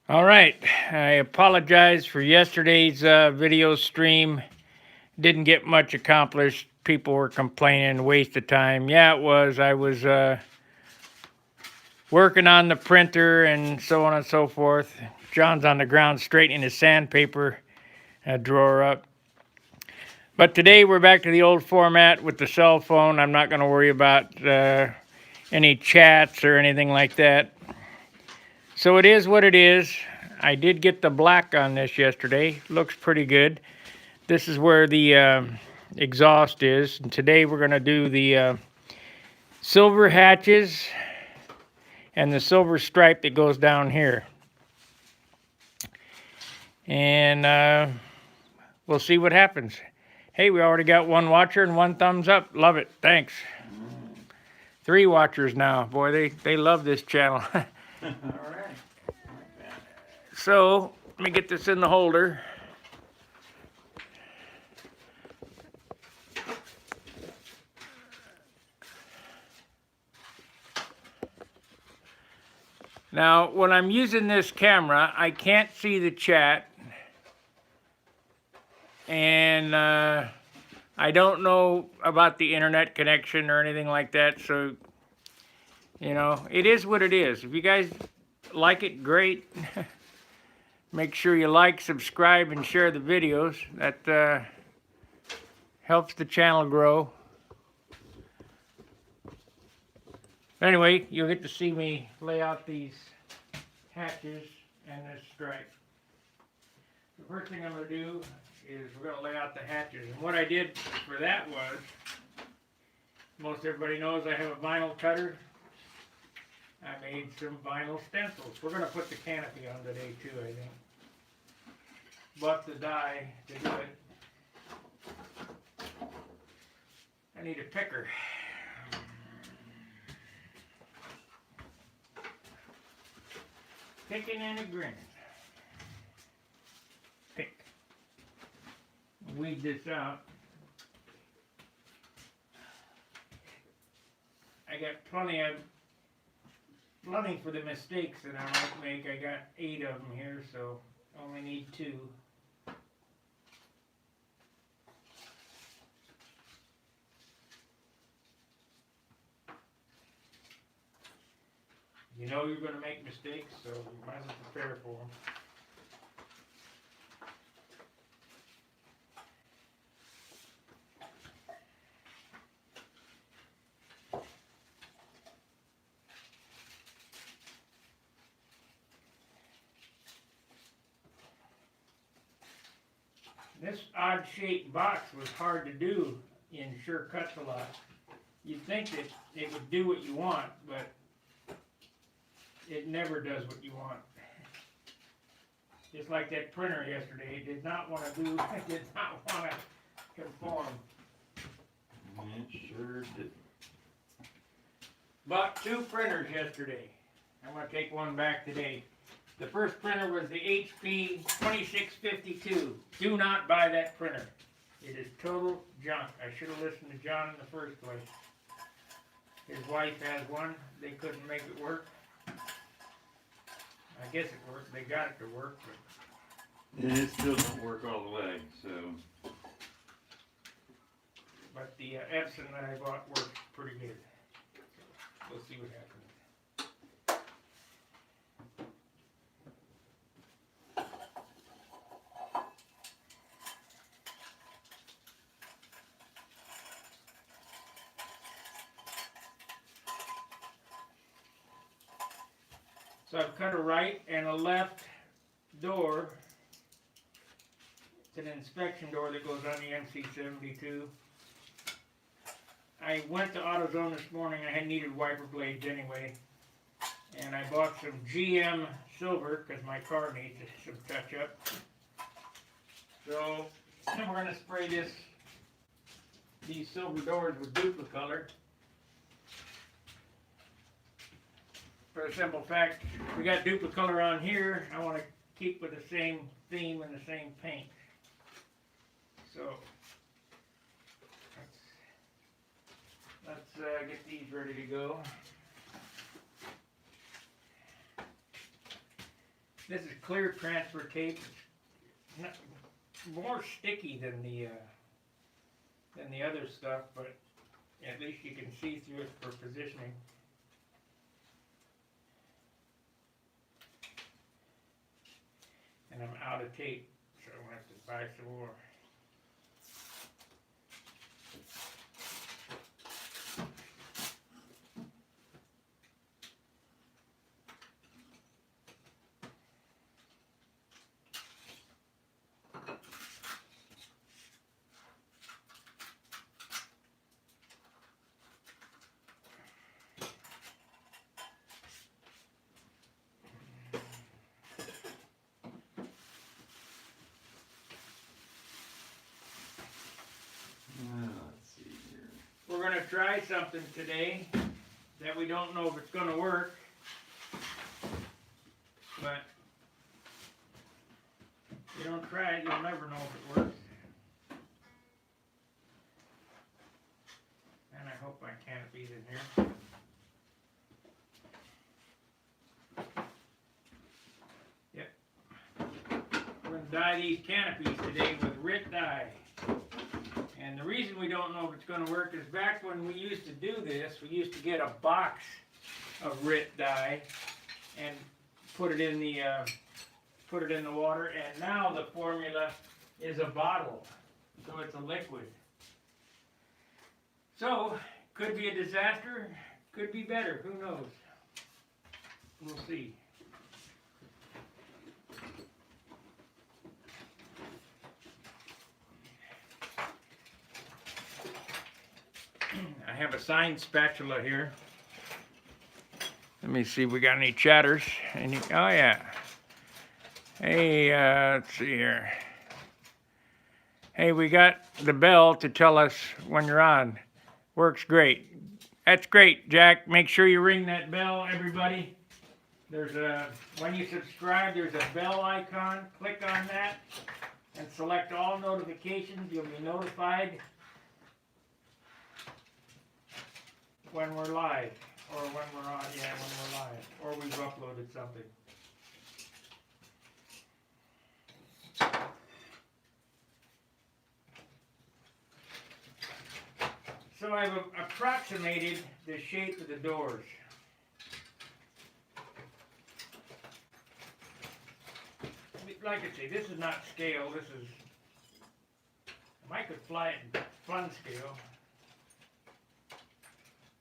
All right. I apologize for yesterday's video stream. Didn't get much accomplished. People were complaining, waste of time. Yeah, it was. I was working on the printer and so on and so forth. John's on the ground straightening his sandpaper drawer up. But today we're back to the old format with the cell phone. I'm not going to worry about any chats or anything like that. So it is what it is. I did get the black on this yesterday. Looks pretty good. This is where the exhaust is. And today we're going to do the silver hatches and the silver stripe that goes down here. And we'll see what happens. Hey, we already got one watcher and one thumbs up. Love it. Thanks. 3 watchers now. Boy, they love this channel. All right. So, let me get this in the holder. Now, when I'm using this camera, I can't see the chat. And I don't know about the internet connection or anything like that. So, you know, it is what it is. If you guys like it, great. Make sure you like, subscribe, and share the videos. That helps the channel grow. Anyway, you'll get to see me lay out these hatches and this stripe. The first thing I'm going to do is we're going to lay out the hatches. And what I did for that was, most everybody knows I have a vinyl cutter. I made some vinyl stencils. We're going to put the canopy on today too, I think. Bought the die to do it. I need a picker. Picking and a grinning. Pick. Weed this out. I got plenty for the mistakes that I might make. I got 8 of them here, so only need 2. You know you're going to make mistakes, so you might as well prepare for them. This odd-shaped box was hard to do in Sure Cuts a Lot. You'd think that it would do what you want, but it never does what you want. Just like that printer yesterday, it did not want to do, it did not want to conform. It sure did. Bought 2 printers yesterday. I'm going to take one back today. The first printer was the HP 2652. Do not buy that printer. It is total junk. I should have listened to John in the first place. His wife has one. They couldn't make it work. I guess it worked. They got it to work, but And it still don't work all the way, so. the Epson that I bought works pretty good. We'll see what happens. So I've cut a right and a left door. It's an inspection door that goes on the MC72. I went to AutoZone this morning. I had needed wiper blades anyway. And I bought some GM silver because my car needs some touch up. So we're going to spray these silver doors with Duplicolor. For the simple fact, we got Duplicolor on here. I want to keep with the same theme and the same paint. So let's get these ready to go. This is clear transfer tape. It's not, more sticky than the other stuff, but at least you can see through it for positioning. And I'm out of tape, so I'm gonna have to buy some more. Let's see here. We're gonna try something today that we don't know if it's gonna work, but if you don't try it, you'll never know if it works. And I hope my canopy's in here. Yep. We're gonna dye these canopies today with RIT dye. And the reason we don't know if it's going to work is back when we used to do this, we used to get a box of RIT dye and put it in the water. And now the formula is a bottle, so it's a liquid. So could be a disaster, could be better. Who knows? We'll see. I have a sign spatula here. Let me see if we got any chatters. Any? Oh yeah. Hey, let's see here. Hey, we got the bell to tell us when you're on. Works great. That's great, Jack. Make sure you ring that bell, everybody. There's a, when you subscribe, there's a bell icon. Click on that and select all notifications. You'll be notified when we're live, or when we're on, when we're live, or we've uploaded something. So I've approximated the shape of the doors. Like I say, this is not scale, this is, I could fly it in fun scale.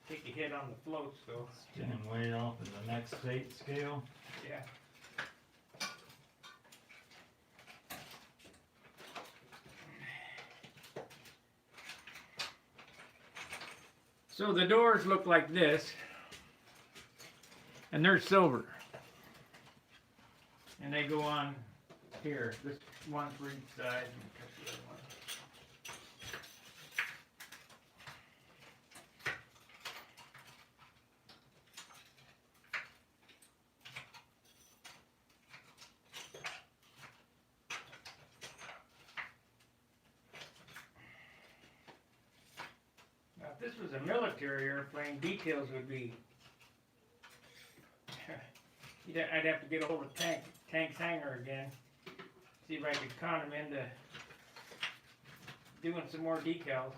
Take a hit on the floats though. Spinning way off in the next fate scale. Yeah. So the doors look like this, and they're silver. And they go on here. This one for each side. If this was a military airplane, details would be. I'd have to get a hold of Tank's hangar again. See if I could con him into doing some more decals.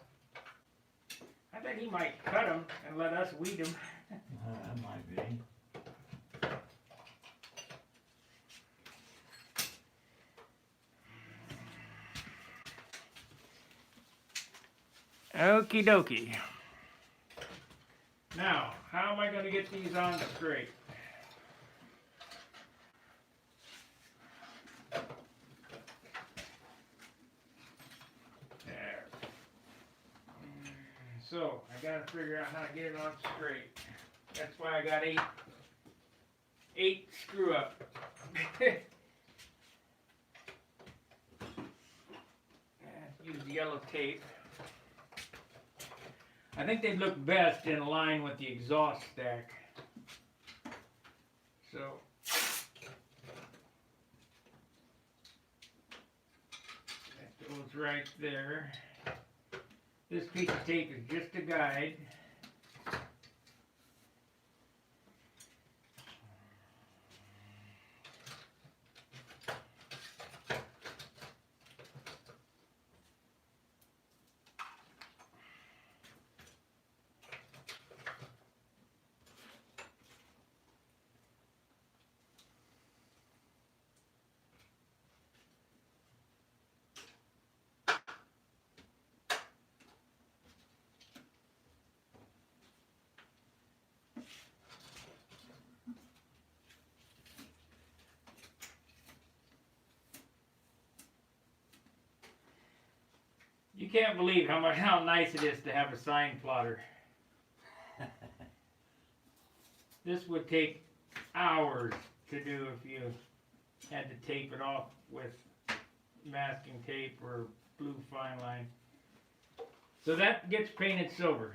I bet he might cut them and let us weed them. That might be. Okie dokie. Now, how am I going to get these on straight? There. So, I got to figure out how to get it on straight. That's why I got eight screw up. Use the yellow tape. I think they'd look best in line with the exhaust stack. So, that goes right there. This piece of tape is just a guide. can't believe how nice it is to have a sign plotter. This would take hours to do if you had to tape it off with masking tape or blue fine line. So that gets painted silver.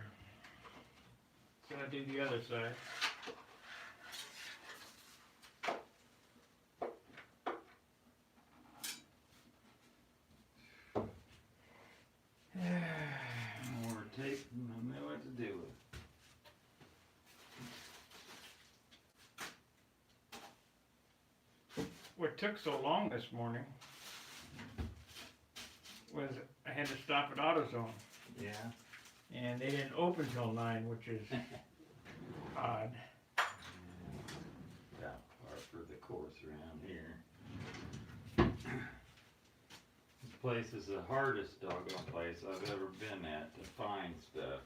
So I'll do the other side. More tape than I know what to do with. What took so long this morning was I had to stop at AutoZone, Yeah. and they didn't open till 9, which is odd. Got par for the course around here. This place is the hardest doggone place I've ever been at to find stuff.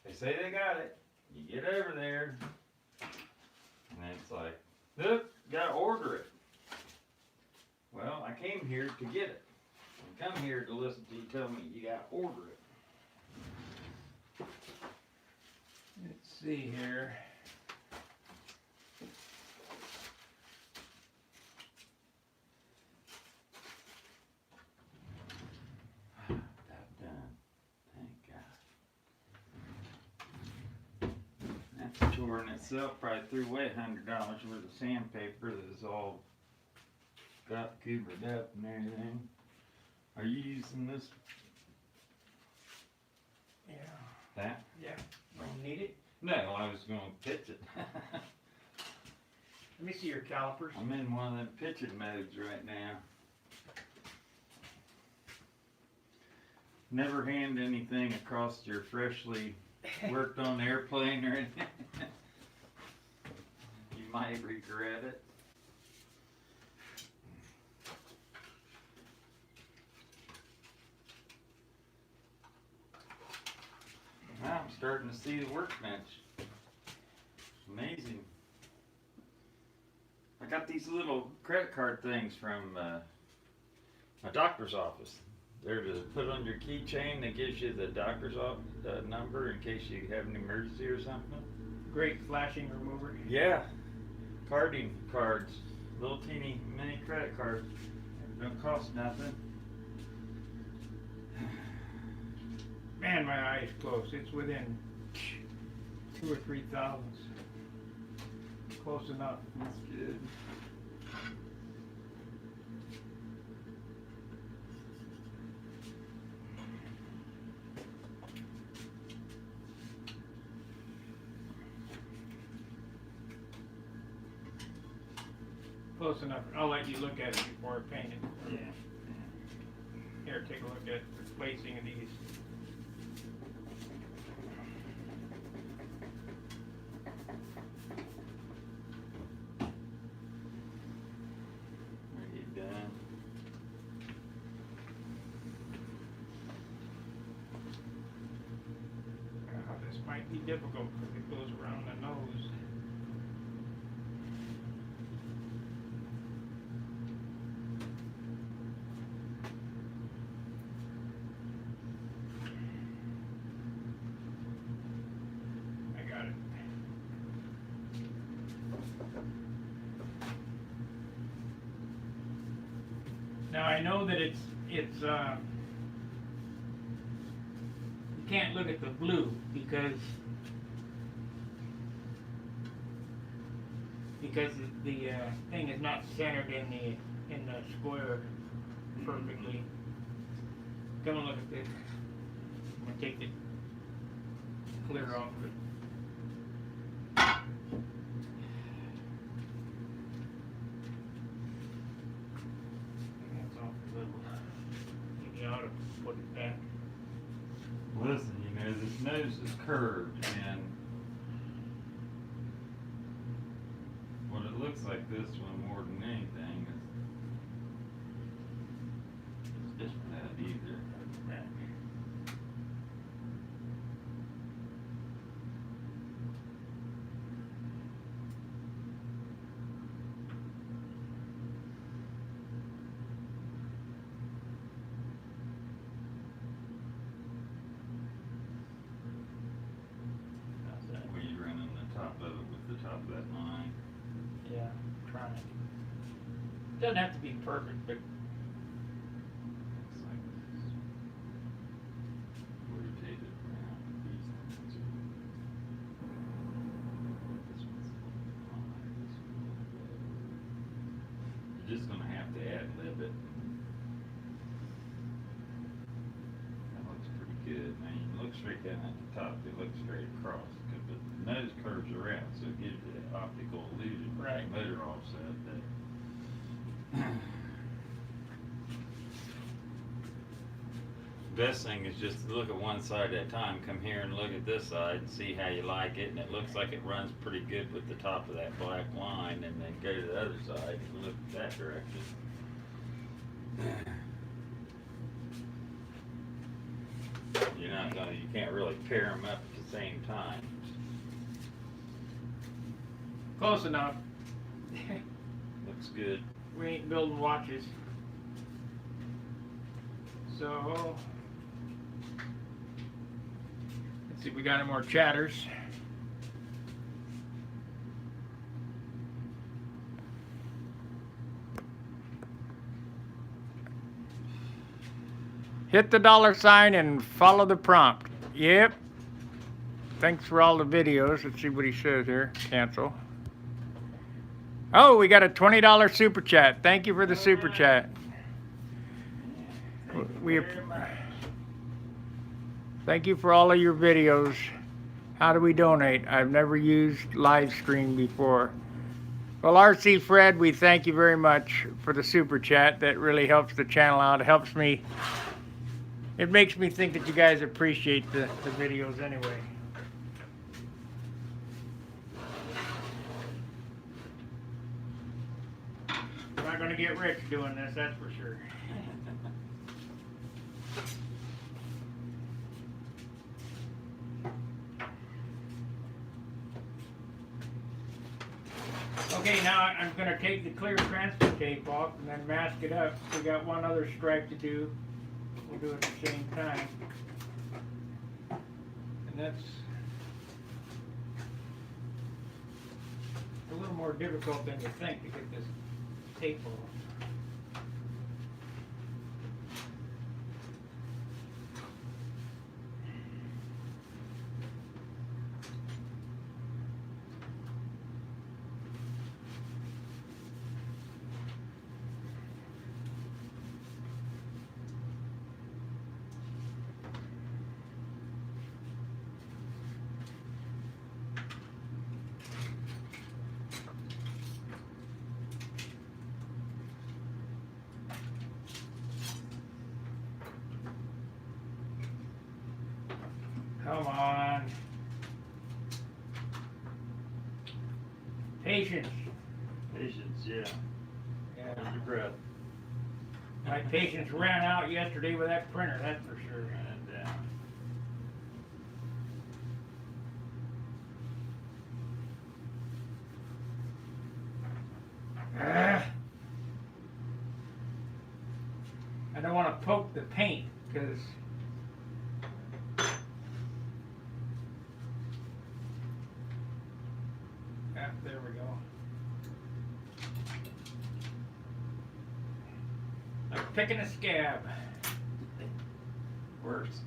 They say they got it. You get over there, and it's like, look, gotta order it. Well, I came here to get it. I come here to listen to you tell me you gotta order it. Let's see here. That done. Thank God. That's a chore in itself. Probably threw away $100 worth of sandpaper that is all got goobered up and everything. Are you using this? Yeah. That? Yeah. You need it? No, I was going to pitch it. Let me see your calipers. I'm in one of them pitching modes right now. Never hand anything across your freshly worked on airplane or anything. You might regret it. Now I'm starting to see the workbench. Amazing. I got these little credit card things from my doctor's office. They're to put on your keychain that gives you the doctor's number in case you have an emergency or something. Great flashing remover. Yeah, carding cards, little teeny mini credit cards. Don't cost nothing. Man, my eye's close. It's within 2 or 3 thousandths. Close enough. That's good. Close enough. I'll let you look at it before I paint it. Yeah. Here, take a look at the placing of these. Are you done? This might be difficult because it goes around the nose. I got it. Now I know that it's you can't look at the blue because the thing is not centered in the square perfectly. Come and look at this. I'm gonna take the clear off of it. That's off a little. Maybe I ought to put it back. Listen, you know, this nose is curved, and what it looks like this one more than anything is just bad either. Back. doesn't have to be perfect, but Looks like it's rotated around. These ones are- This one's a little bit high, this one's a little bit low. You're just gonna have to ad-lib it. That looks pretty good. Now you can look straight down at the top, it looks straight across, because the nose curves around, so it gives you that optical illusion with Right. the motor offset that. Best thing is just to look at one side at a time. Come here and look at this side and see how you like it, and it looks like it runs pretty good with the top of that black line, and then go to the other side and look that direction. You can't really pair them up at the same time. close enough. Looks good. We ain't building watches. So, let's see if we got any more chatters. Hit the $sign and follow the prompt. Yep. Thanks for all the videos. Let's see what he says here. Cancel. Oh, we got a $20 super chat. Thank you for the super chat. Thank you for all of your videos. How do we donate? I've never used live stream before. Well, RC Fred, we thank you very much for the super chat. That really helps the channel out. It helps me. It makes me think that you guys appreciate the videos anyway. I'm not going to get rich doing this, that's for sure. Okay, now I'm going to take the clear transfer tape off and then mask it up. We got one other stripe to do. We'll do it at the same time. And that's a little more difficult than you think to get this tape off. Come on. Patience. Patience, yeah. Yeah. Hold your breath. My patience ran out yesterday with that printer, that's for sure. And down. I don't want to poke the paint because there we go. Like picking a scab. Works.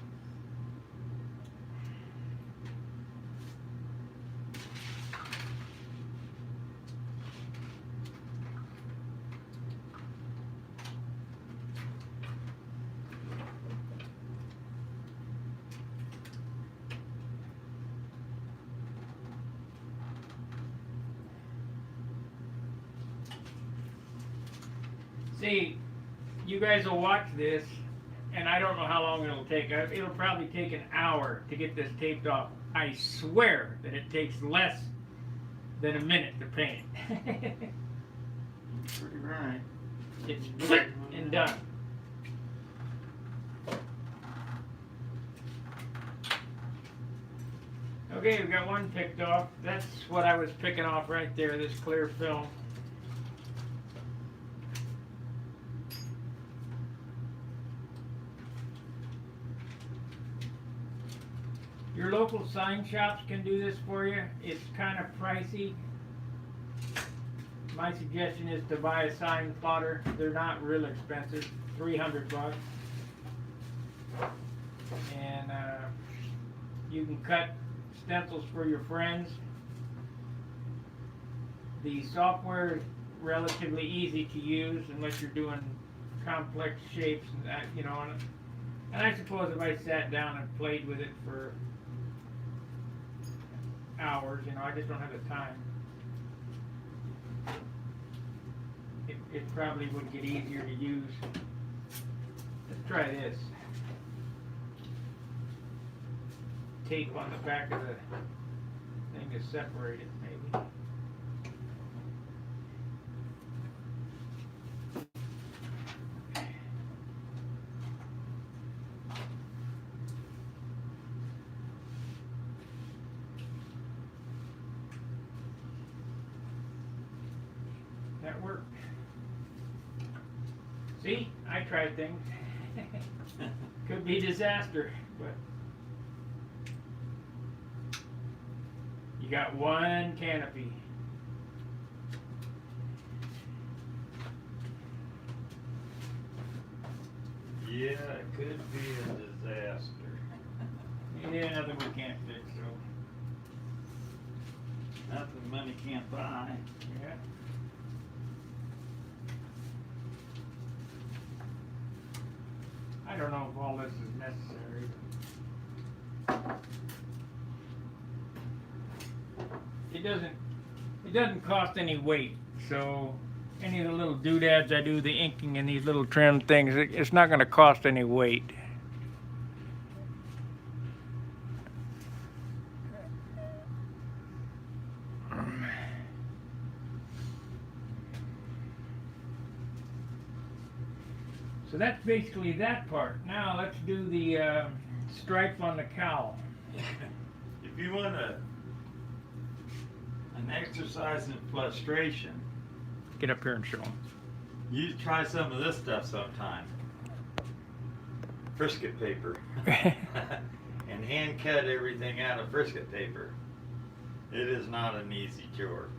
See, you guys will watch this, and I don't know how long it'll take. It'll probably take an hour to get this taped off. I swear that it takes less than a minute to paint. Pretty right. It's click and done. Okay, we got one picked off. That's what I was picking off right there, this clear film. Your local sign shops can do this for you. It's kind of pricey, my suggestion is to buy a sign plotter. They're not real expensive, $300. And you can cut stencils for your friends. The software is relatively easy to use unless you're doing complex shapes and that, you know. And I suppose if I sat down and played with it for hours, you know, I just don't have the time. It probably would get easier to use. Let's try this. Tape on the back of the thing to separate it, maybe. That worked. See, I tried things. Could be disaster, but you got one canopy. Yeah, it could be a disaster. Yeah, nothing we can't fix, so. Nothing money can't buy. Yeah. I don't know if all this is necessary. It doesn't cost any weight, so any of the little doodads I do, the inking and these little trim things, it's not going to cost any weight. So that's basically that part. Now let's do the stripe on the cowl. If you want an exercise in frustration, Get up here and show them. you try some of this stuff sometime. Frisket paper. And hand cut everything out of frisket paper. It is not an easy chore.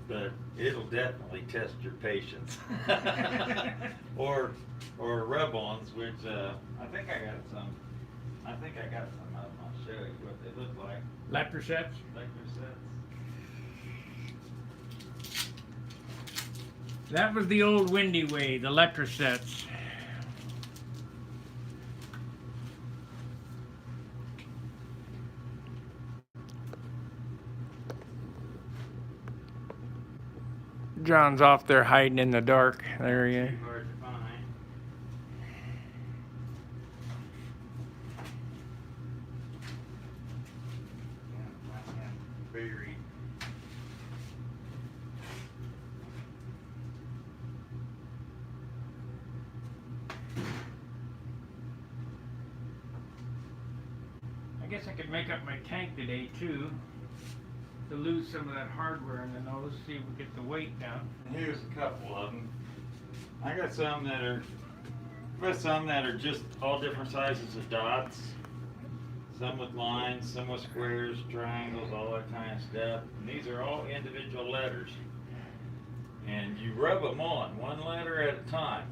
But it'll definitely test your patience. or rub-ons, which I think I got some. I think I got some of them. I'll show you what they look like. Lecter sets. Lecter sets. That was the old windy way, the lecter sets. John's off there hiding in the dark. There he is. Too hard to find. Yeah, buried. I guess I could make up my tank today too, to lose some of that hardware in the nose, see if we get the weight down. Here's a couple of them. I got some that are just all different sizes of dots. Some with lines, some with squares, triangles, all that kind of stuff. And these are all individual letters. And you rub them on, one letter at a time.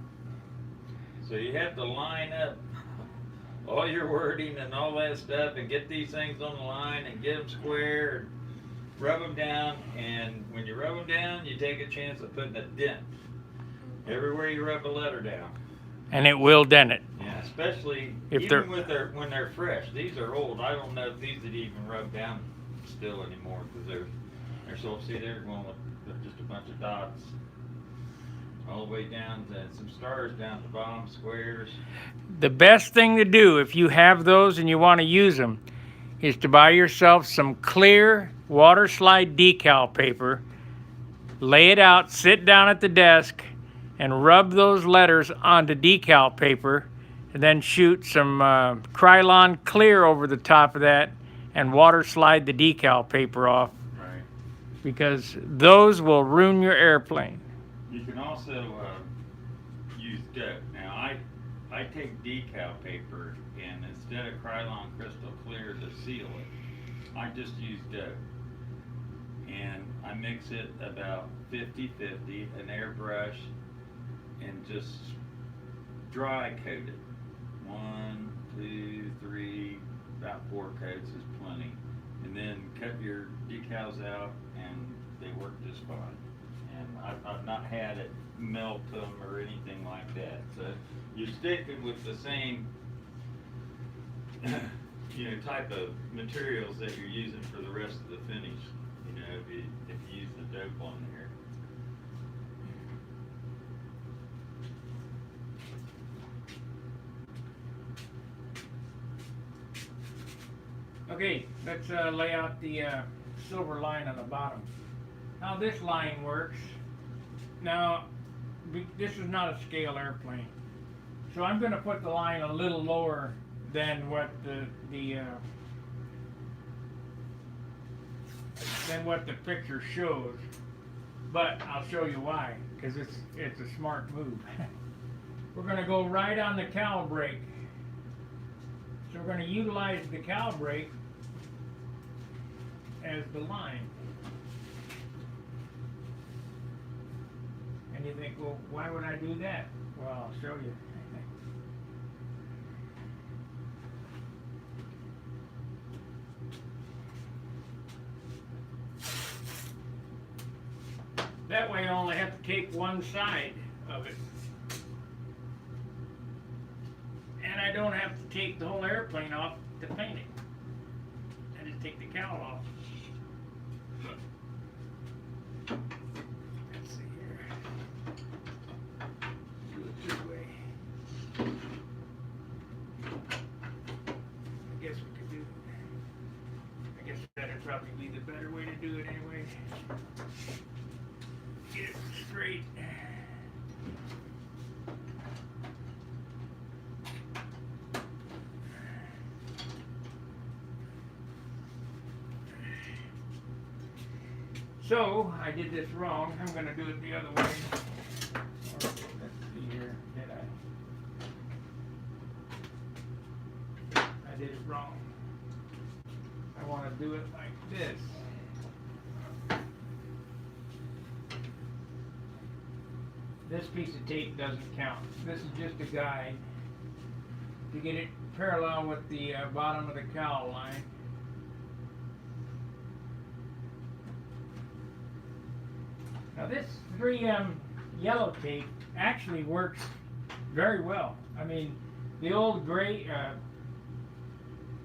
So you have to line up all your wording and all that stuff and get these things on the line and get them square and rub them down. And when you rub them down, you take a chance of putting a dent everywhere you rub a letter down. And it will dent it. Yeah, especially If even with when they're fresh. These are old. I don't know if these would even rub down still anymore because they're so, see, they're going with just a bunch of dots all the way down to some stars down at the bottom, squares. The best thing to do if you have those and you want to use them is to buy yourself some clear water slide decal paper, lay it out, sit down at the desk, and rub those letters onto decal paper, and then shoot some Krylon clear over the top of that and water slide the decal paper off, Right. because those will ruin your airplane. You can also use dough. Now I take decal paper and instead of Krylon crystal clear to seal it, I just use dough. and I mix it about 50-50, an airbrush, and just dry coat it. 1, 2, 3, about 4 coats is plenty. And then cut your decals out, and they work just fine. And I've not had it melt them or anything like that. So you're sticking with the same type of materials that you're using for the rest of the finish. If you use the dope on there. Okay, let's lay out the silver line on the bottom. How this line works. Now, this is not a scale airplane, so I'm going to put the line a little lower than what the picture shows. But I'll show you why, because it's a smart move. We're going to go right on the cowl brake. So we're going to utilize the cowl brake as the line. And you think, well, why would I do that? Well, I'll show you. That way I only have to take one side of it. And I don't have to take the whole airplane off to paint it. I just take the cowl off. Let's see here. Do it this way. I guess we could do. I guess that'd probably be the better way to do it anyway. Get it straight. So, I did this wrong. I'm going to do it the other way. Let's see here. Did I did it wrong. I want to do it like this. This piece of tape doesn't count. This is just a guide to get it parallel with the bottom of the cowl line. Now this 3M yellow tape actually works very well. I mean, the old gray,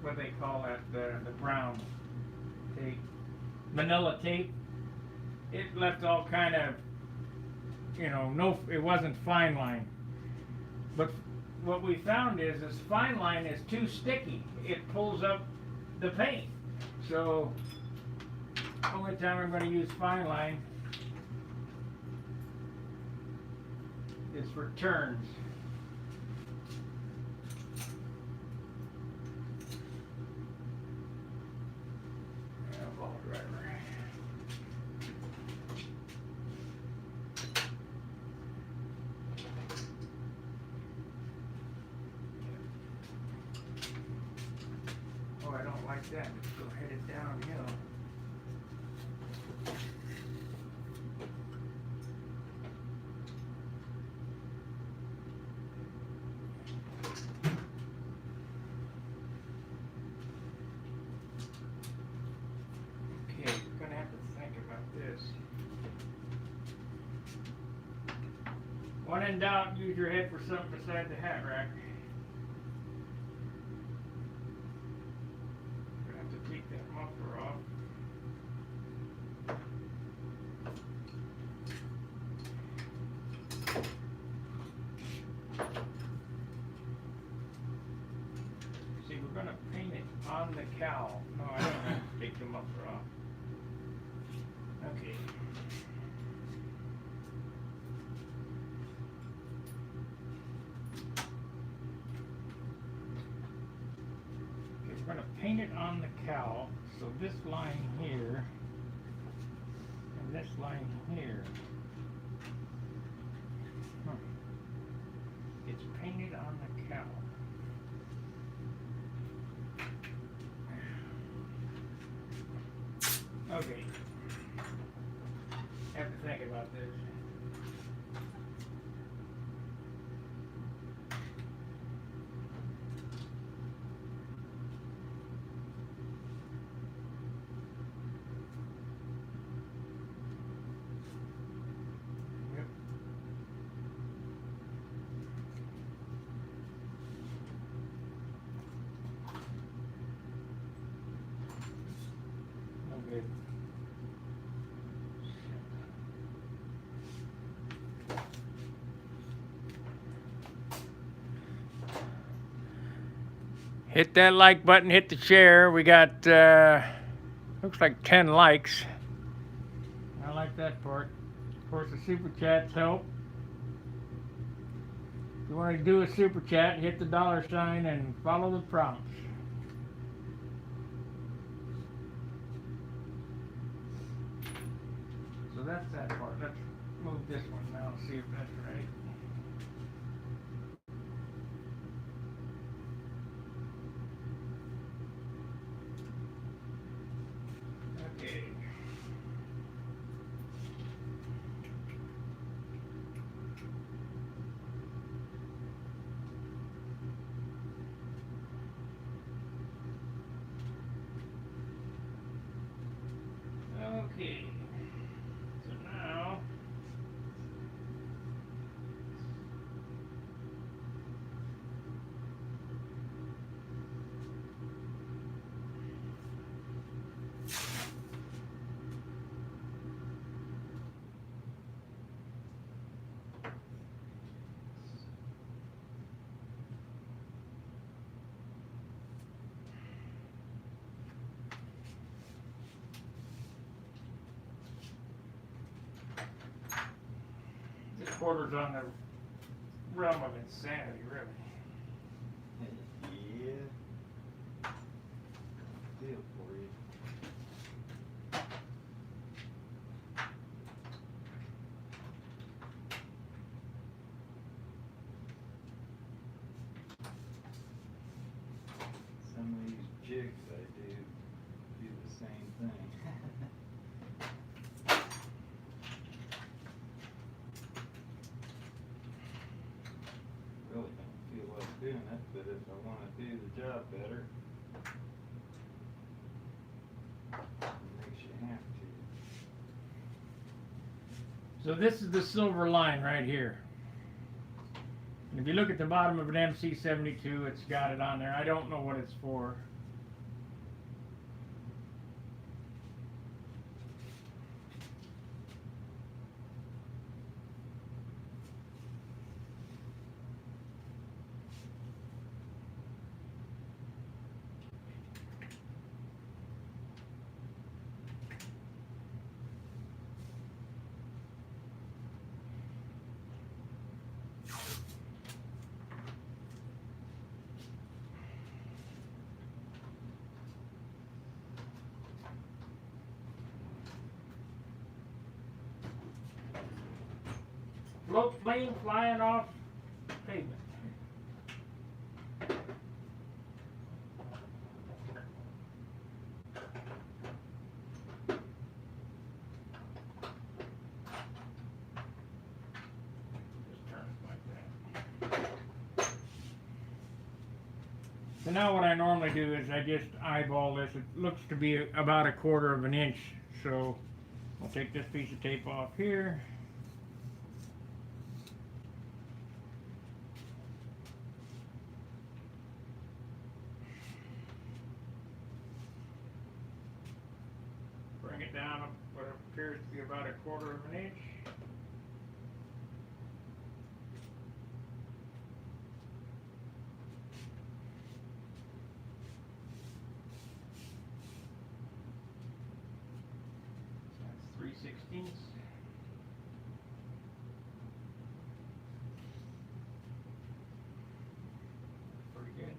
what do they call that, the brown tape, manila tape, it left all kind of, it wasn't fine line. But what we found is this fine line is too sticky. It pulls up the paint. So, only time I'm going to use fine line is for turns. Ball driver. Oh, I don't like that. Let's go headed downhill. When in doubt, use your head for something beside the hat rack. Gonna have to take that muffler off. See, we're gonna paint it on the cowl. No, I don't have to take the muffler off. Okay. We're going to paint it on the cowl, so this line here and this line here, it's painted on the cowl. Okay. about this. Yep. Okay. Hit that like button, hit the share. We got, looks like 10 likes. I like that part. Of course, the super chats help. If you want to do a super chat, hit the $sign and follow the prompts. So that's that part. Let's move this one now and see if that's right. Okay. Okay. So now this quarter's on the realm of insanity, really. Yeah. Deal for you. Some of these jigs I do the same thing. Really don't feel like doing it, but if I want to do the job better, it makes you have to. So this is the silver line right here. And if you look at the bottom of an MC72, it's got it on there. I don't know what it's for. Float plane flying off pavement. Just turn it like that. So now what I normally do is I just eyeball this. It looks to be about 1/4 of an inch. So I'll take this piece of tape off here. Bring it down what appears to be about 1/4 of an inch. That's 3/16. Pretty good.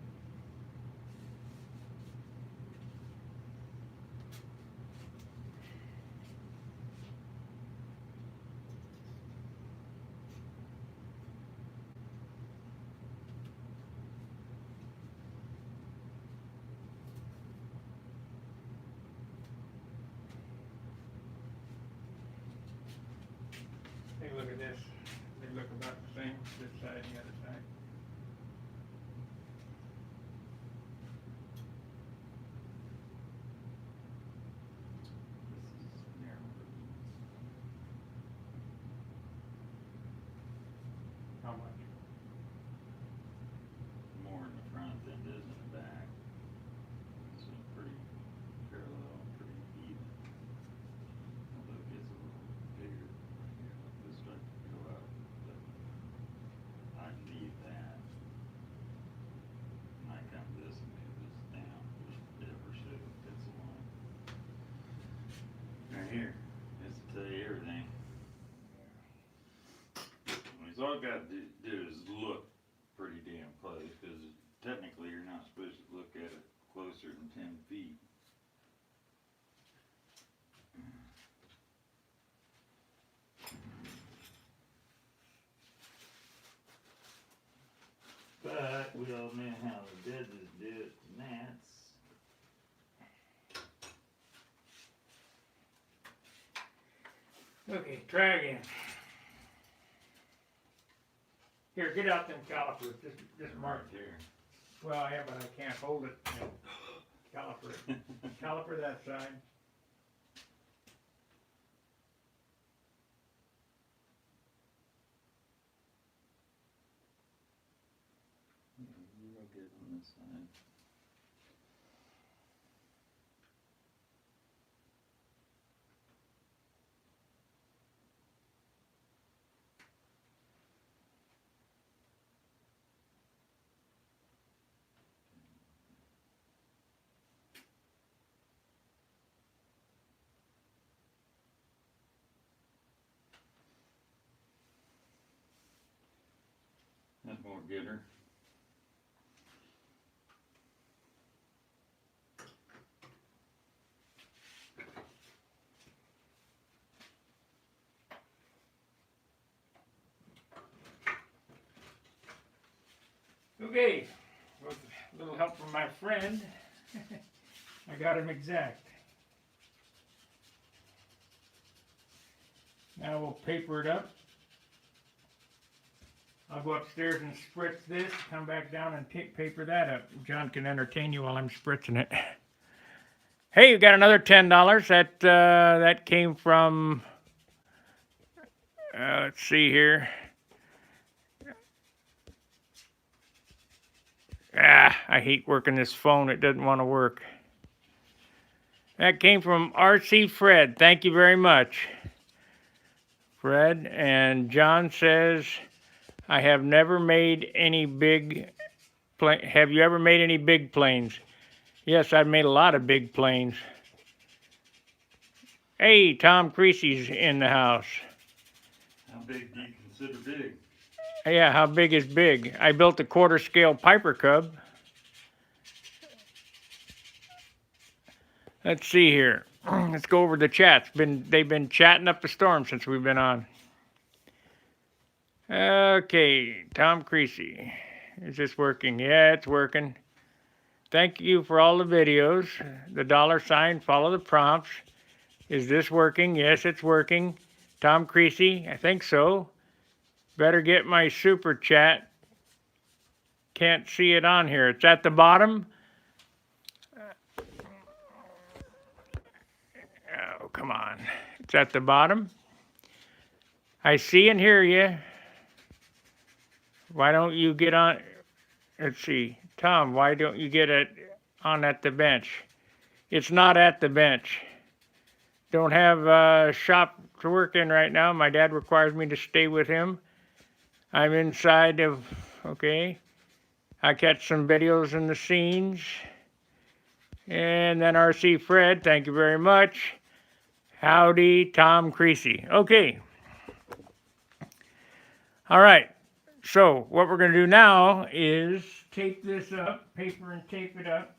look about the same, this side and the other side. This is narrower. How much? More in the front than it is in the back. So pretty parallel, pretty even. Although it gets a little bigger here, like this start to go up. But I need that. And I come this and move this down just ever so it's along. Right here. This will tell you everything. So all I've got to do is look pretty damn close, because technically you're not supposed to look at it closer than 10 feet. But we all know how the deadlies do it, and that's Okay, try again. Here, get out them calipers, just mark. right there. Well, yeah, but I can't hold it. You know. Caliper it. Caliper that side. Real good on this side. That's more gooder. Okay, with a little help from my friend, I got him exact. Now we'll paper it up. I'll go upstairs and spritz this, come back down and paper that up. John can entertain you while I'm spritzing it. Hey, you got another $10. That came from, let's see here. I hate working this phone. It doesn't want to work. That came from RC Fred. Thank you very much, Fred. And John says, I have never made any big plane. Have you ever made any big planes? Yes, I've made a lot of big planes. Hey, Tom Creasy's in the house. How big do you consider big? Yeah, how big is big? I built a quarter scale Piper Cub. Let's see here. Let's go over the chats. They've been chatting up a storm since we've been on. Okay, Tom Creasy. Is this working? Yeah, it's working. Thank you for all the videos. The $sign, follow the prompts. Is this working? Yes, it's working. Tom Creasy, I think so. Better get my super chat. Can't see it on here. It's at the bottom. Oh, come on. It's at the bottom. I see and hear you. Why don't you get on? Let's see. Tom, why don't you get it on at the bench? It's not at the bench. Don't have a shop to work in right now. My dad requires me to stay with him. I'm inside of, okay. I catch some videos in the scenes. And then RC Fred, thank you very much. Howdy, Tom Creasy. Okay. All right. So what we're going to do now is tape this up, paper and tape it up.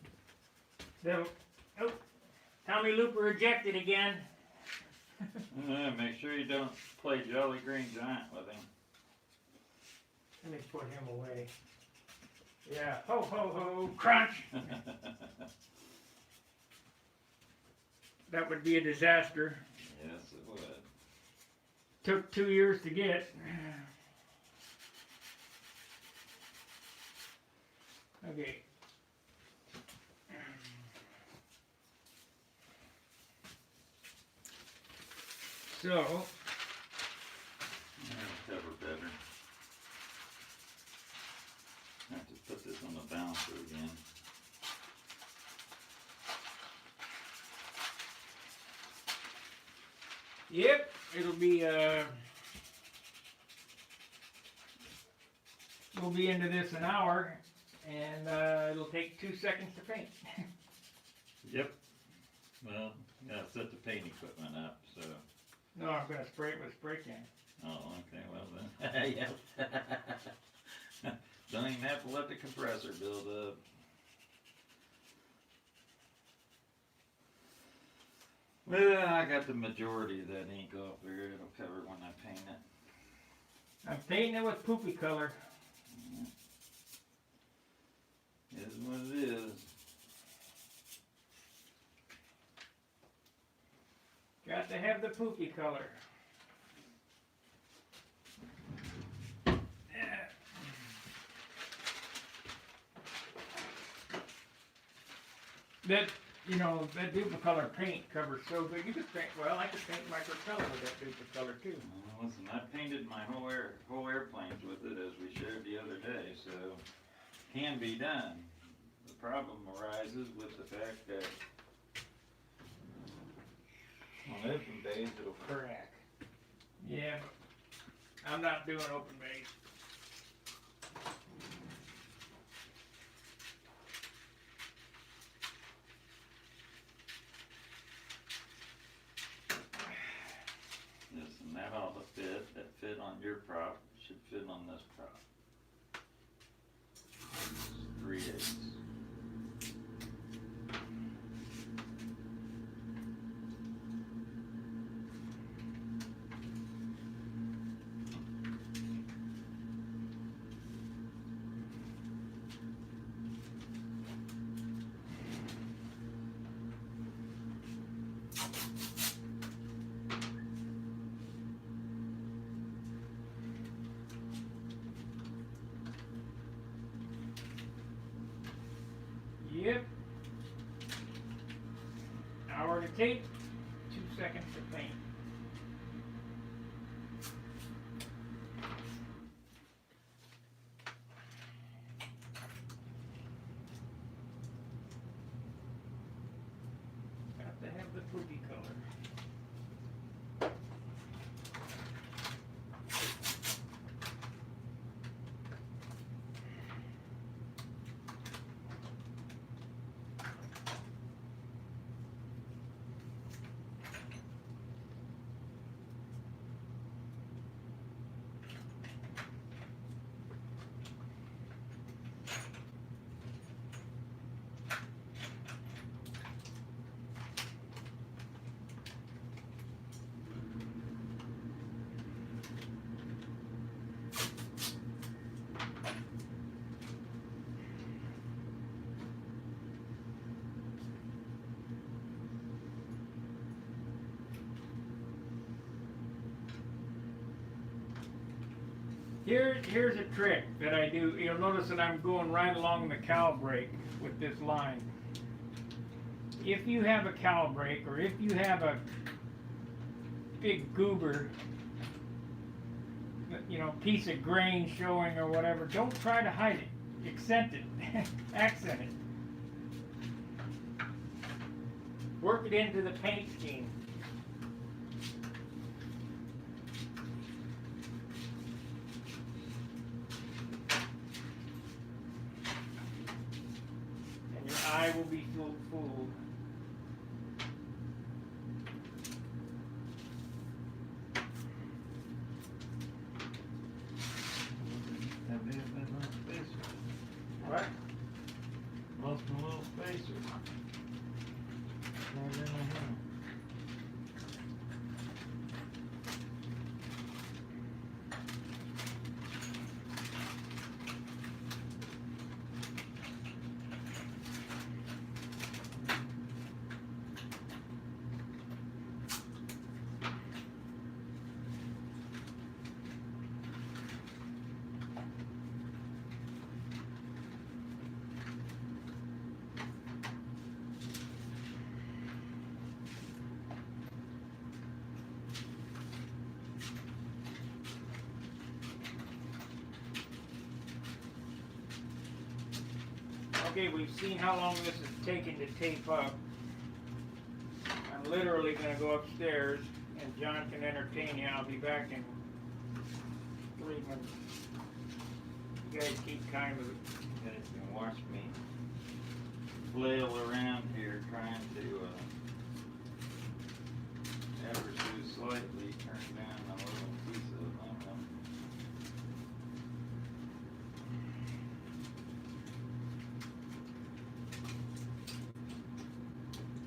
Oh, Tommy Looper ejected again. Make sure you don't play Jolly Green Giant with him. Let me put him away. Yeah, ho, ho, ho, crunch. That would be a disaster. Yes, it would. Took 2 years to get. Okay. So, That'll cover better. I have to put this on the bouncer again. yep, it'll be, we'll be into this an hour, and it'll take 2 seconds to paint. Yep. Well, gotta set the paint equipment up, so. No, I'm gonna spray it with a spray can. Oh, okay, well then. Yeah. Don't even have to let the compressor build up. Well, I got the majority of that ink off there. It'll cover when I paint it. I'm painting it with poopy color. It is what it is. Got to have the poopy color. That, you know, that Duplicolor paint covers so good. You could paint, well, I could paint microcolor with that Duplicolor too. Listen, I painted my whole airplanes with it as we showed the other day, so can be done. The problem arises with the fact that on open bays it'll crack. Yeah, I'm not doing open base. Listen, that ought to fit. That fit on your prop should fit on this prop. 3/8. Yep. Hour to tape, 2 seconds to paint. Got to have the poopy color. Here's a trick that I do. You'll notice that I'm going right along the cowl brake with this line. If you have a cowl brake, or if you have a big goober, you know, piece of grain showing or whatever, don't try to hide it. Accent it. Accent it. Work it into the paint scheme. I will be fooled. What? Lost my little spacer. Okay, we've seen how long this is taking to tape up. I'm literally going to go upstairs and John can entertain you. I'll be back in 3 minutes. You guys keep kind of it. You guys can watch me flail around here trying to ever so slightly turn down a little piece of aluminum.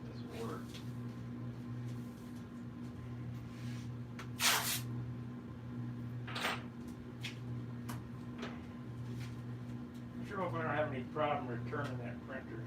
This will work. I sure hope I don't have any problem returning that printer.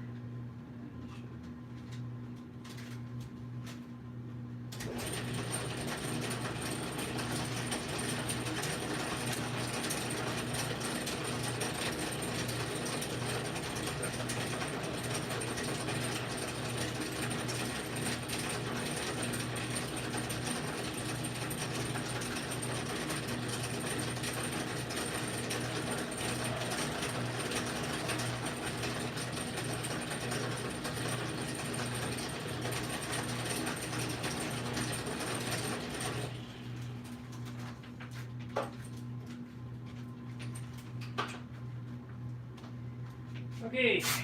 Okay. Let's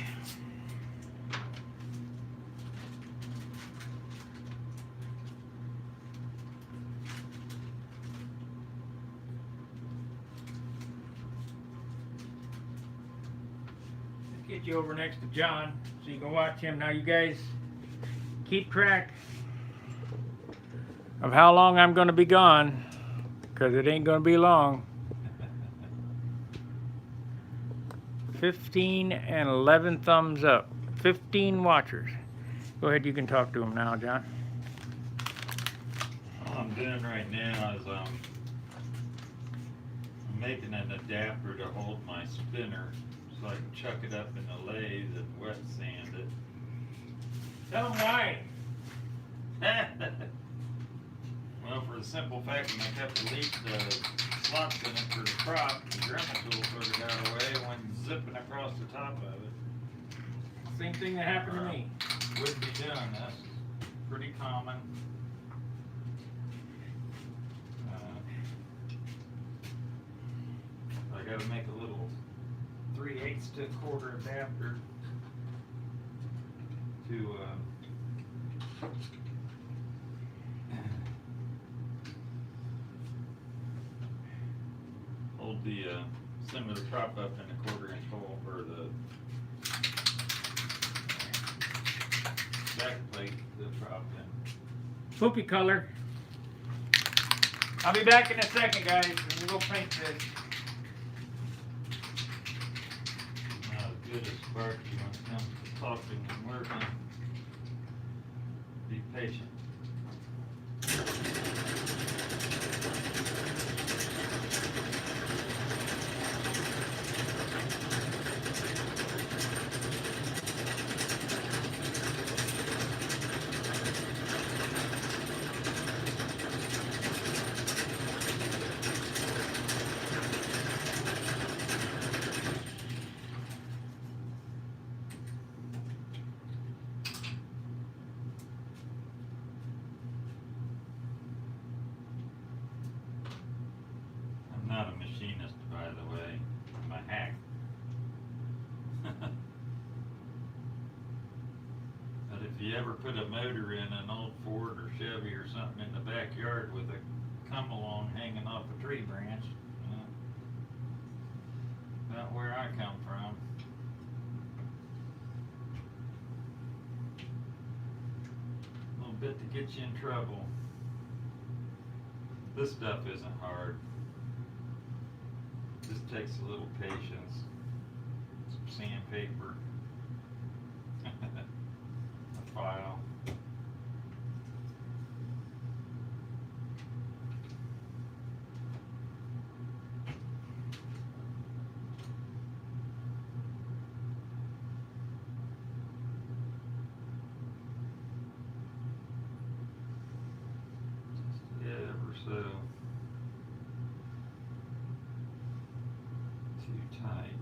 get you over next to John so you can watch him. Now you guys keep track of how long I'm going to be gone, because it ain't going to be long. 15 and 11 thumbs up. 15 watchers. Go ahead, you can talk to him now, John. All I'm doing right now is I'm making an adapter to hold my spinner so I can chuck it up in the lathe and wet sand it. Tell him why. Well, for the simple fact that I kept the leak, the slots in it for the prop, the Dremel tool sort of got away when zipping across the top of it. Same thing that happened to me. Would be done. That's pretty common. I got to make a little 3/8 to 1/4 adapter to hold the center of the prop up in a 1/4 inch hole for the back plate the prop in. Poopy color. I'll be back in a second, guys. And we'll paint this. Not as good as Sparky when it comes to talking and working. Be patient. I'm not a machinist, by the way. I'm a hack. But if you ever put a motor in an old Ford or Chevy or something in the backyard with a come-along hanging off a tree branch, about where I come from. A little bit to get you in trouble. This stuff isn't hard. Just takes a little patience. Some sandpaper. A file. Just ever so too tight.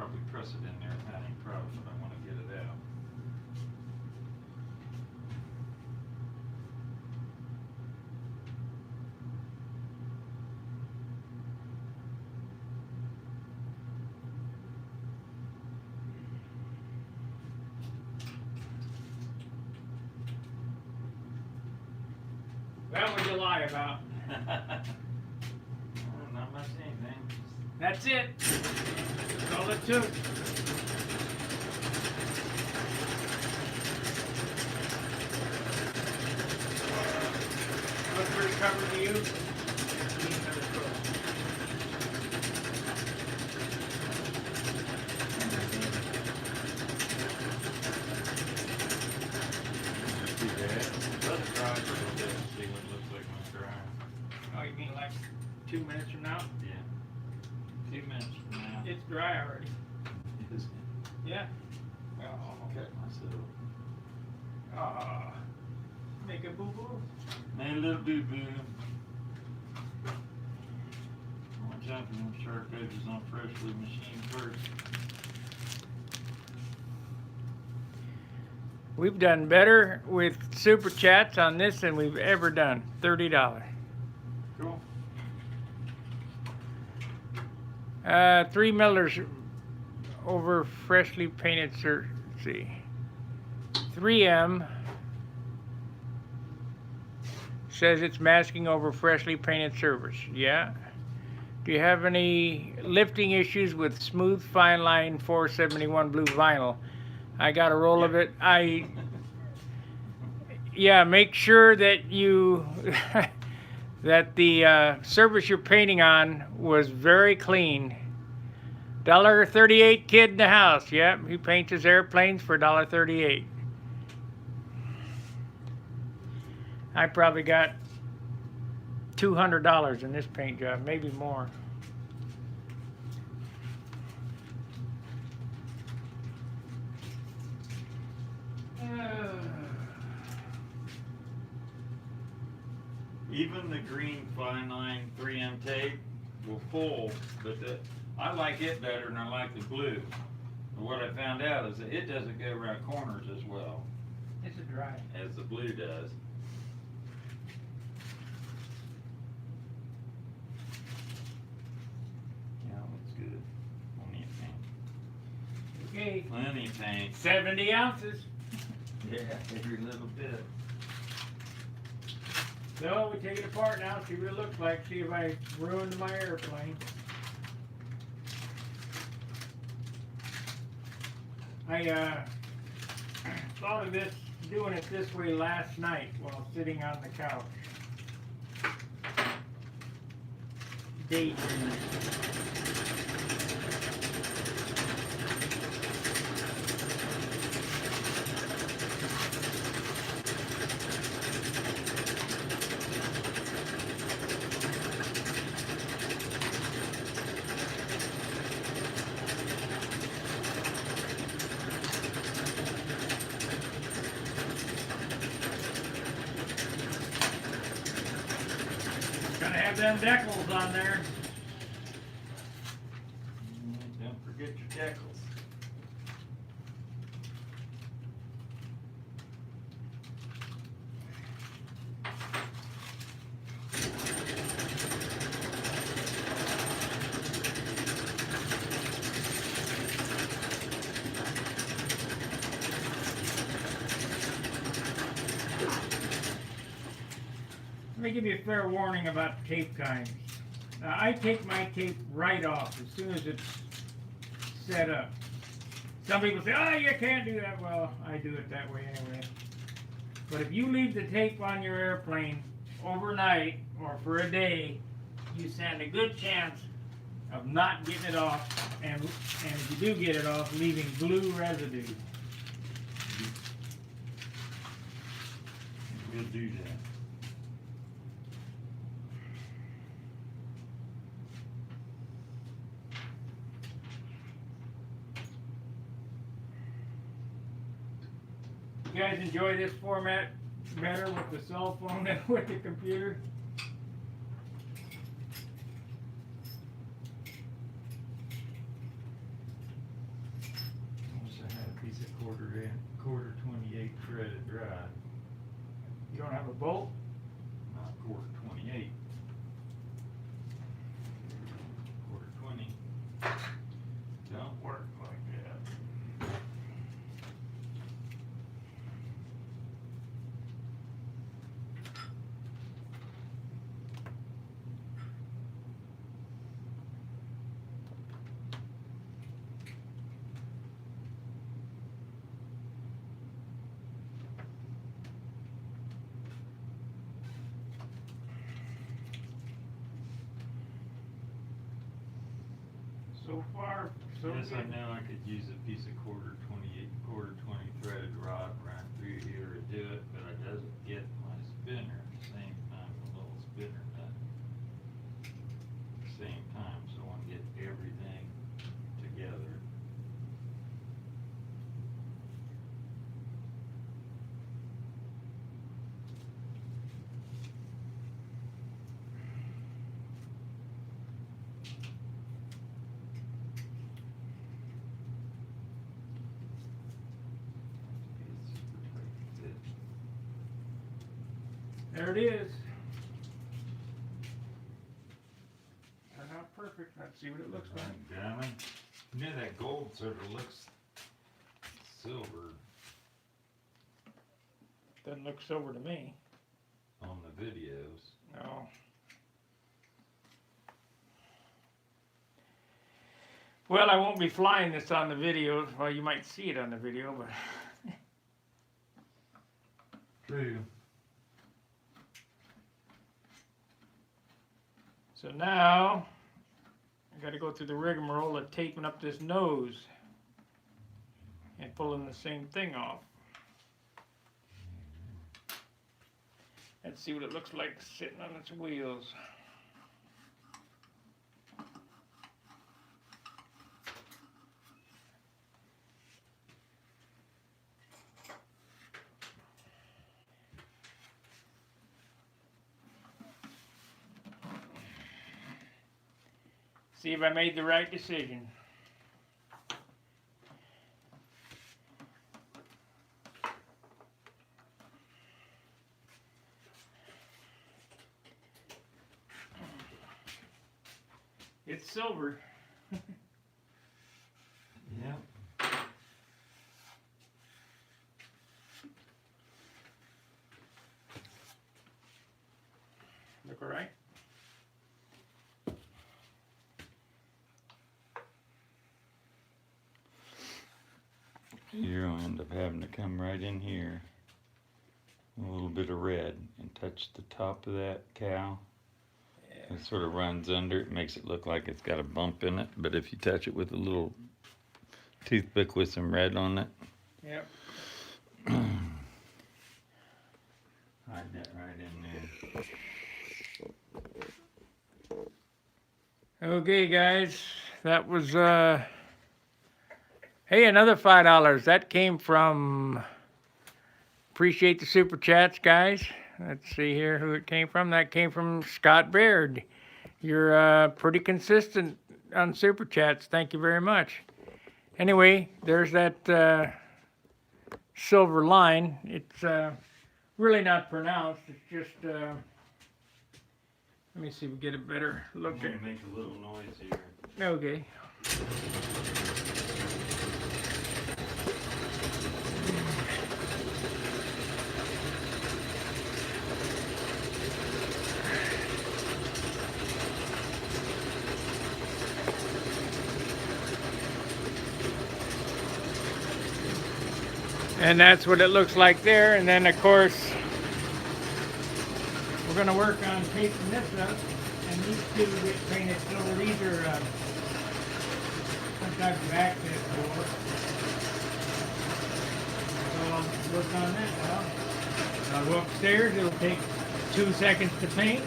probably press it in there without any problem if I want to get it out. What would you lie about? Not much anything. That's it. That's all it took. Looks pretty covered to you? Too bad. Let it dry for a little bit and see what it looks like when it's drying. Oh, you mean like 2 minutes from now? Yeah. 2 minutes from now. It's dry already. Is Yeah. I'll cut myself. Make a boo-boo. Made a little boo-boo. Watch out for them sharp edges on freshly machined first. We've done better with super chats on this than we've ever done. $30. Cool. 3 millers over freshly painted let's see. 3M says it's masking over freshly painted surface. Yeah. Do you have any lifting issues with smooth fine line 471 blue vinyl? I got a roll of it. Yeah, make sure that you that the surface you're painting on was very clean. $1.38 kid in the house. Yep, he paints his airplanes for $1.38. I probably got $200 in this paint job, maybe more. Even the green fine line 3M tape will pull, but I like it better than I like the blue. But what I found out is that it doesn't go around corners as well It's a dry. as the blue does. Yeah, looks good. Plenty of paint. Okay, Plenty of paint. 70 ounces. Yeah, every little bit. So we take it apart now, see what it looks like, see if I ruined my airplane. I thought of doing it this way last night while sitting on the couch. Daydreaming. Gotta have them decals on there. Don't forget your decals. Let me give you a fair warning about tape kinds. I take my tape right off as soon as it's set up. Some people say, oh, you can't do that. Well, I do it that way anyway. But if you leave the tape on your airplane overnight or for a day, you stand a good chance of not getting it off, and if you do get it off, leaving blue residue. We'll do that. You guys enjoy this format better with the cell phone than with the computer? quarter 28 threaded rod. You don't have a bolt? Not quarter 28. Quarter 20. Don't work like that. So far, so Yes, I good. know I could use a piece of quarter 20 threaded rod right through here to do it, but it doesn't get my spinner at the same time, the little spinner nut. At the same time, so I want to get everything together. It's super tight fit. There it is. Turned out perfect. Let's see what it looks like. Diamond. You know that gold sort of looks silver Doesn't look silver to me. on the videos. No. Well, I won't be flying this on the video. Well, you might see it on the video, but True. so now I got to go through the rigmarole of taping up this nose and pulling the same thing off. Let's see what it looks like sitting on its wheels. See if I made the right decision. It's silver. Yep. Look all right. You'll end up having to come right in here, a little bit of red, and touch the top of that cow. Yeah. It sort of runs under it, makes it look like it's got a bump in it, but if you touch it with a little toothpick with some red on it, Yep. hide that right in there. Okay, guys, that was hey, another $5. That came from. Appreciate the super chats, guys. Let's see here who it came from. That came from Scott Baird. You're pretty consistent on super chats. Thank you very much. Anyway, there's that silver line. It's really not pronounced. It's just. Let me see if we get a better look I'm at gonna it. make a little noise here. Okay. And that's what it looks like there. And then, of course, we're going to work on taping this up. And these two get painted silver. These are some type of access door. So I'll work on that now. I'll go upstairs. It'll take 2 seconds to paint.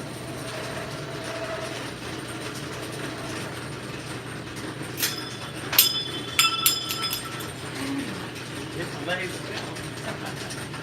It's laid down.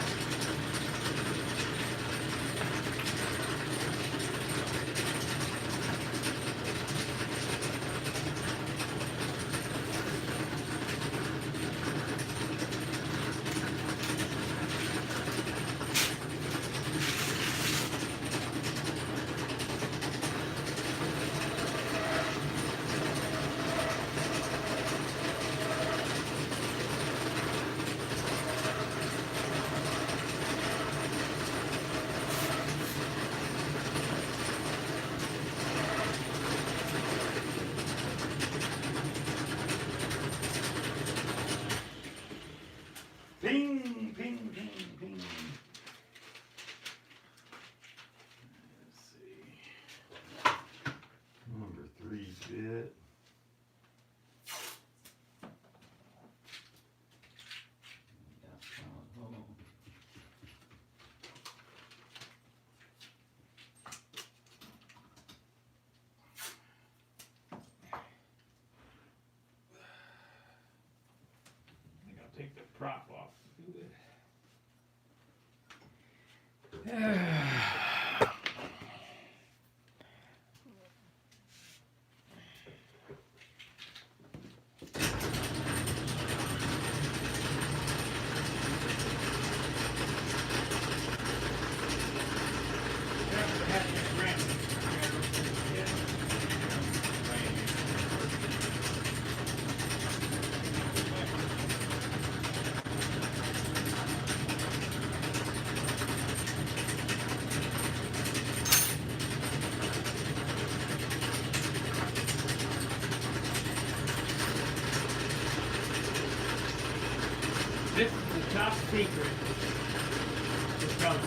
bit. I think I'll take the prop off. Do this. This is the top secret to color.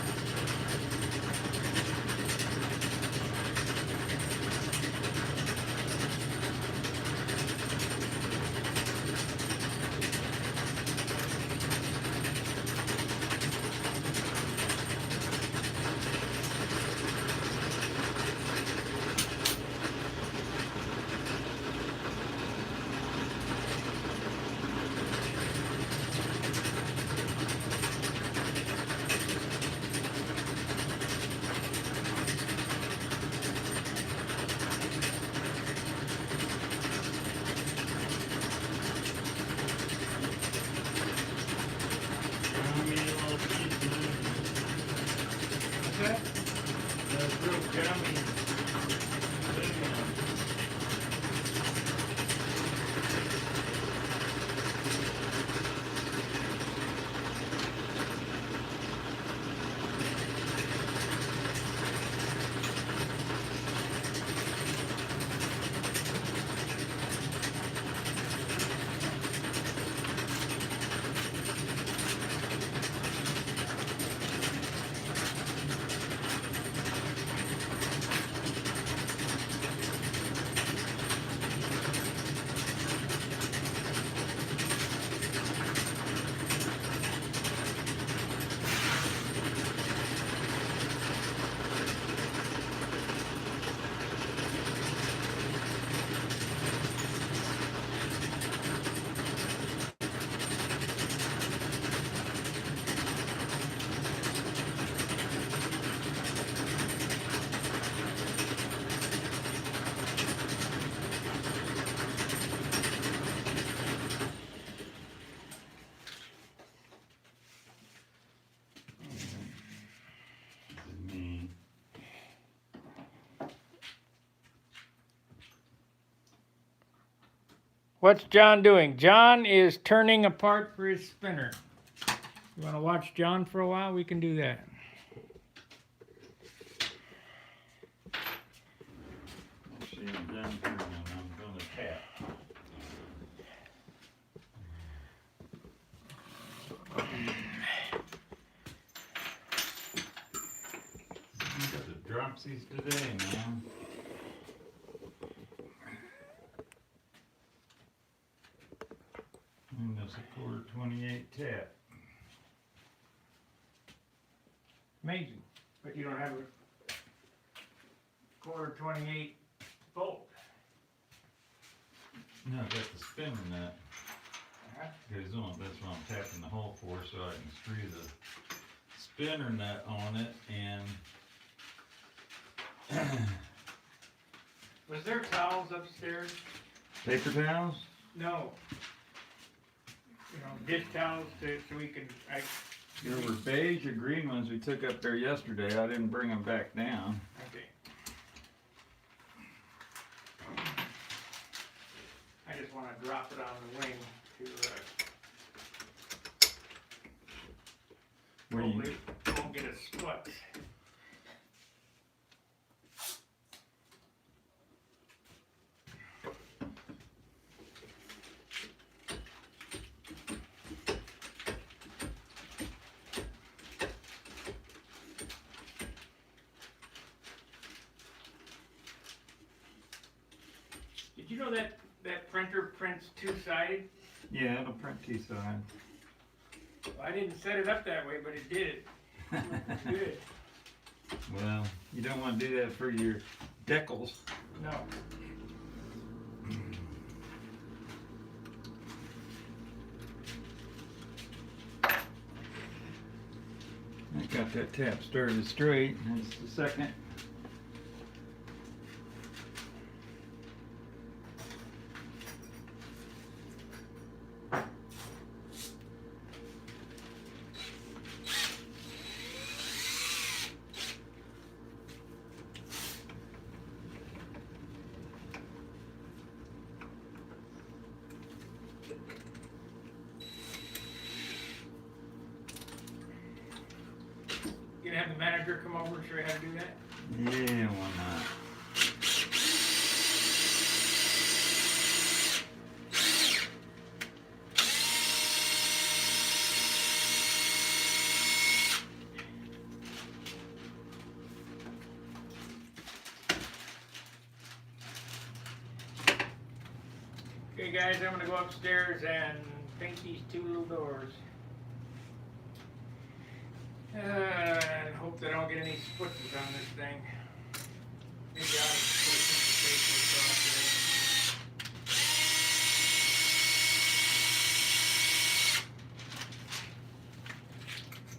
Okay. That's real gummy. Me. What's John doing? John is turning a part for his spinner. You want to watch John for a while? We can do that. See, I'm done turning. I'm gonna tap. You got the dropsies today, man. And that's a quarter 28 tap. Amazing. But you don't have a quarter 28 bolt. No, I got the spinner nut. Goes on. That's what I'm tapping the hole for, so I can screw the spinner nut on it. And Was there towels upstairs? paper towels. No. You know, dish towels so we can. There were beige or green ones we took up there yesterday. I didn't bring them back down. Okay. I just want to drop it on the wing to. Where you- Hopefully it won't get a split. Did you know that printer prints two-sided? Yeah, it'll print two-sided. Well, I didn't set it up that way, but it did it. It's good. Well, you don't want to do that for your decals. No. I got that tap started straight. That's the second. You gonna have the manager come over and show you how to do that? Yeah, why not? Okay guys, I'm gonna go upstairs and paint these two little doors. And hope that I don't get any splitches on this thing. Maybe I'll put a piece of paper across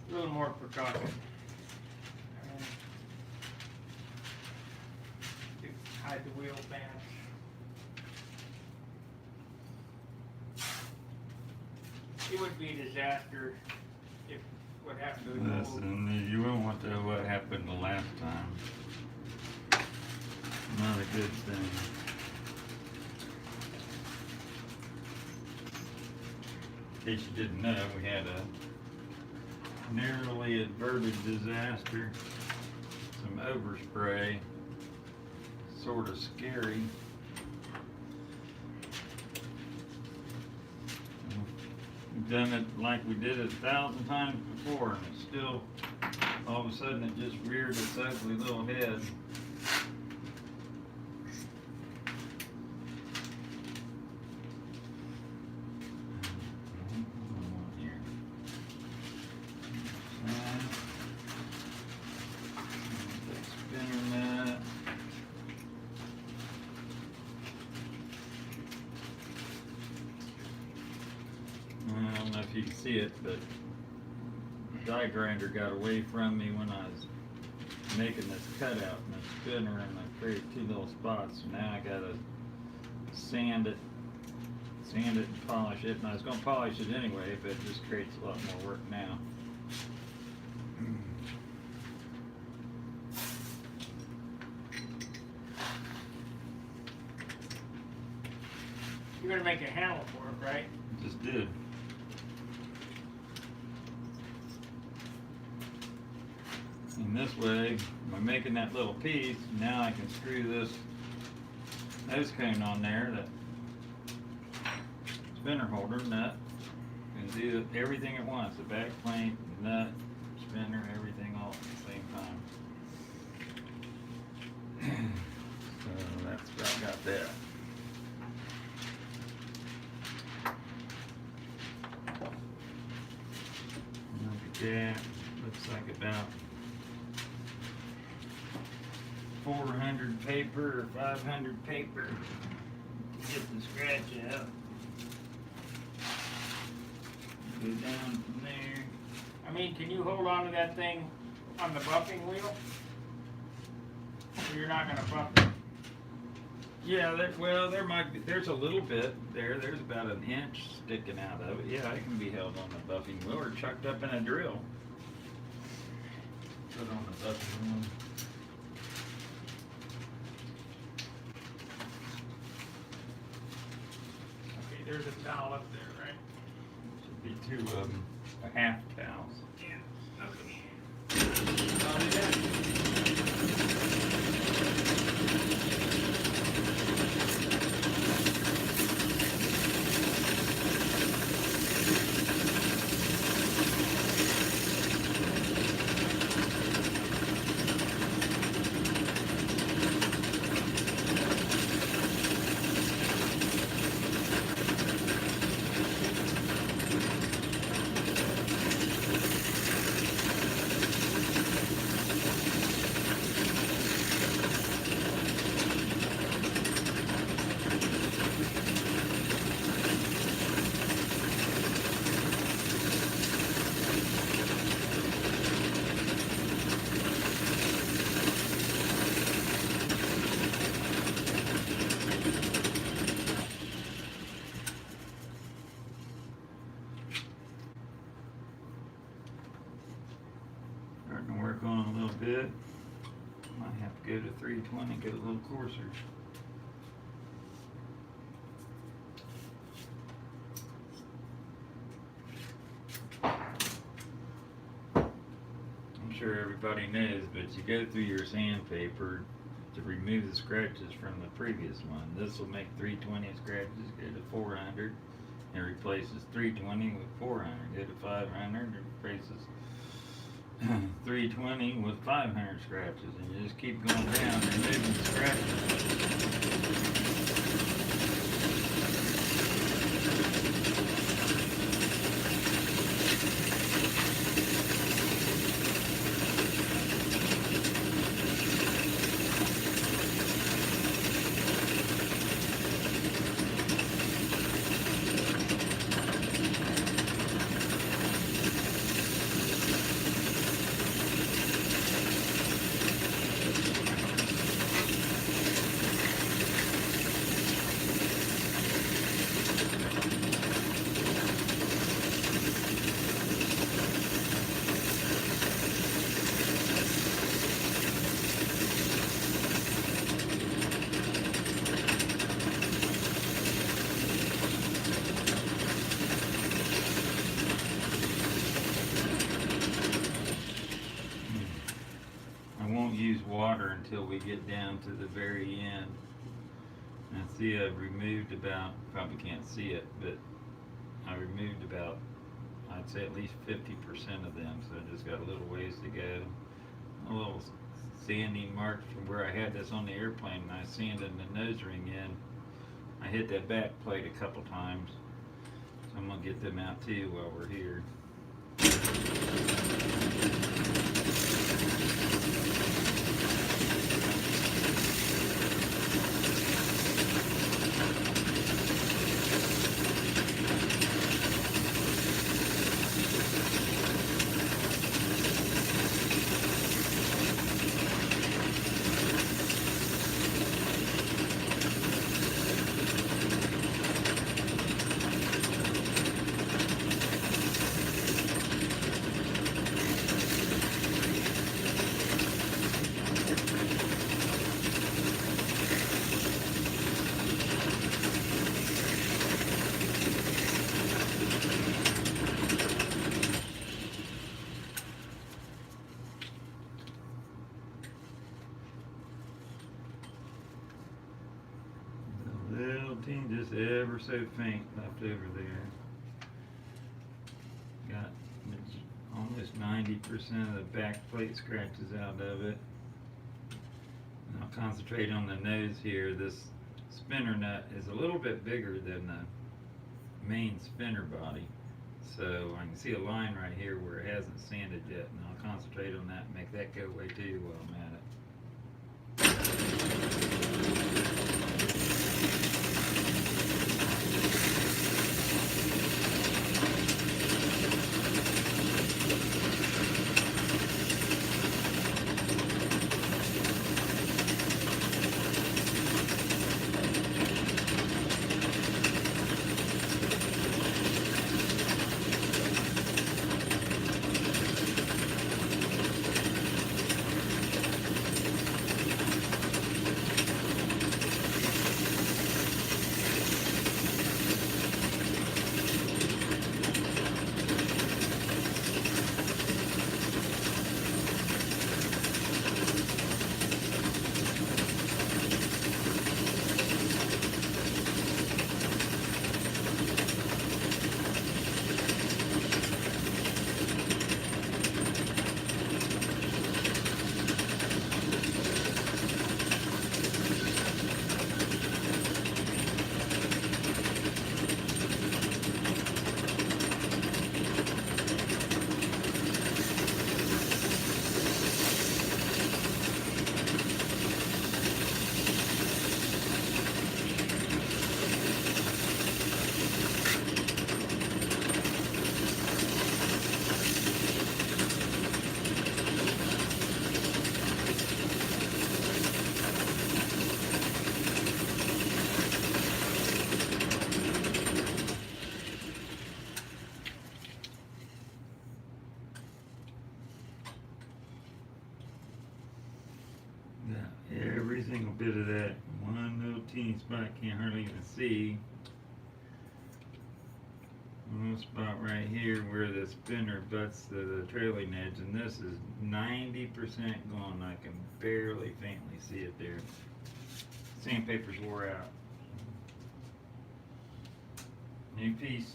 there. A little more precaution. To hide the wheel bands. It would be a disaster if what happened to the old. Listen, you won't want to know what happened the last time. Not a good thing. In case you didn't know, we had a narrowly averted disaster. Some overspray. Sort of scary. We've done it like we did it 1,000 times before, and it's still, all of a sudden, it just reared its ugly little head. Spinner nut. I don't know if you can see it, but the die grinder got away from me when I was making this cutout in the spinner, and I created two little spots. So now I gotta sand it and polish it. And I was gonna polish it anyway, but it just creates a lot more work now. You're gonna make a handle for it, right? Just did. And this way, by making that little piece, now I can screw this nose cone on there, that spinner holder nut, and do everything at once, the back plate, nut, spinner, everything all at the same time. So that's about got that. Look at that, looks like about 400 paper or 500 paper to get the scratch out. Go down from there. I mean, can you hold on to that thing on the buffing wheel? Or you're not gonna buff it? Yeah, there might be, there's a little bit there. There's about an inch sticking out of it. Yeah, it can be held on the buffing wheel or chucked up in a drill. Put on the buffing wheel. Okay, there's a towel up there, right? Should be two of them, a half towels. Yeah, okay. 320 get a little coarser. I'm sure everybody knows, but you go through your sandpaper to remove the scratches from the previous one. This will make 320 scratches go to 400. It replaces 320 with 400. Go to 500. It replaces 320 with 500 scratches, and you just keep going down, removing the scratches. Use water until we get down to the very end. And see, I've removed about, probably can't see it, but I removed about, I'd say at least 50% of them, so I just got a little ways to go. A little sanding marks from where I had this on the airplane, and I sanded the nose ring in. I hit that back plate a couple times, so I'm gonna get them out too while we're here. Just ever so faint left over there. Got almost 90% of the back plate scratches out of it. And I'll concentrate on the nose here. This spinner nut is a little bit bigger than the main spinner body. So I can see a line right here where it hasn't sanded yet, and I'll concentrate on that and make that go away too while I'm at it. teeny spot I can't hardly even see. One spot right here where the spinner butts the trailing edge, and this is 90% gone. I can barely faintly see it there. Sandpaper's wore out. New piece.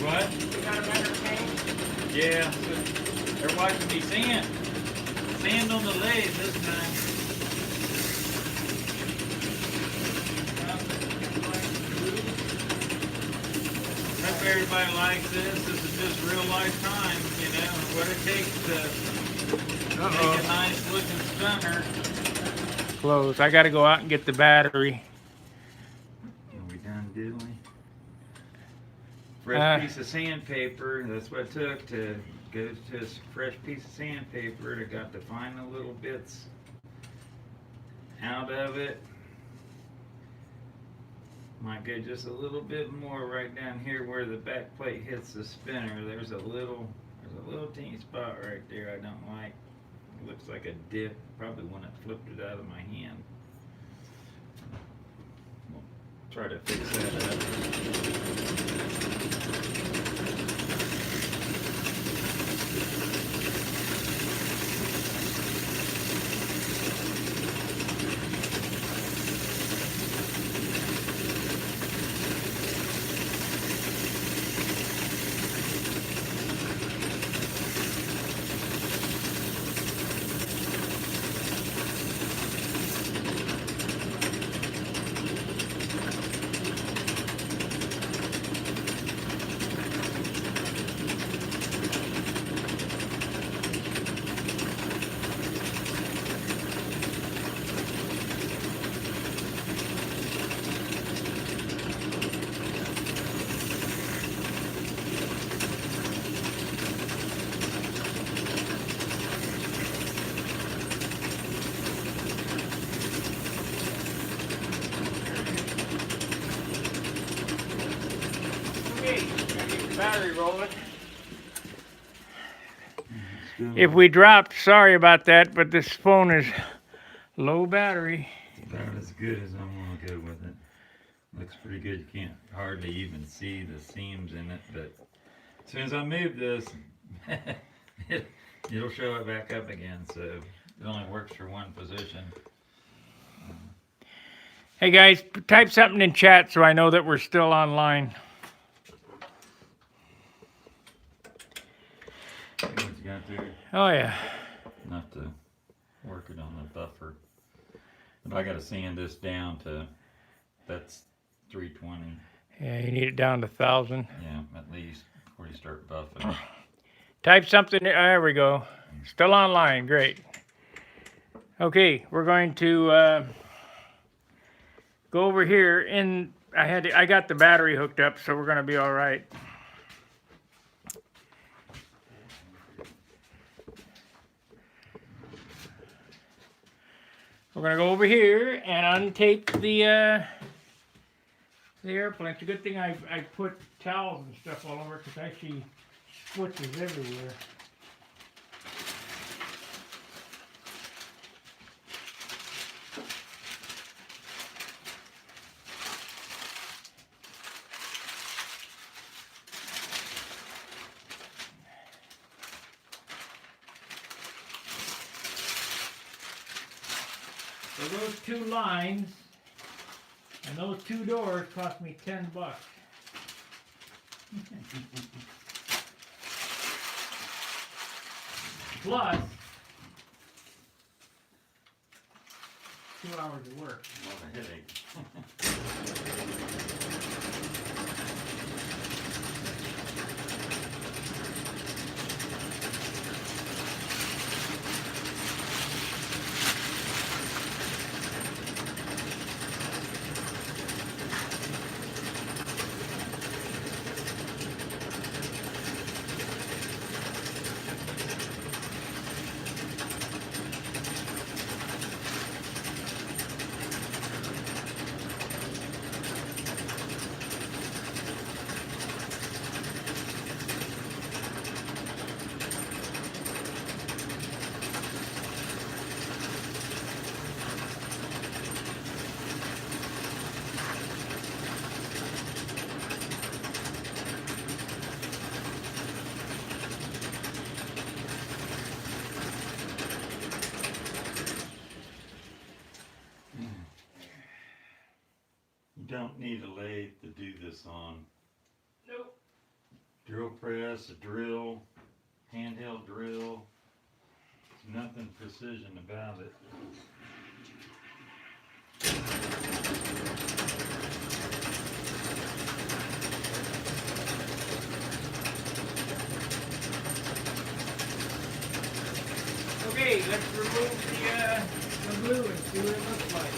What? You got a better paint? Yeah, they're watching me sand. Sand on the lathe this time. Hope everybody likes this. This is just real life time, you know, what it takes to make a nice looking stunner. Close. I got to go out and get the battery. Are we done diddly? Fresh piece of sandpaper, that's what it took to go to a fresh piece of sandpaper. I got to find the little bits out of it. Might go just a little bit more right down here where the back plate hits the spinner. There's a little teeny spot right there I don't like. It looks like a dip, probably when it flipped it out of my hand. We'll try to fix that Battery rolling. If we dropped, sorry about that, but this phone is low battery. It's about as good as I want to go with it. Looks pretty good. You can't hardly even see the seams in it, but as soon as I move this, it'll show it back up again. So it only works for one position. Hey guys, type something in chat so I know that we're still online. What you got there? Oh yeah. Enough to work it on the buffer. But I got to sand this down to, that's 320. Yeah, you need it down to 1,000. Yeah, at least before you start buffing. Type something. There we go. Still online. Great. Okay, we're going to go over here. I got the battery hooked up, so we're going to be all right. We're going to go over here and untape the airplane. It's a good thing I put towels and stuff all over because I see switches everywhere. So those two lines and those two doors cost me $10. Plus 2 hours of work. What a headache. need a lathe to do this on. Nope. Drill press, a drill, handheld drill. There's nothing precision about it. Okay, let's remove the glue and see what it looks like.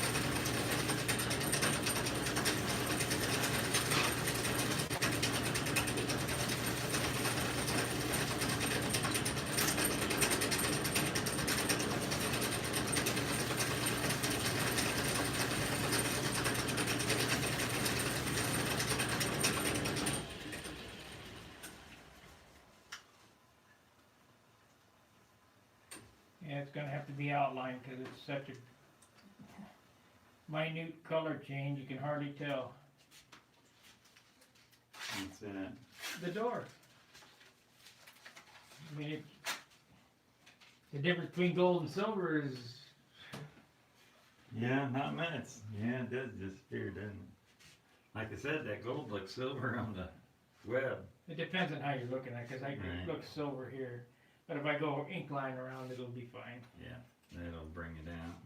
Yeah, it's gonna have to be outlined because it's such a minute color change, you can hardly tell. What's that? The door. I mean, the difference between gold and silver is, Yeah, not much. Yeah, it does disappear, doesn't it? Like I said, that gold looks silver on the web. it depends on how you're looking at it, because I can Right. look silver here. But if I go ink line around, it'll be fine. Yeah, that'll bring it out.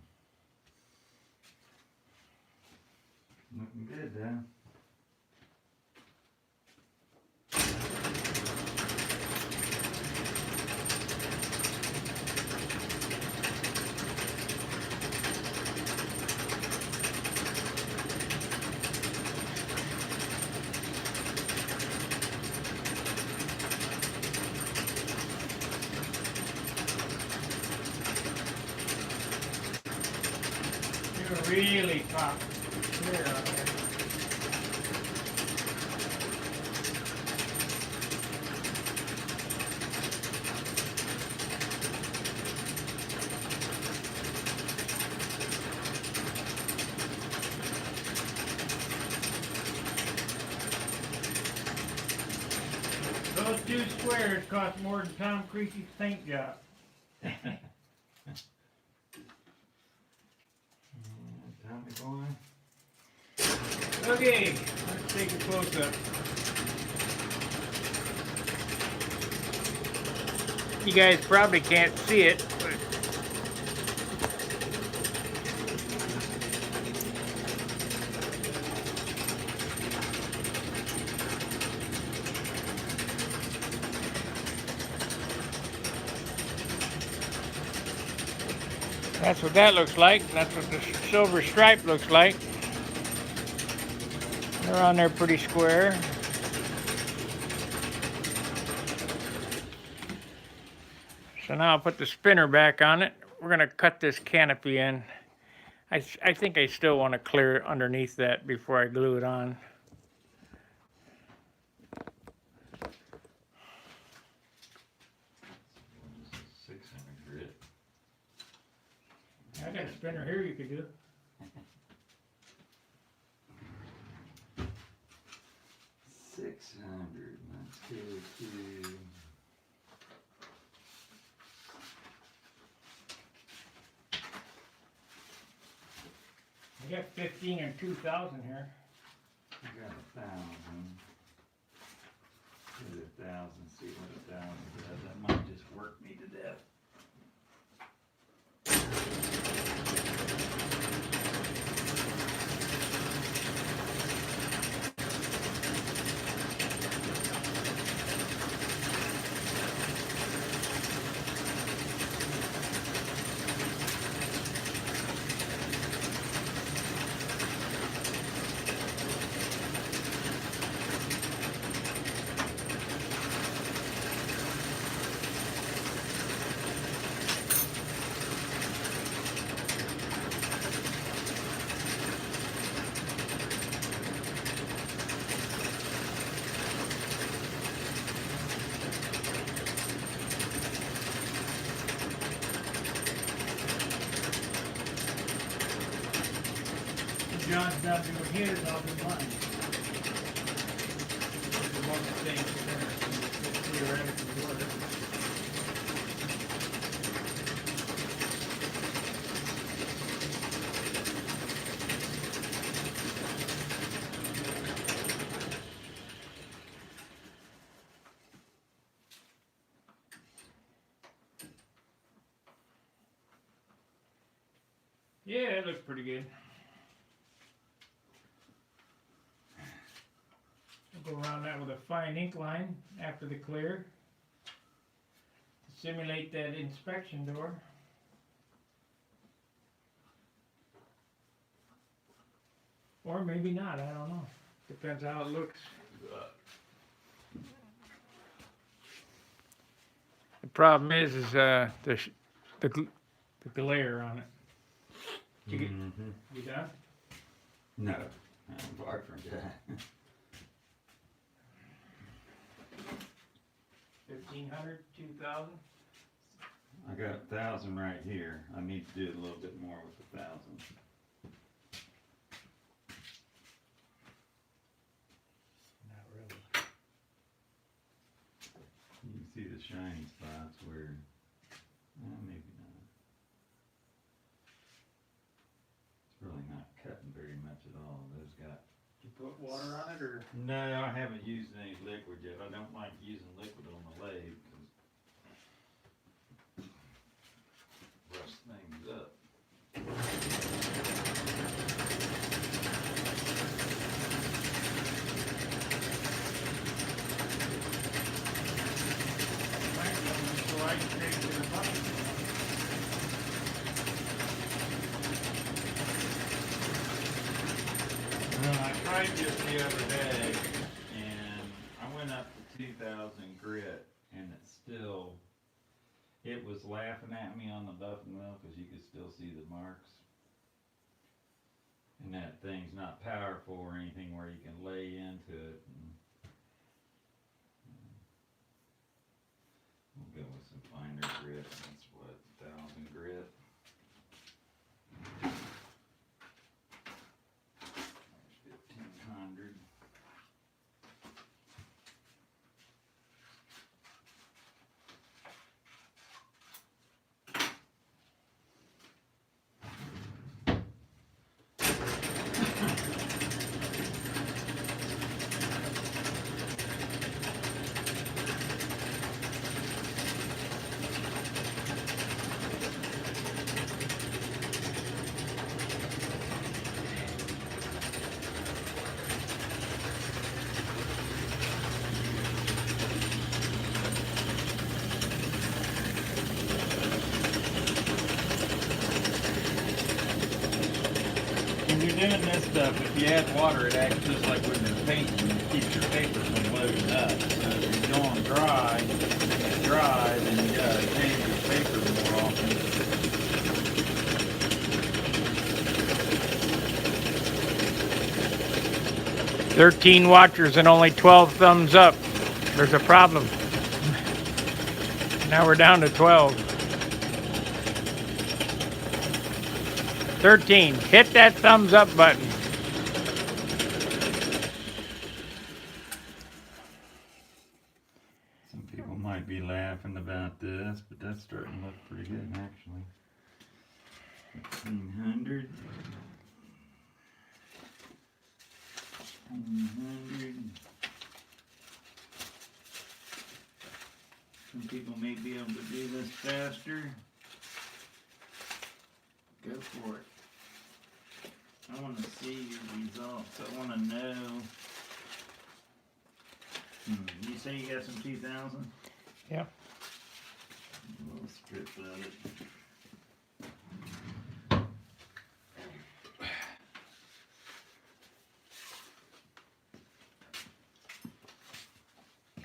Looking good, though. You're really pop clear on there. Those two squares cost more than Tom Creasy's paint job. Tommy boy. Okay, let's take a close up. You guys probably can't see it, but that's what that looks like. That's what the silver stripe looks like. They're on there pretty square. So now I'll put the spinner back on it. We're going to cut this canopy in. I think I still want to clear underneath that before I glue it on. I got a spinner here you could do. $600. Let's go to. I got 15 and 2,000 here. I got 1,000. Put 1,000. See what 1,000 does. That might just work me to death. John's not doing his, I'll do mine. The one thing theoretically works. Yeah, it looks pretty good. I'll go around that with a fine ink line after the clear to simulate that inspection door. Or maybe not, I don't know. Depends how it looks. The problem is the glare on it. Did you get, you done? No, I'm far from that. 1,500, 2,000? I got 1,000 right here. I need to do a little bit more with the 1,000. Not really. You can see the shiny spots where, maybe not. It's really not cutting very much at all. Those got. Did you put water on it or? No, I haven't used any liquid yet. I don't like using liquid on the lathe because rust things up. So I can take it to the bottom. Well, I tried this the other day, and I went up to 2,000 grit, and it was laughing at me on the buffing wheel because you could still see the marks. And that thing's not powerful or anything where you can lay into it. We'll go with some finer grit. That's what, 1,000 grit. There's 1,500. When you're doing this stuff, if you add water, it acts just like when you're painting. It keeps your paper from loading up. So if you're going dry, then you gotta change your paper more often. 13 watchers and only 12 thumbs up. There's a problem. Now we're down to 12. 13. Hit that thumbs up button. Some people might be laughing about this, but that's starting to look pretty good actually. 1,500. 1,500. Some people may be able to do this faster. Go for it. I want to see your results. I want to know. You say you got some 2,000? Yeah. A little strip of it.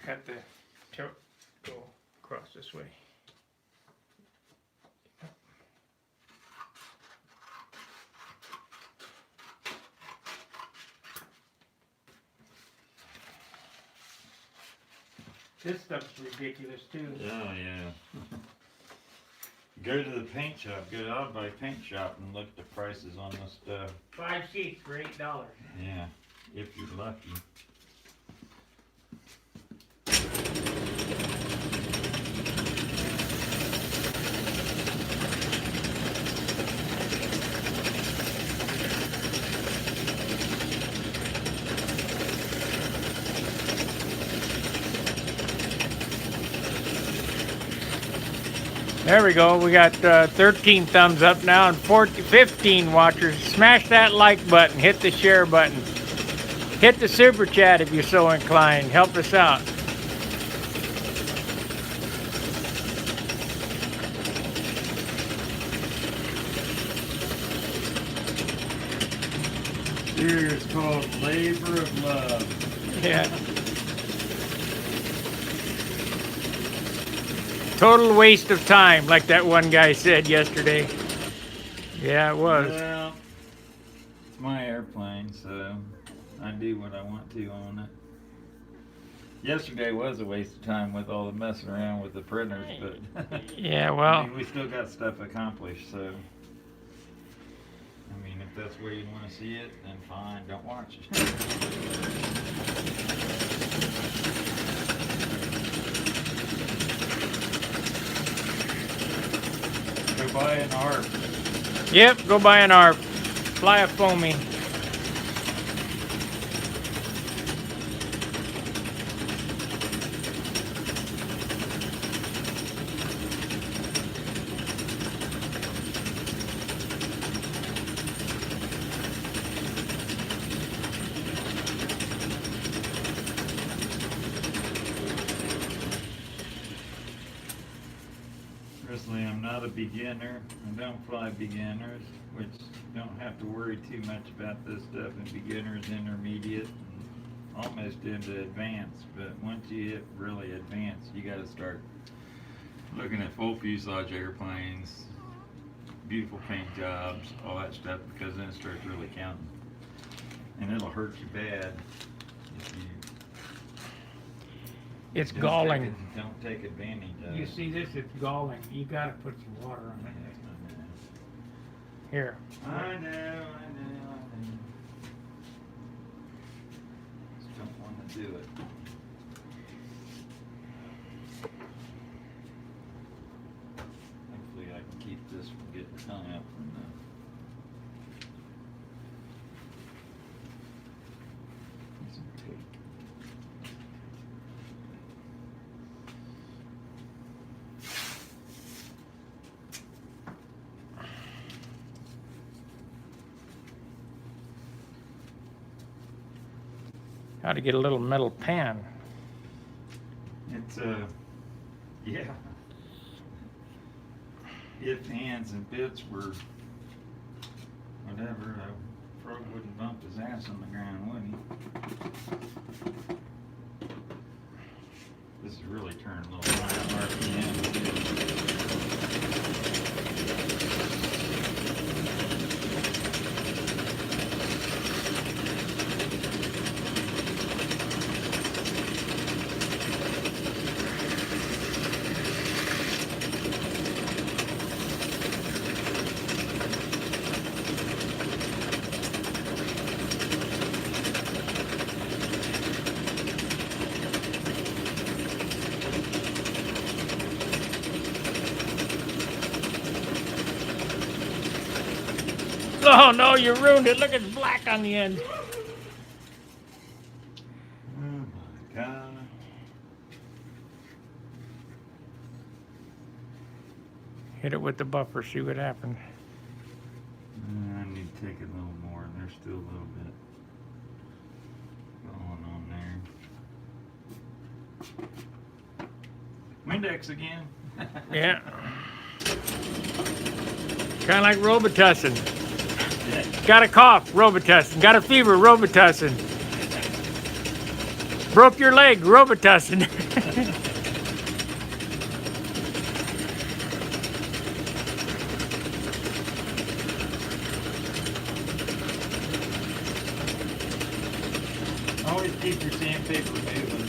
Cut the tilt. Go across this way. This stuff's ridiculous too. Oh yeah. Go to the paint shop. Go to the I'll buy paint shop and look at the prices on this stuff. 5 sheets for $8. Yeah, if you're lucky. There we go. We got 13 thumbs up now and 15 watchers. Smash that like button. Hit the share button. Hit the super chat if you're so inclined. Help us out. Here it's called labor of love. Yeah. Total waste of time, like that one guy said yesterday. Yeah, it was. Well, it's my airplane, so I do what I want to on it. Yesterday was a waste of time with all the messing around with the printers, but Yeah, I well, mean, we still got stuff accomplished, so I mean, if that's where you want to see it, then fine, don't watch it. Go buy an ARP. yep, go buy an ARP. Fly a foamy. Personally, I'm not a beginner. I don't fly beginners, which don't have to worry too much about this stuff. And beginners, intermediate, and almost into advanced. But once you hit really advanced, you got to start looking at full fuselage airplanes, beautiful paint jobs, all that stuff, because then it starts really counting. And it'll hurt you bad if you It's galling. don't take advantage of You it. see this? It's galling. You gotta put some water on it. Here. I know. Just don't want to do it. Hopefully I can keep this from getting hung up from the... Some tape. How to get a little metal pan. It's yeah. If hands and bits were whatever, a frog wouldn't bump his ass on the ground, would he? This is really turning a little high RPM. Oh no, you ruined it. Look, it's black on the end. Oh my God. Hit it with the buffer, see what happens. I need to take it a little more, and there's still a little bit going on there. Windex again. Yeah. Kind of like Robitussin. Got a cough, Robitussin. Got a fever, Robitussin. Broke your leg, Robitussin. Always keep your sandpaper moving.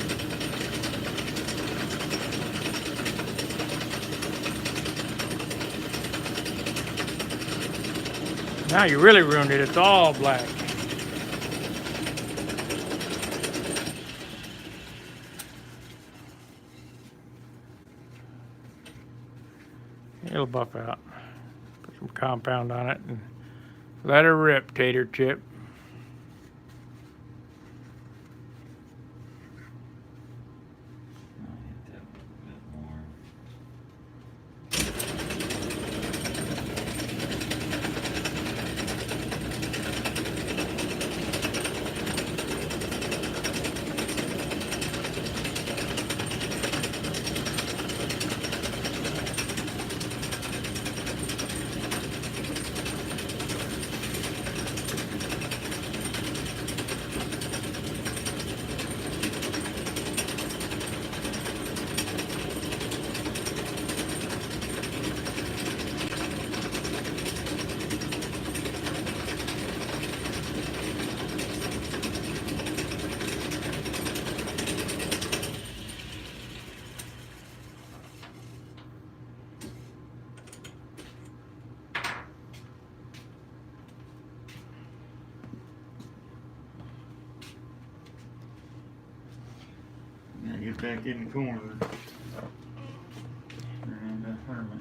Now you really ruined it. It's all black. It'll buff out. Put some compound on it and let her rip, tater chip. I'll hit that a little bit more. get back in the corner. Turn into a hermit.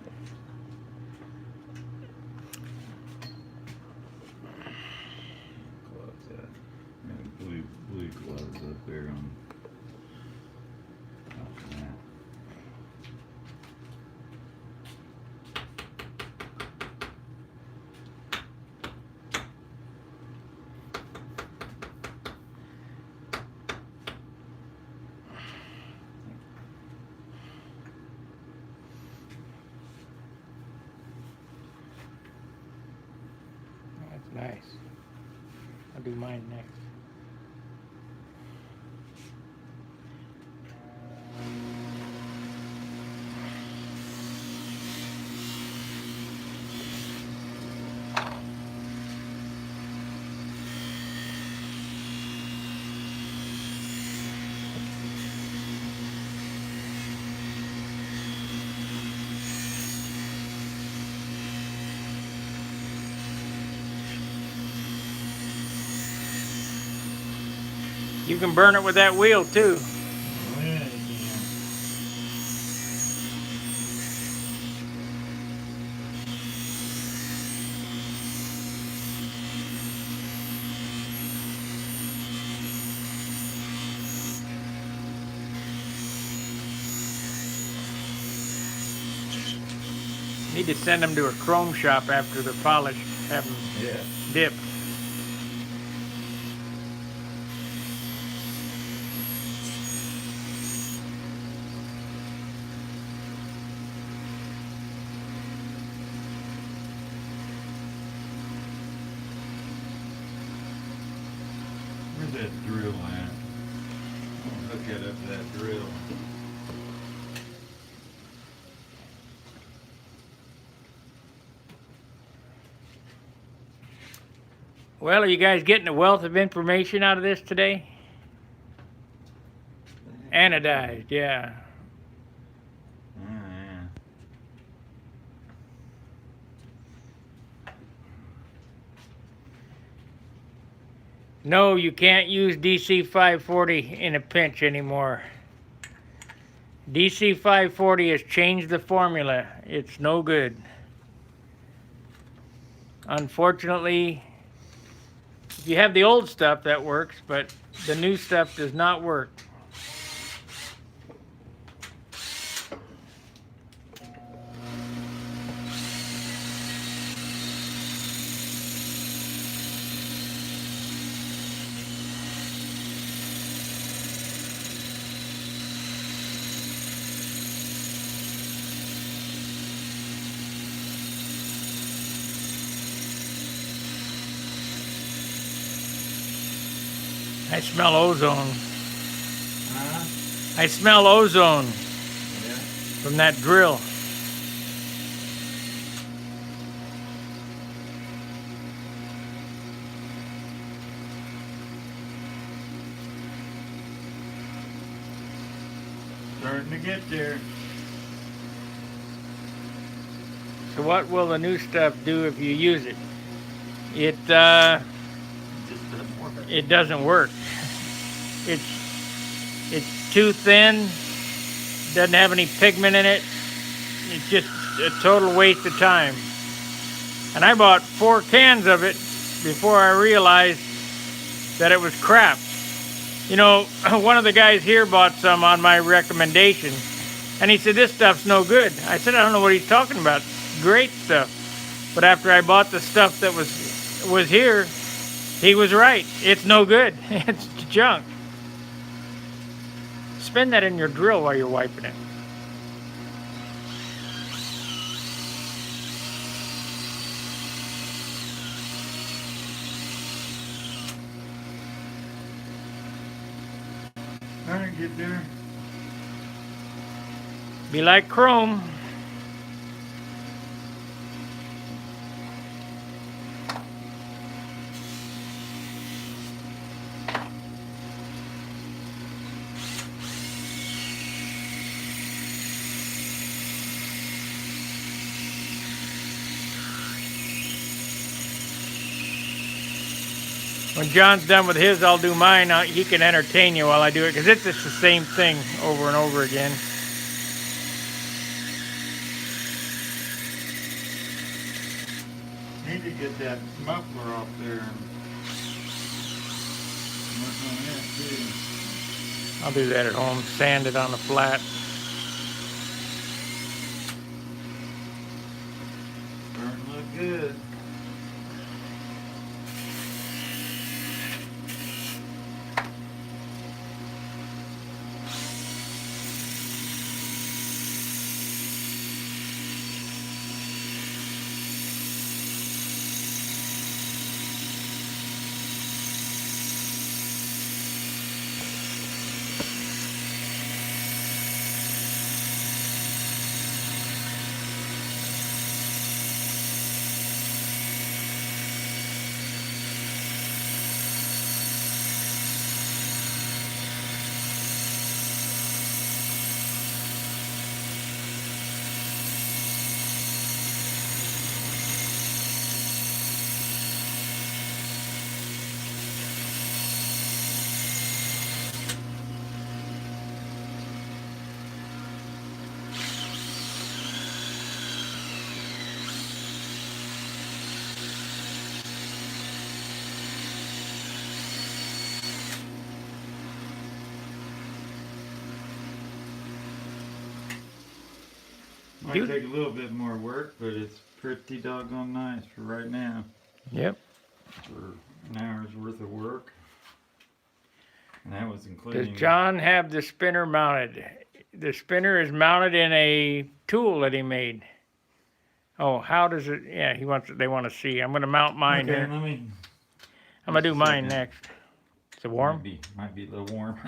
Gloves out. And blue gloves up there on. Yeah. That's nice. I'll do mine next. You can burn it with that wheel too. Oh, yeah, you can. Need to send them to a chrome shop after they're polished. Have them Yeah. dipped. Where's that drill at? I'm gonna hook it up to that drill. Well, are you guys getting a wealth of information out of this today? Anodized, yeah. Oh, yeah. No, you can't use DC 540 in a pinch anymore. DC 540 has changed the formula. It's no good. Unfortunately, if you have the old stuff, that works, but the new stuff does not work. I smell ozone. Huh? I smell ozone Yeah. from that drill. Starting to get there. So what will the new stuff do if you use it? It Just doesn't work. it doesn't work. It's too thin. Doesn't have any pigment in it. It's just a total waste of time. And I bought 4 cans of it before I realized that it was crap. You know, one of the guys here bought some on my recommendation, and he said, this stuff's no good. I said, I don't know what he's talking about. Great stuff. But after I bought the stuff that was here, he was right. It's no good. It's junk. Spin that in your drill while you're wiping it. Alright, get there. Be like chrome. When John's done with his, I'll do mine. He can entertain you while I do it, because it's just the same thing over and over again. Need to get that muffler off there and work on that too. I'll do that at home. Sand it on the flat. Starting to look good. Might Dude. take a little bit more work, but it's pretty doggone nice for right now. Yep. For an hour's worth of work. And that was including... Does John have the spinner mounted? The spinner is mounted in a tool that he made. Oh, how does it? Yeah, they want to see. I'm going to mount mine okay, here. let me... I'm going to do just a mine second. next. Is it warm? Might be a little warm.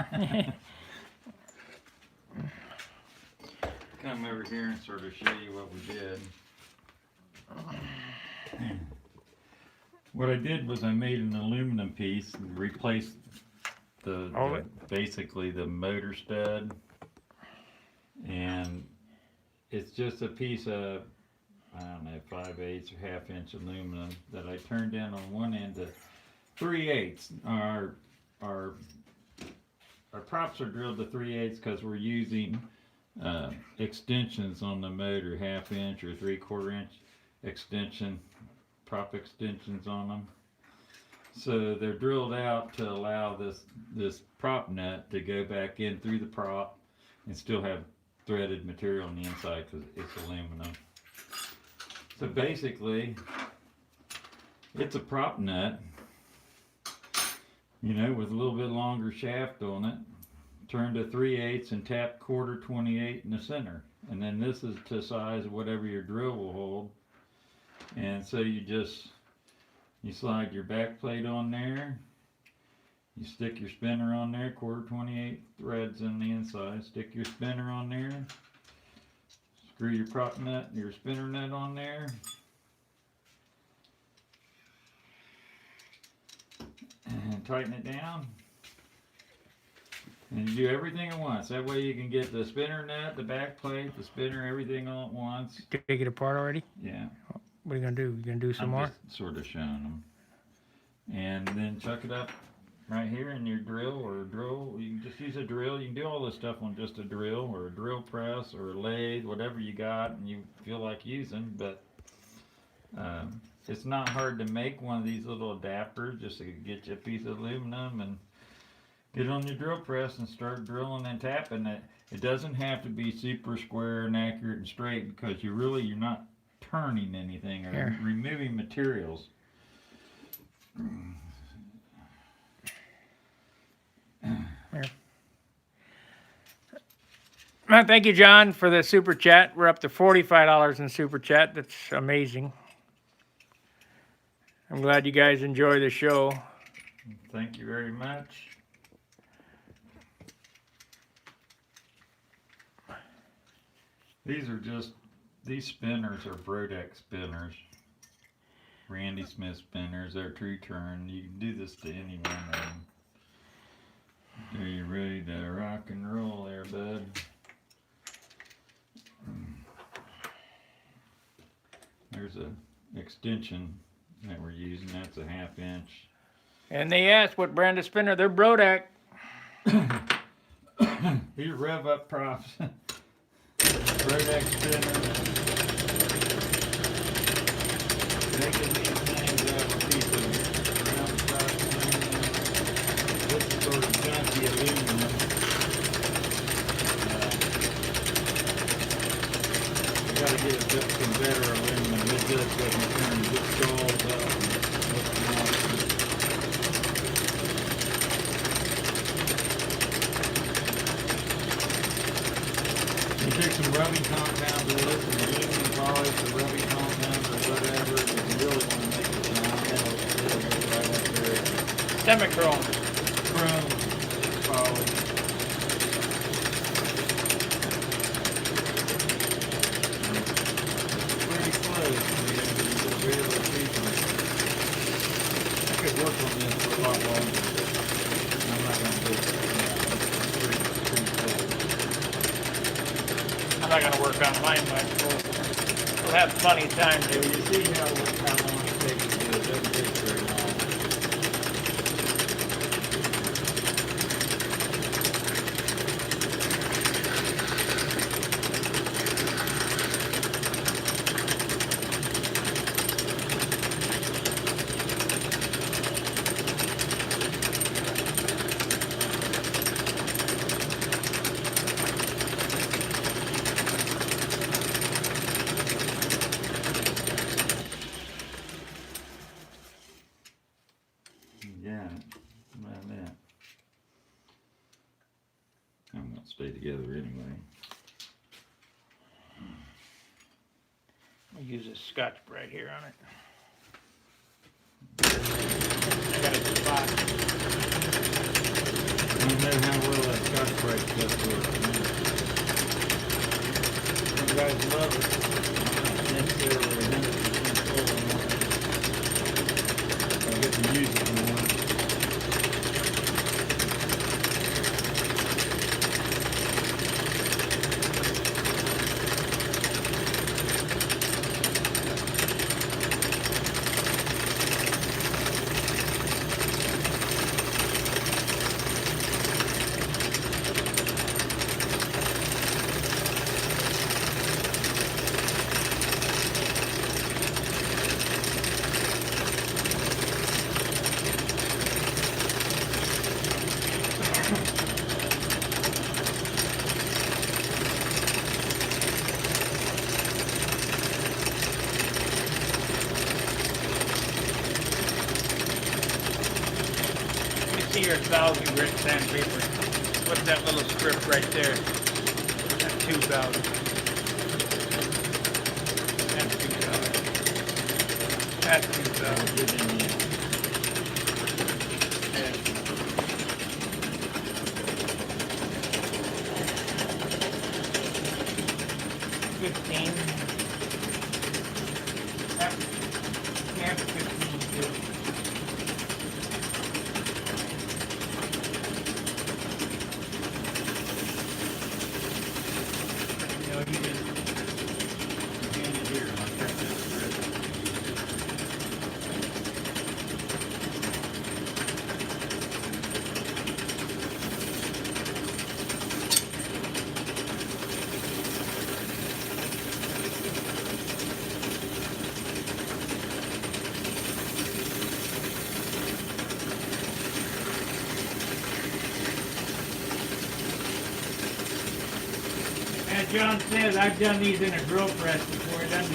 Come over here and sort of show you what we did. What I did was I made an aluminum piece and replaced basically the motor stud, and it's just a piece of, I don't know, 5/8 or 1/2 inch aluminum that I turned in on one end to 3/8. Our props are drilled to 3/8 because we're using extensions on the motor, 1/2 inch or 3/4 inch extension, prop extensions on them. So they're drilled out to allow this prop nut to go back in through the prop and still have threaded material on the inside because it's aluminum. So basically, it's a prop nut, with a little bit longer shaft on it, turned to 3/8 and tapped 1/4 28 in the center. And then this is to size whatever your drill will hold. And so you slide your back plate on there, you stick your spinner on there, 1/4 28 threads on the inside, stick your spinner on there, screw your prop nut and your spinner nut on there, and tighten it down. And you do everything at once. That way you can get the spinner nut, the back plate, the spinner, everything all at once. Take it apart already? Yeah. What are you going to do? You going to do some more? Just sort of showing them. And then chuck it up right here in your drill or a drill. You can just use a drill. You can do all this stuff on just a drill or a drill press or a lathe, whatever you got and you feel like using. But it's not hard to make one of these little adapters just to get you a piece of aluminum and get it on your drill press and start drilling and tapping it. It doesn't have to be super square and accurate and straight because you're not turning anything or removing materials. Here. Well, thank you, John, for the super chat. We're up to $45 in super chat. That's amazing. I'm glad you guys enjoy the show. Thank you very much. These spinners are Brodeck spinners. Randy Smith spinners. They're true turn. You can do this to any one of them. Are you ready to rock and roll there, bud? There's a extension that we're using. That's a 1/2 inch And they asked what brand of spinner. They're Brodak. These rev up props. Brodak spinner. Making these things out of a piece of round size aluminum. This is sort of junky aluminum. We gotta get it up some better aluminum. It just doesn't turn, it just stalls up. You take some rubbing compound to this, and aluminum polish or rubbing compound or whatever, if you really want to make it shine, it'll go right up there. Semichrome. Chrome polish. Pretty close, man. You just barely see it. I could work on this for a lot longer, but I'm not going to do it right now. It's pretty close. I'm not gonna work on mine much. We'll have plenty of time So to. you see how long it takes to do it. It doesn't take very long. Yeah, man. I'm gonna stay together anyway. I'll use this Scotch Brite here on it. I got a spot. I don't know how well that Scotch Brite stuff works. Some guys love it. I'm not necessarily 100% sold on it. I get to use it more. See your 1,000 grit sandpaper. What's that little strip right there? That's 2,000. That's 2,000. That's 2,000. Get in there. Yeah. 15. Yeah, 15 too. As John says, I've done these in a drill press before. This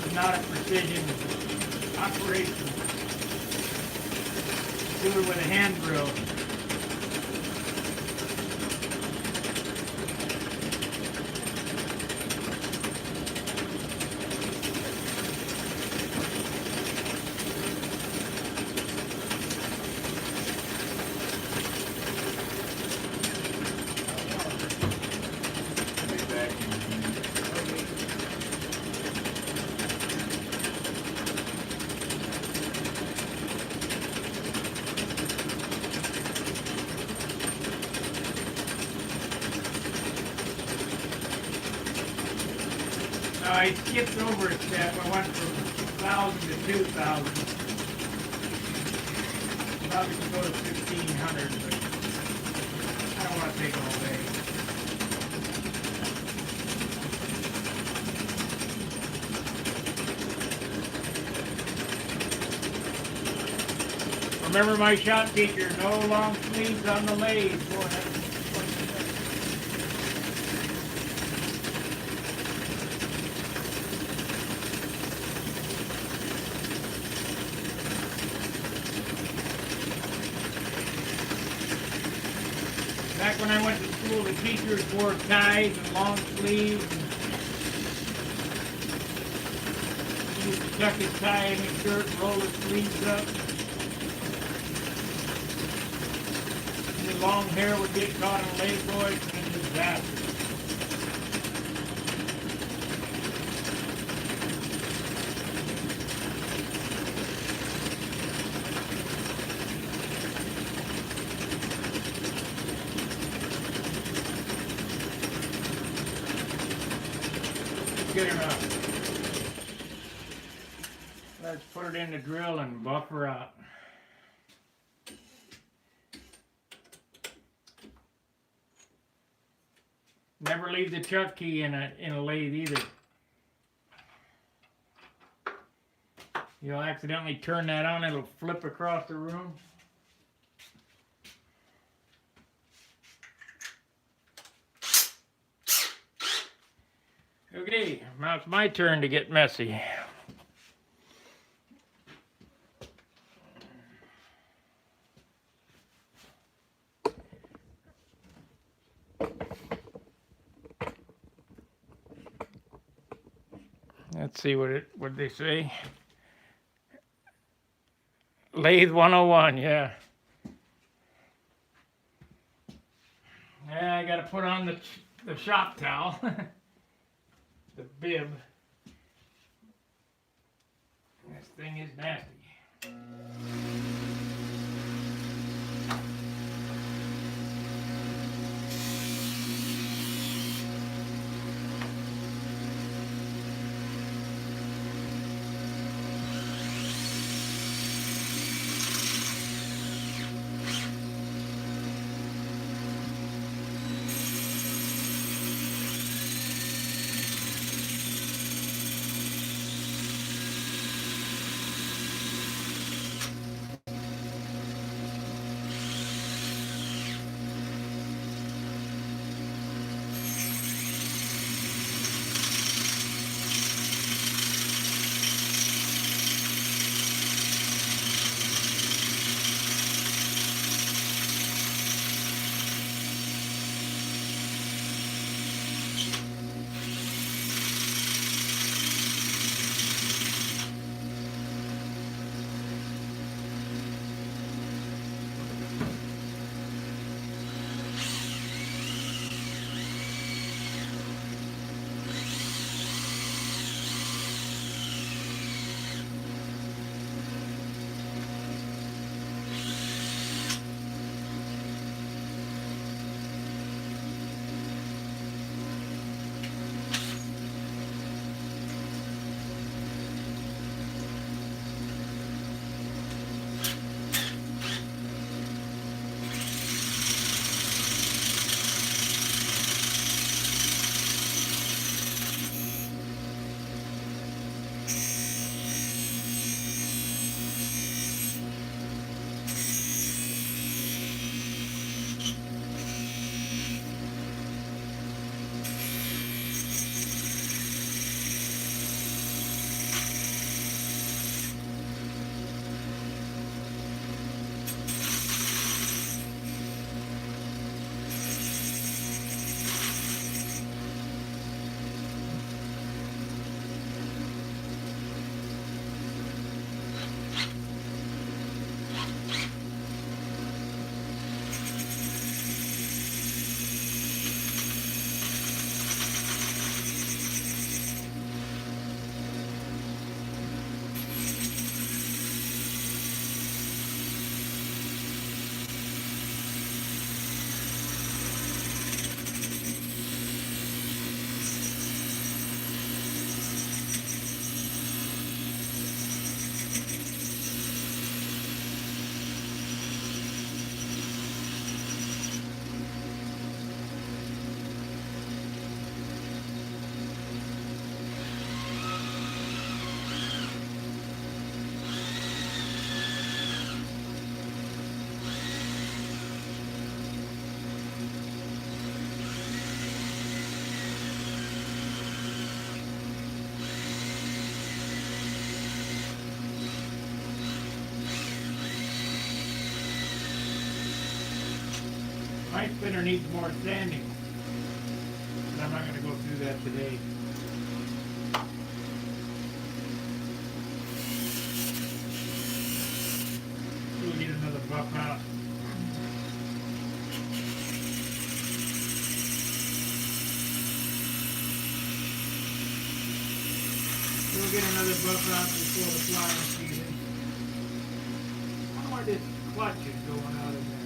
is not a precision operation. Do it with a hand drill. I skipped over a step. I went from 1,000 to 2,000. Probably could go to 1,500, but I don't want to take all day. Remember my shop teacher, no long sleeves on the lathe. Boy, that's back when I went to school, the teachers wore ties and long sleeves. And he used to tuck his tie in his shirt and roll his sleeves up. And his long hair would get caught in lathe boys and a disaster. Good enough. Let's put it in the drill and buffer up. Never leave the chuck key in a lathe either. You'll accidentally turn that on, it'll flip across the room. Okay, now it's my turn to get messy. Let's see what they say. Lathe 101, yeah. Yeah, I gotta put on the shop towel. The bib. This thing is nasty. pipe spinner needs more sanding. But I'm not going to go through that today. We'll get another buff out. We'll get another buff out before the flying season. I don't know why this clutch is going out of there.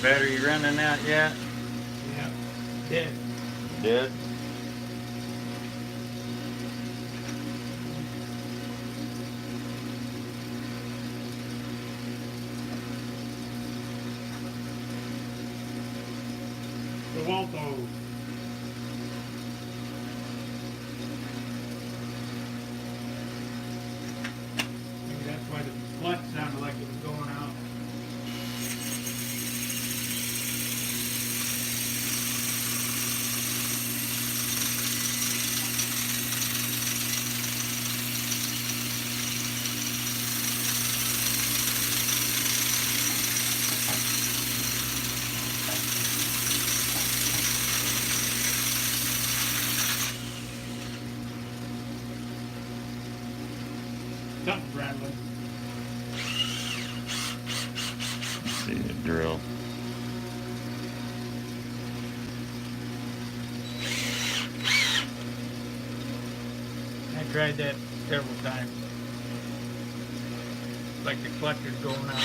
Battery running out yet? Yeah, dead. Dead? The Walto. Maybe that's why the clutch sounded like it was going out. Something's rattling. Let's see the drill. I tried that several times. Like the clutch is going out.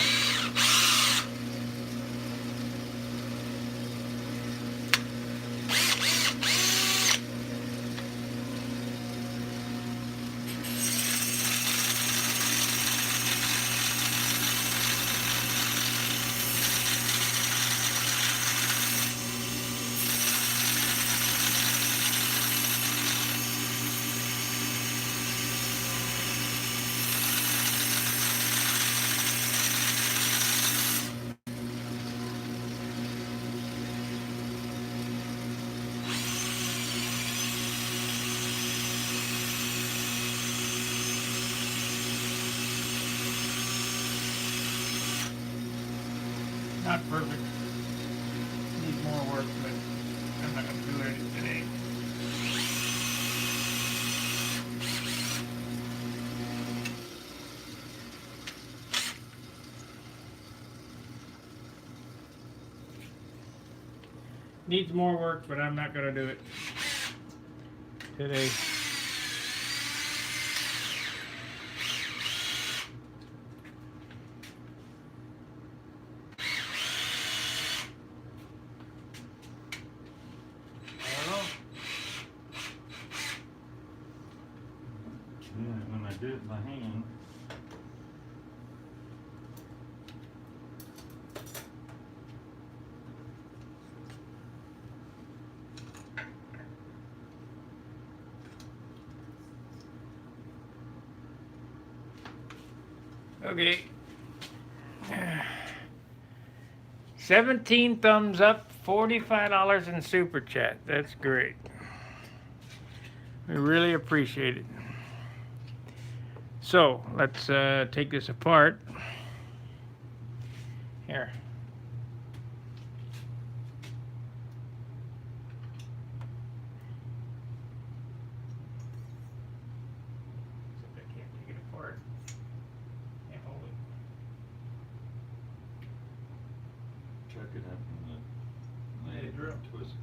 Not perfect. Needs more work, but I'm not going to do it today. Needs more work, but I'm not going to do it today. Yeah, when I do it by hand. Okay. 17 thumbs up $45 in super chat. That's great. We really appreciate it. So let's take this apart. Here. Except I can't take it apart. Can't hold it. Chuck it up in the Let it drip. twist it.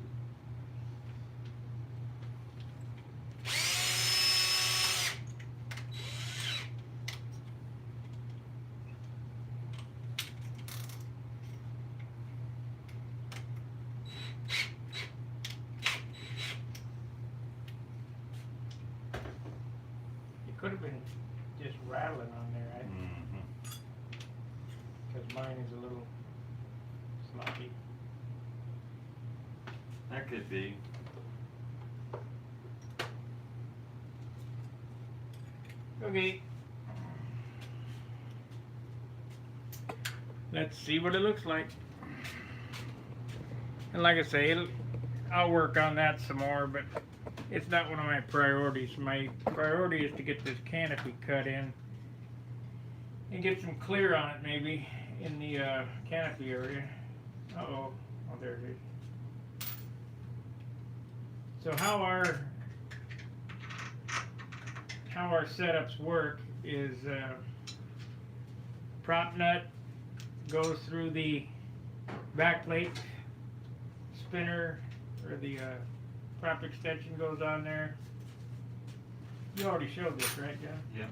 It could have been just rattling on there, right? Mm-hmm. Because mine is a little sloppy. That could be. Okay. Let's see what it looks like. And like I say, I'll work on that some more, but it's not one of my priorities. My priority is to get this canopy cut in and get some clear on it maybe in the canopy area. Uh-oh. Oh, there it is. So how our setups work is prop nut goes through the back plate, spinner or the prop extension goes on there. You already showed this, right, John? Yep.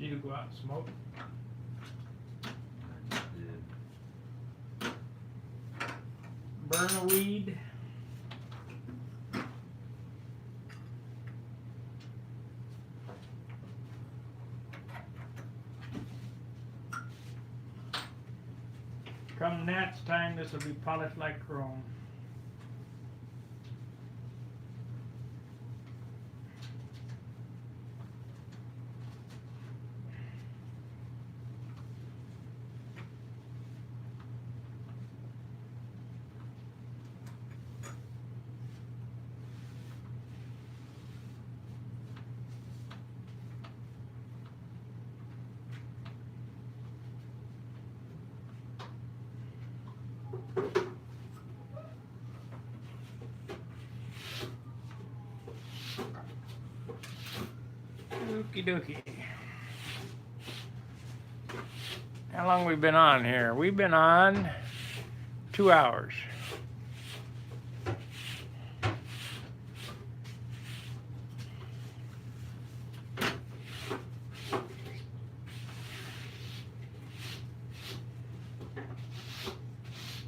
You go out and smoke. I just did. Burn a weed. Come Nat's time, this will be polished like chrome. Okie dokie. How long we been on here? We've been on 2 hours.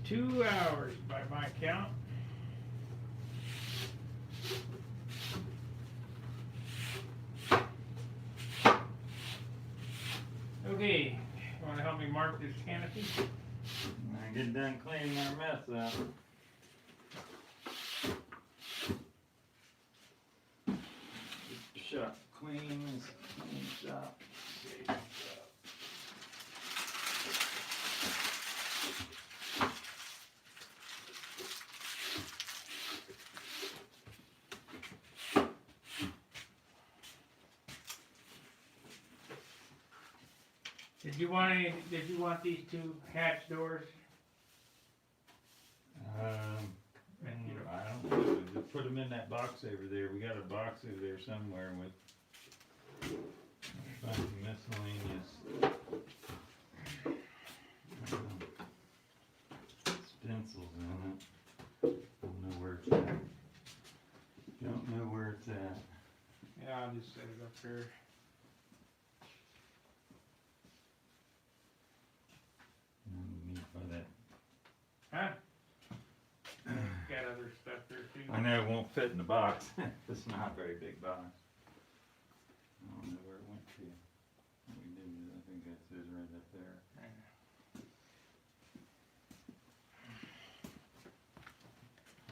Two hours by my count. Okay, you want to help me mark this canopy? When I get done cleaning our mess up. Shop clean shop. Did you want these two hatch doors? I don't know. Just put them in that box over there. We got a box over there somewhere with a bunch of miscellaneous stencils in it. Don't know where it's at. Don't know where it's at. Yeah, I'll just set it up here. Underneath by that. Huh? I know it won't fit in the box. It's not a very big box. I don't know where it went to. We didn't. I think that's it right up there.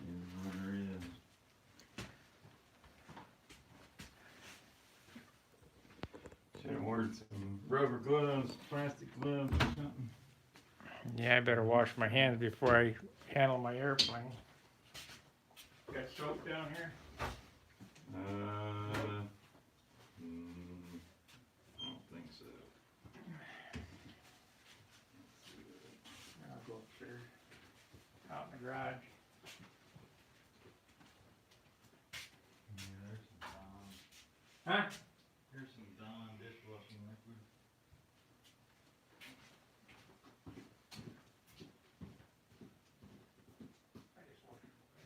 Here's what there is. Should have ordered some rubber gloves, plastic gloves or something. Yeah, I better wash my hands before I handle my airplane. Got soap down here? I don't think so. I'll go upstairs. Out in the garage. Yeah, there's some Dawn. Huh? Here's some Dawn dishwashing liquid.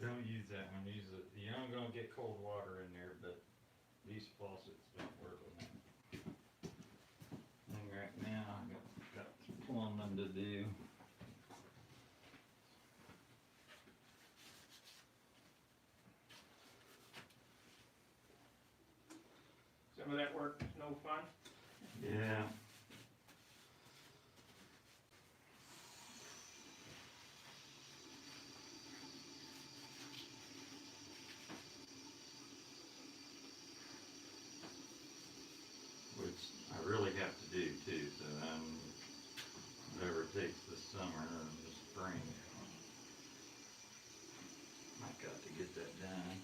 Don't use that one. Use it. You're not gonna get cold water in there, but these faucets don't work on that. And right now I got plumbing to do. Some of that work is no fun. Yeah. Which I really have to do too, so whatever it takes this summer or this spring. I got to get that done.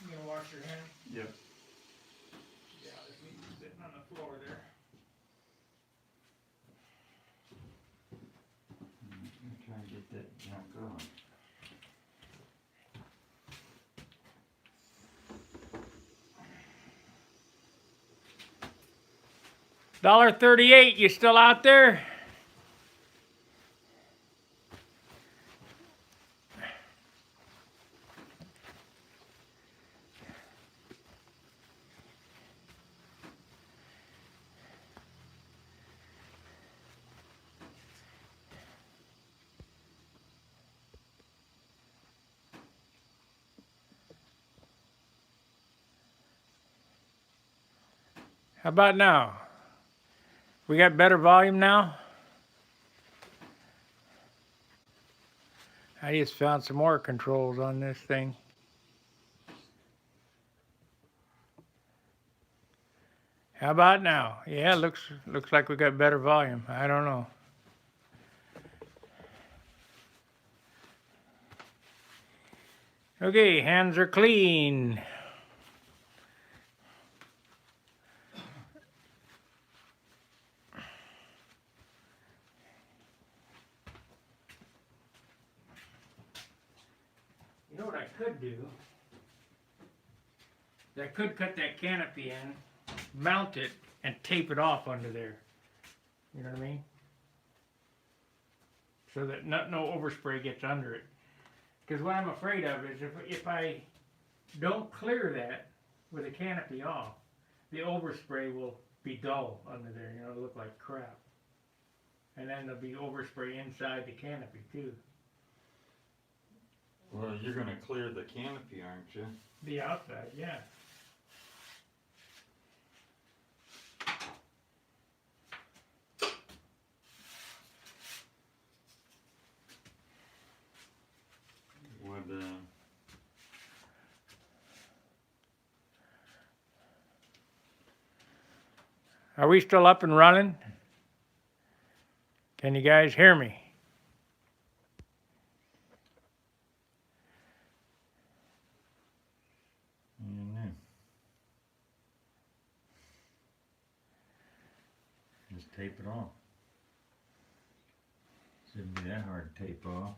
You gonna wash your hands? Yep. Yeah, there's meat sitting on the floor there. I'm trying to get that junk on. $1.38, you still out there? How about now? We got better volume now? I just found some more controls on this thing. How about now? Yeah, looks like we got better volume. I don't know. Okay, hands are clean. You know what I could do? I could cut that canopy in, mount it, and tape it off under there. You know what I mean? So that no overspray gets under it. Because what I'm afraid of is if I don't clear that with the canopy off, the overspray will be dull under there. You know, it'll look like crap. And then there'll be overspray inside the canopy too. Well, you're gonna clear the canopy, aren't you? The outside, yeah. Would Are we still up and running? Can you guys hear me? just tape it off. Shouldn't be that hard to tape off.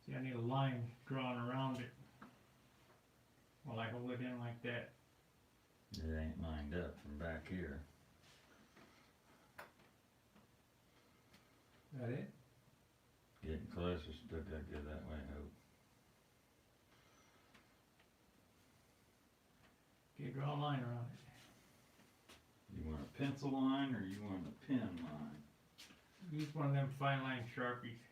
See, I need a line drawn around it. While I hold it in like that. It ain't lined up from back here. Is that it? Getting closer, still gotta go that way, I hope. Okay, draw a line around it. You want a pencil line or you want a pen line? Use one of them fine line Sharpies.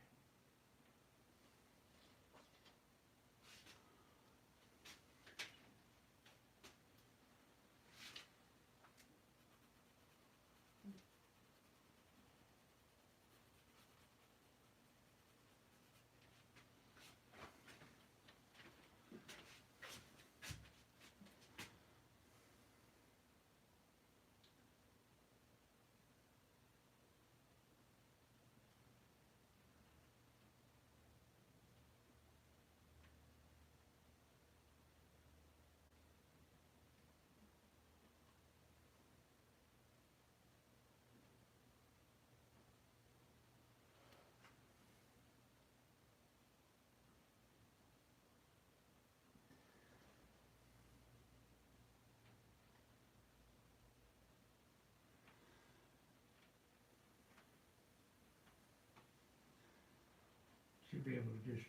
Should be able to just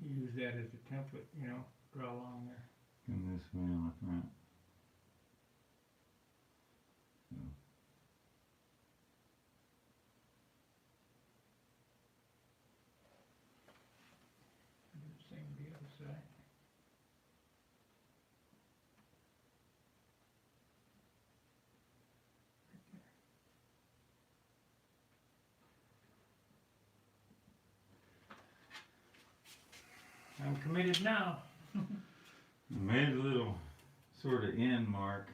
use that as a template, you know, draw along there. Come this way on the front. Do the same to the other side. I'm committed now. I made a little sort of end mark.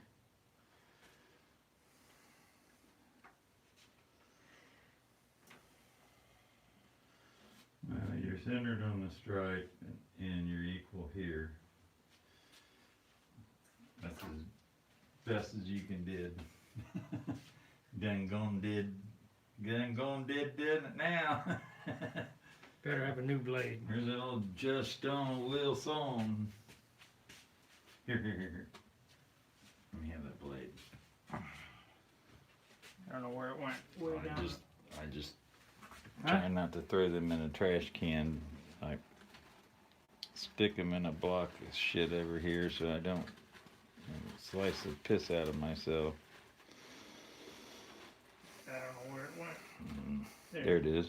You're centered on the stripe and you're equal here. That's as best as you can did. Done gone did it now. Better have a new blade. There's an old Just on Wilson. Here. Let me have that blade. I don't know where it went. Way down. I just Huh? try not to throw them in a trash can. I stick them in a block of shit over here so I don't slice the piss out of myself. I don't know where it went. There it is.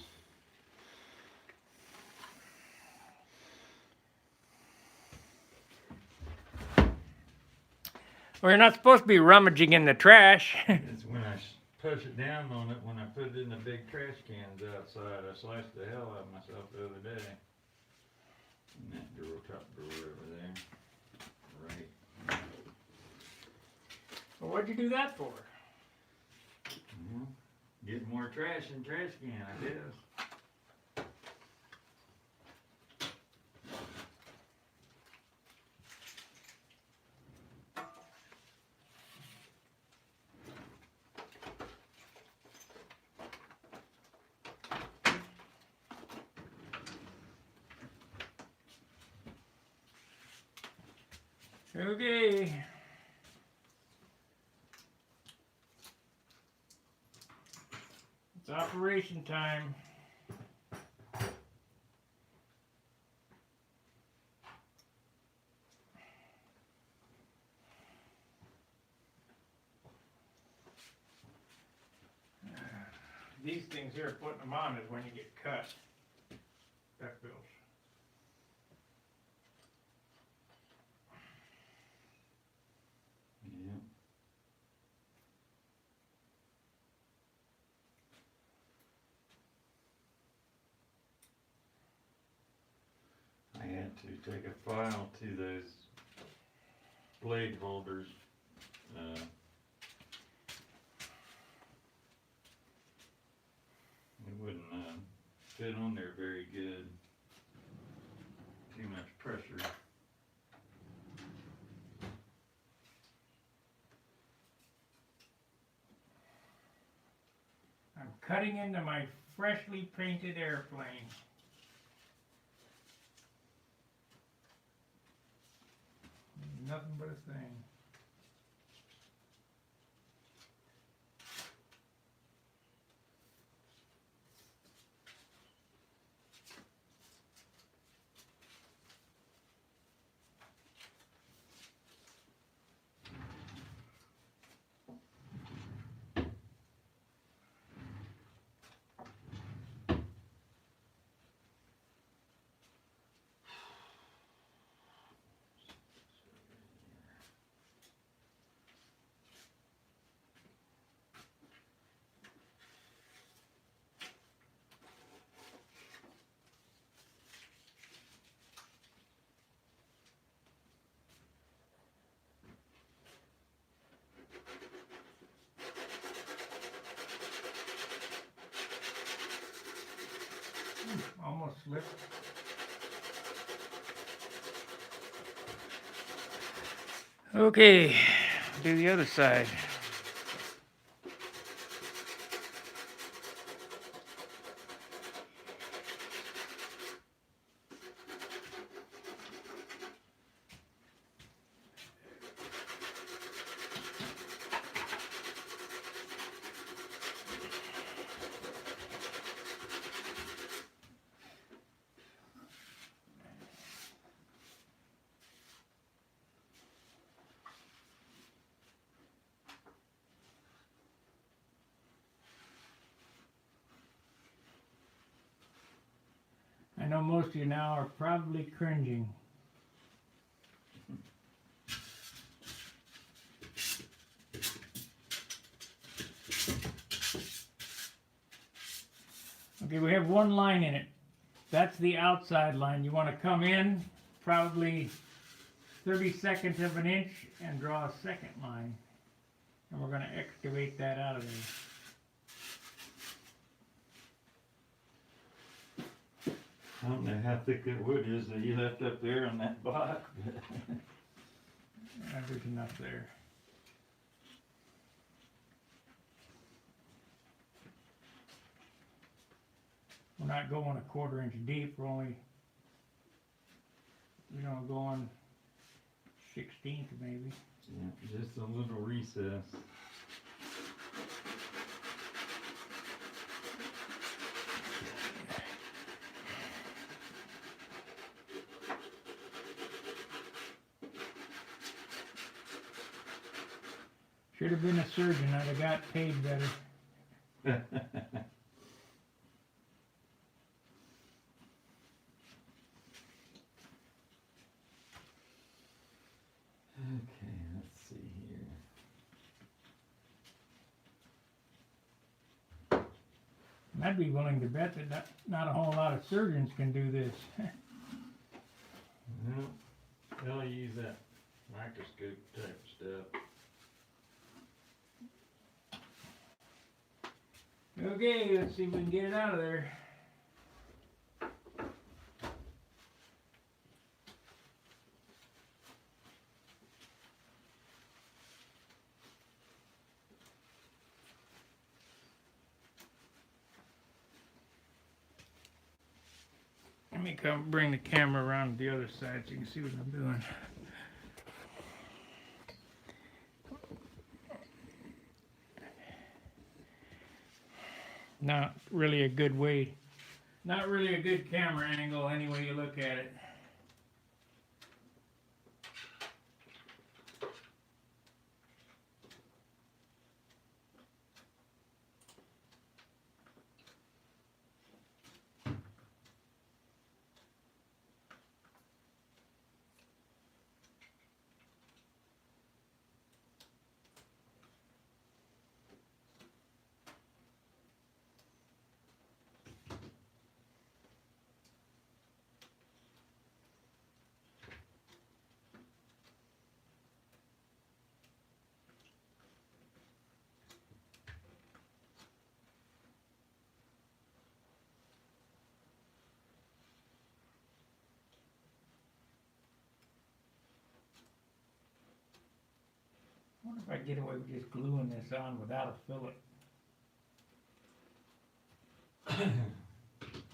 Well, you're not supposed to be rummaging in the trash. It's when I push it down on it, when I put it in the big trash cans outside, I sliced the hell out of myself the other day. In that drawer, top drawer over there. Right. Well, what'd you do that for? Get more trash in trash can, I guess. Okay. It's operation time. These things here, putting them on is when you get cut. Duck bills. Yep. I had to take a file to those blade holders. It wouldn't fit on there very good. Too much pressure. I'm cutting into my freshly painted airplane. nothing but a thing. Almost slipped. Okay, do the other side. I know most of you now are probably cringing. Okay, we have one line in it. That's the outside line. You want to come in probably 32nds of an inch and draw a second line. And we're going to excavate that out of there. I don't know how thick that wood is that you left up there on that block. There's enough there. We're not going 1/4 inch deep. We're only, going 1/16 maybe. Yeah, just a little recess. Should have been a surgeon. I'd have got paid better. Okay, let's see here. I'd be willing to bet that not a whole lot of surgeons can do this. Well, they'll use that microscope type stuff. Okay, let's see if we can get it out of there. Let me come bring the camera around the other side so you can see what I'm doing. Not really a good way, not really a good camera angle any way you look at it. I wonder if I get away with just gluing this on without a fillet.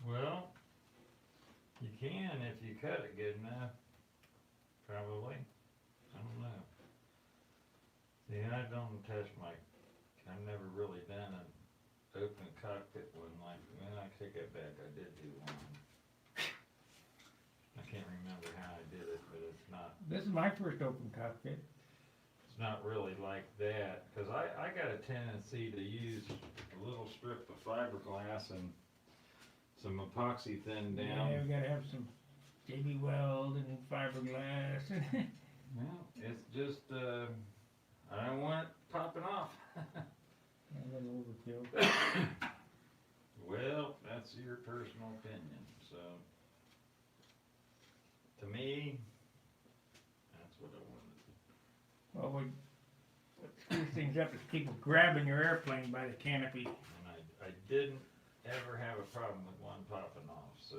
Well, you can if you cut it good enough. Probably. I don't See, I don't attach I've never really done an open cockpit one. Like, when I take it back, I did do one. I can't remember how I did it, but it's not. This is my first open cockpit. It's not really like that, because I got a tendency to use a little strip of fiberglass and some epoxy thin down. Yeah, we gotta have some JB Weld and fiberglass. Well, it's just, I don't want it popping off. A little overkill. Well, that's your personal opinion, so. To me, that's what I wanted. Well, what screws things up is people grabbing your airplane by the canopy. And I didn't ever have a problem with one popping off, so.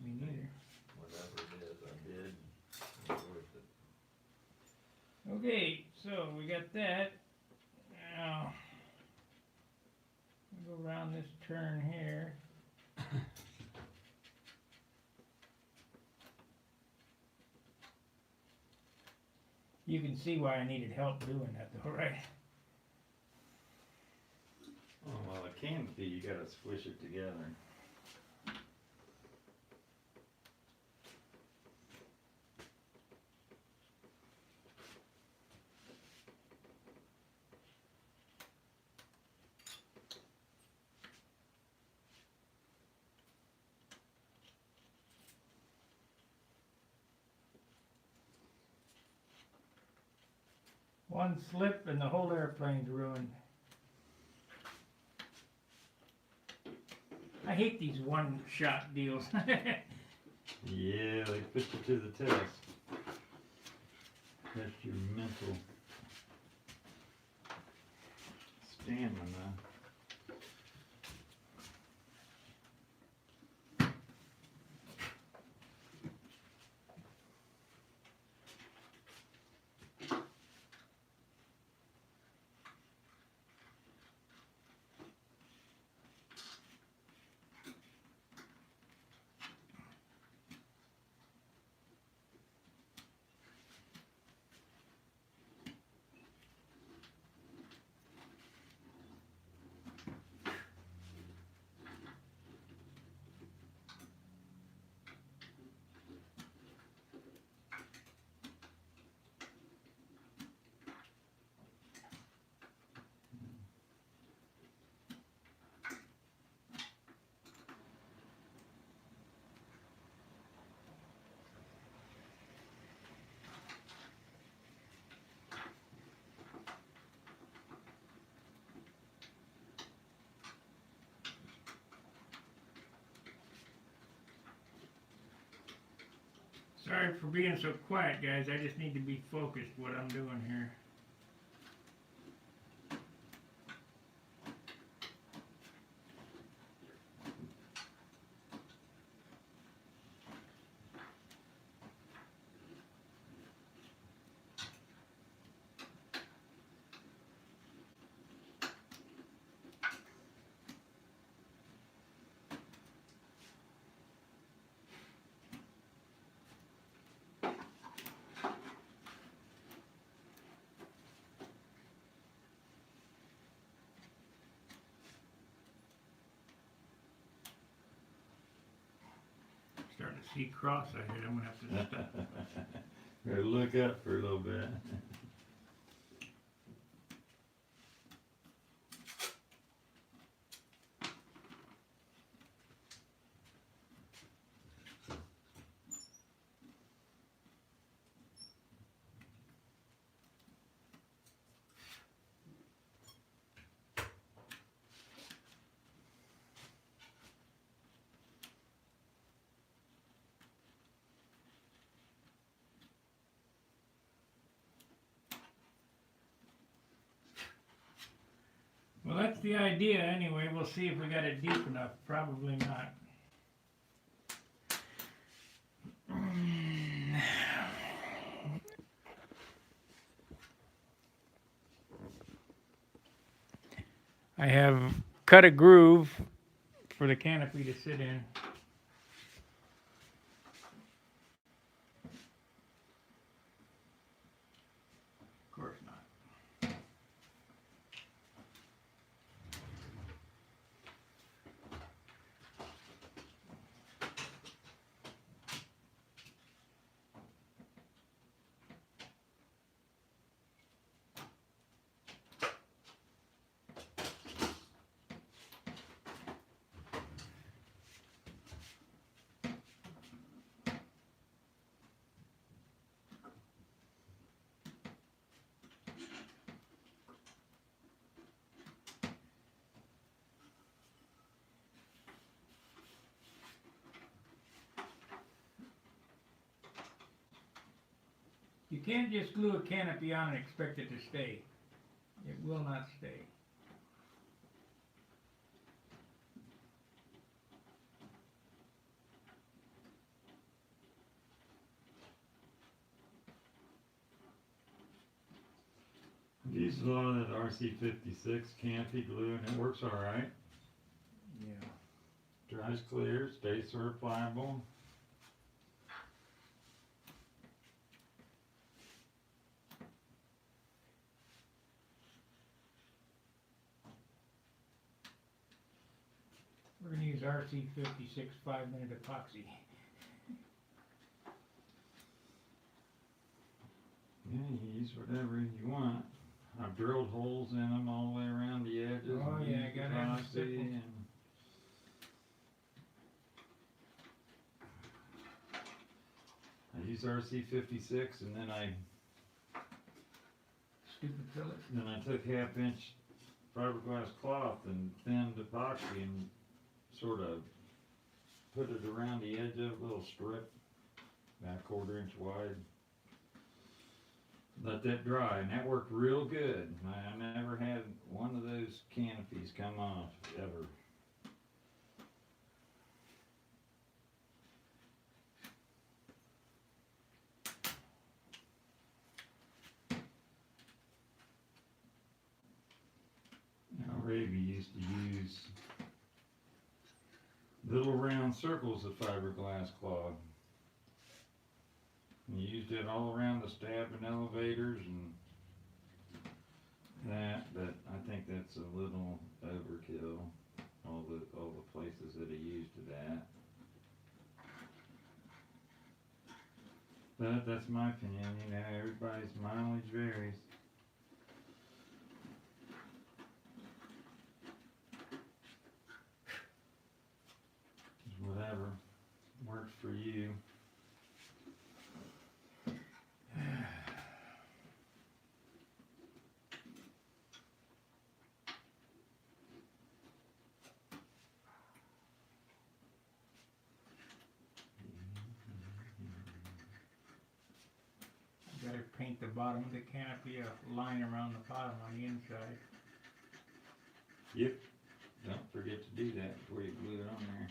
Me neither. Whatever it is, I did. It was worth it. Okay, so we got that. Now, we'll go around this turn here. You can see why I needed help doing that though, right? Oh, well, a canopy, you gotta squish it together. One slip and the whole airplane's ruined. I hate these one-shot deals. Yeah, they put you to the test. Test your mental stamina. Sorry for being so quiet, guys. I just need to be focused what I'm doing here. Starting to see cross-eyed. I'm gonna have to stop. Better look up for a little bit. Well, that's the idea anyway. We'll see if we got it deep enough. Probably not. I have cut a groove for the canopy to sit in. Of course, You can't just glue a canopy on and expect it to stay. It will not stay. I've used a lot of that RC56 canopy glue and it works alright. Yeah. Dries clear, stays sort of pliable. We're gonna use RC56 5-minute epoxy. Yeah, you use whatever you want. I've drilled holes in them all the way around the edges. Oh, and yeah, used gotta have 'em epoxy simple. and I use RC56 and then I Stupid fillet. took 1/2 inch fiberglass cloth and thinned epoxy and sort of put it around the edge of a little strip, about 1/4 inch wide. Let that dry, and that worked real good. I never had one of those canopies come off, ever. Now, Raby used to use little round circles of fiberglass cloth. And you used it all around the stab and elevators and that, but I think that's a little overkill. All the places that he used it at. But that's my opinion, you know, everybody's mileage varies. Just whatever works for you. Gotta paint the bottom of the canopy a line around the bottom on the inside. Yep. Don't forget to do that before you glue it on there.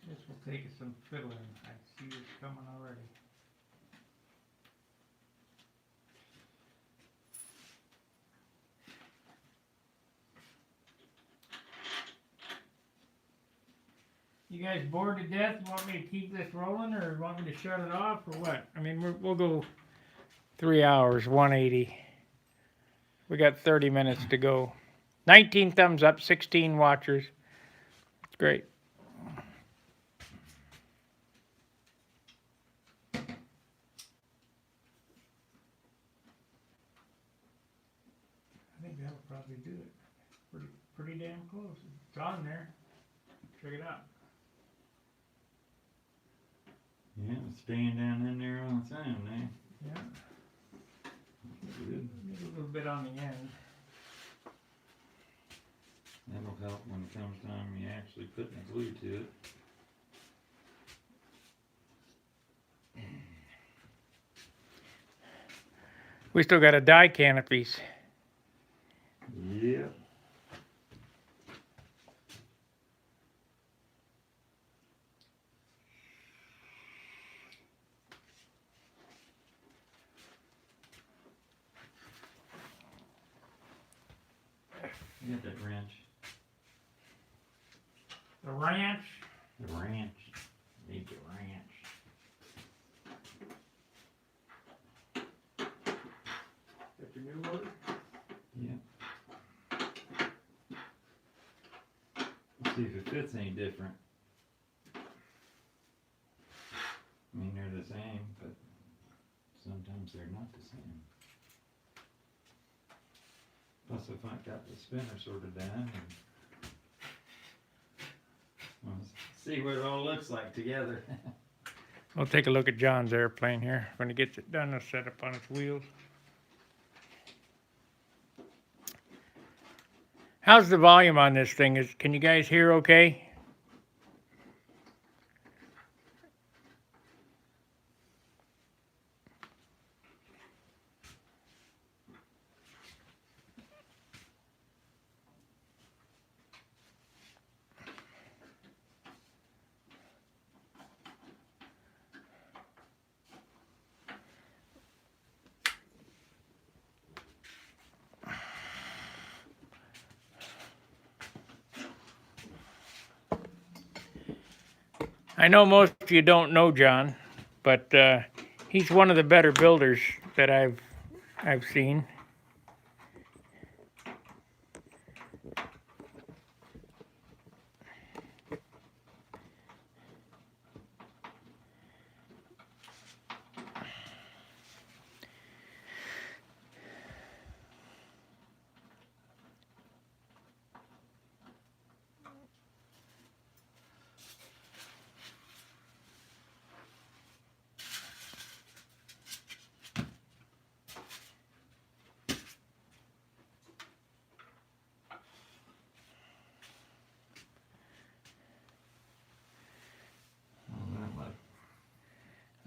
This will take some fiddling. I see this coming already. You guys bored to death? You want me to keep this rolling, or want me to shut it off, or what? I mean, we'll go 3 hours, 180. We got 30 minutes to go. 19 thumbs up, 16 watchers. It's great. I think that'll probably do it. Pretty damn close. It's on there. Check it out. Yeah, it's staying down in there all the time, man. Yeah. Good. Maybe a little bit on the end. That'll help when it comes time you actually putting the glue to it. We still got to dye canopies. Yep. You got that wrench. The ranch. The ranch. Need the ranch. Got your new motor? Yep. Let's see if it fits any different. I mean, they're the same, but sometimes they're not the same. Plus, if I got the spinner sorted down, and See what it all looks like together. We'll take a look at John's airplane here. When he gets it done, it'll set up on its wheels. How's the volume on this thing? Can you guys hear okay? I know most of you don't know John, but he's one of the better builders that I've seen.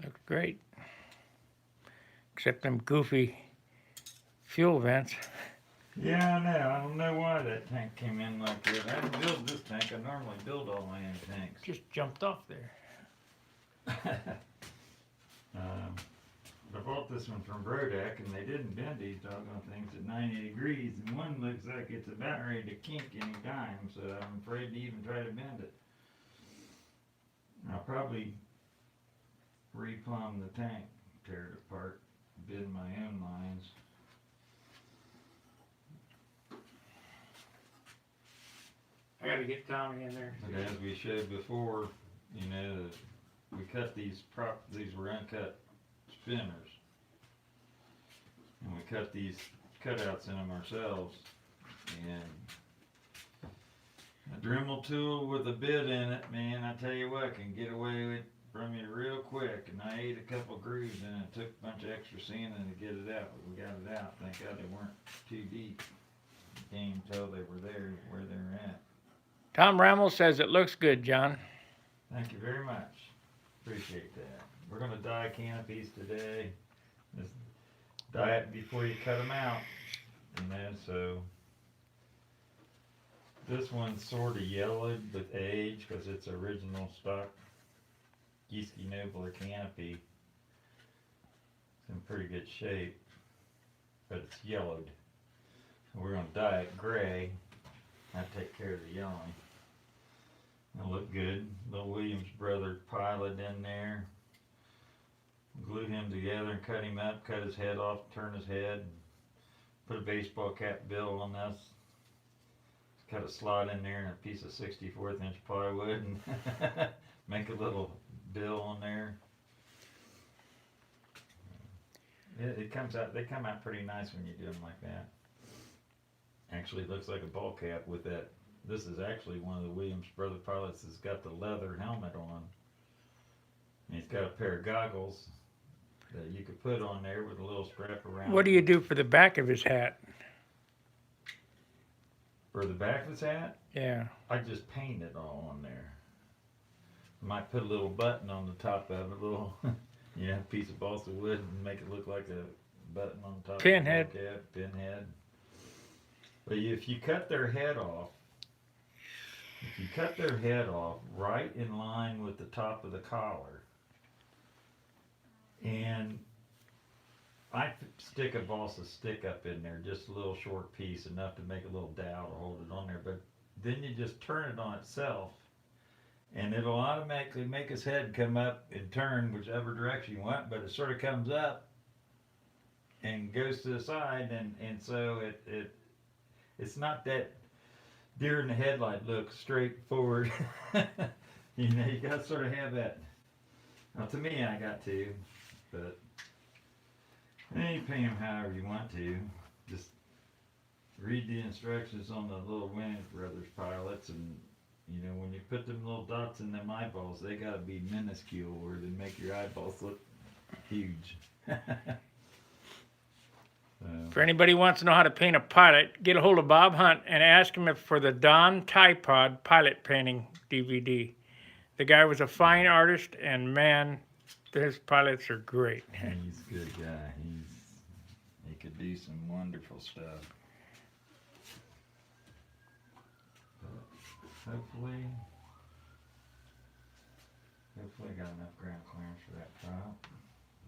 Looks great. Except them goofy fuel vents. Yeah, I know. I don't know why that tank came in like that. I didn't build this tank. I normally build all my own tanks. Just jumped off there. I bought this one from Brodeck, and they didn't bend these doggone things at 90 degrees, and one looks like it's about ready to kink any time, so I'm afraid to even try to bend it. I'll probably replumb the tank, tear it apart, bend my own lines. I gotta get Tommy in there. But as we showed before, you know, we cut these were uncut spinners. And we cut these cutouts in them ourselves. And a Dremel tool with a bit in it, man, I tell you what, can get away with from you real quick. And I ate a couple grooves and it took a bunch of extra sanding to get it out, but we got it out. Thank God they weren't too deep. You can't even tell they were there where they were at. Tom Rammel says it looks good, John. Thank you very much. Appreciate that. We're going to dye canopies today. Just dye it before you cut them out. You know, so this one's sort of yellowed with age because it's original stock Geesky Nobler canopy. It's in pretty good shape, but it's yellowed. We're going to dye it gray. I take care of the yellowing. It'll look good. Little Williams brother pilot in there. Glued him together and cut him up, cut his head off, turn his head, put a baseball cap bill on this. Cut a slot in there and a piece of 64th inch plywood and make a little bill on there. It comes out, they come out pretty nice when you do them like that. Actually, it looks like a ball cap with that. This is actually one of the Williams brother pilots that's got the leather helmet on. And he's got a pair of goggles that you could put on there with a little strap around. What do you do for the back of his hat? For the back of his hat? Yeah. I just paint it all on there. I might put a little button on the top of it, a little, you know, piece of balsa wood and make it look like a button on the top Pinhead. of the cap, pinhead. But if you cut their head off, right in line with the top of the collar, and I stick a balsa stick up in there, just a little short piece, enough to make a little dowel to hold it on there, but then you just turn it on itself, and it'll automatically make his head come up and turn whichever direction you want, but it sort of comes up and goes to the side, and so it's not that deer in the headlight look straight forward. You know, you got to sort of have that. Well, to me, I got to, but you paint them however you want to. Just read the instructions on the little Williams Brothers pilots, and you know, when you put them little dots in them eyeballs, they gotta be minuscule where they make your eyeballs look huge. For anybody who wants to know how to paint a pilot, get a hold of Bob Hunt and ask him for the Don Typod pilot painting DVD. The guy was a fine artist, and man, his pilots are great. He's a good guy. He could do some wonderful stuff. But hopefully I got enough ground clearance for that prop.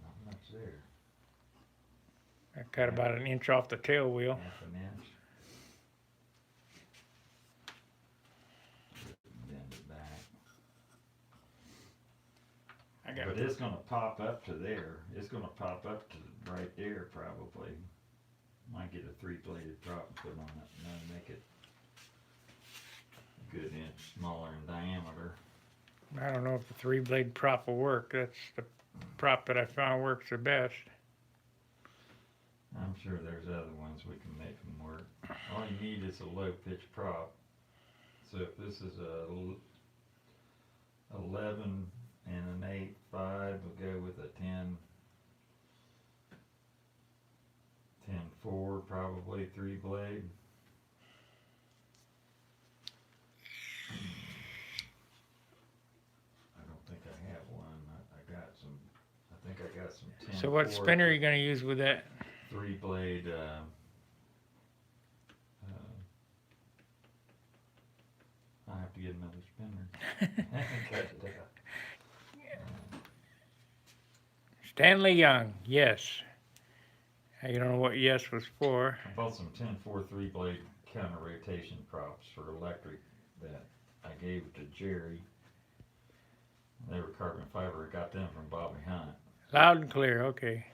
Not much there. I cut about an inch off the tail wheel. Half an inch. Bend it back. But it's gonna pop up to there. It's gonna pop up to right there probably. Might get a 3-bladed prop and put on it and then make it a good inch smaller in diameter. I don't know if the 3-blade prop will work. That's the prop that I found works the best. I'm sure there's other ones we can make them work. All you need is a low pitch prop. So if this is a 11 and an 8.5, we'll go with a 10.4 probably 3-blade. I don't think I have one. I got some. I think I got some 10. So what spinner are you going to use with that? 3-blade. I have to get another spinner. Cut it out. Stanley Young, yes. You don't know what yes was for. I bought some 10.4 3-blade counter rotation props for electric that I gave to Jerry. They were carbon fiber. I got them from Bobby Hunt. Loud and clear, okay.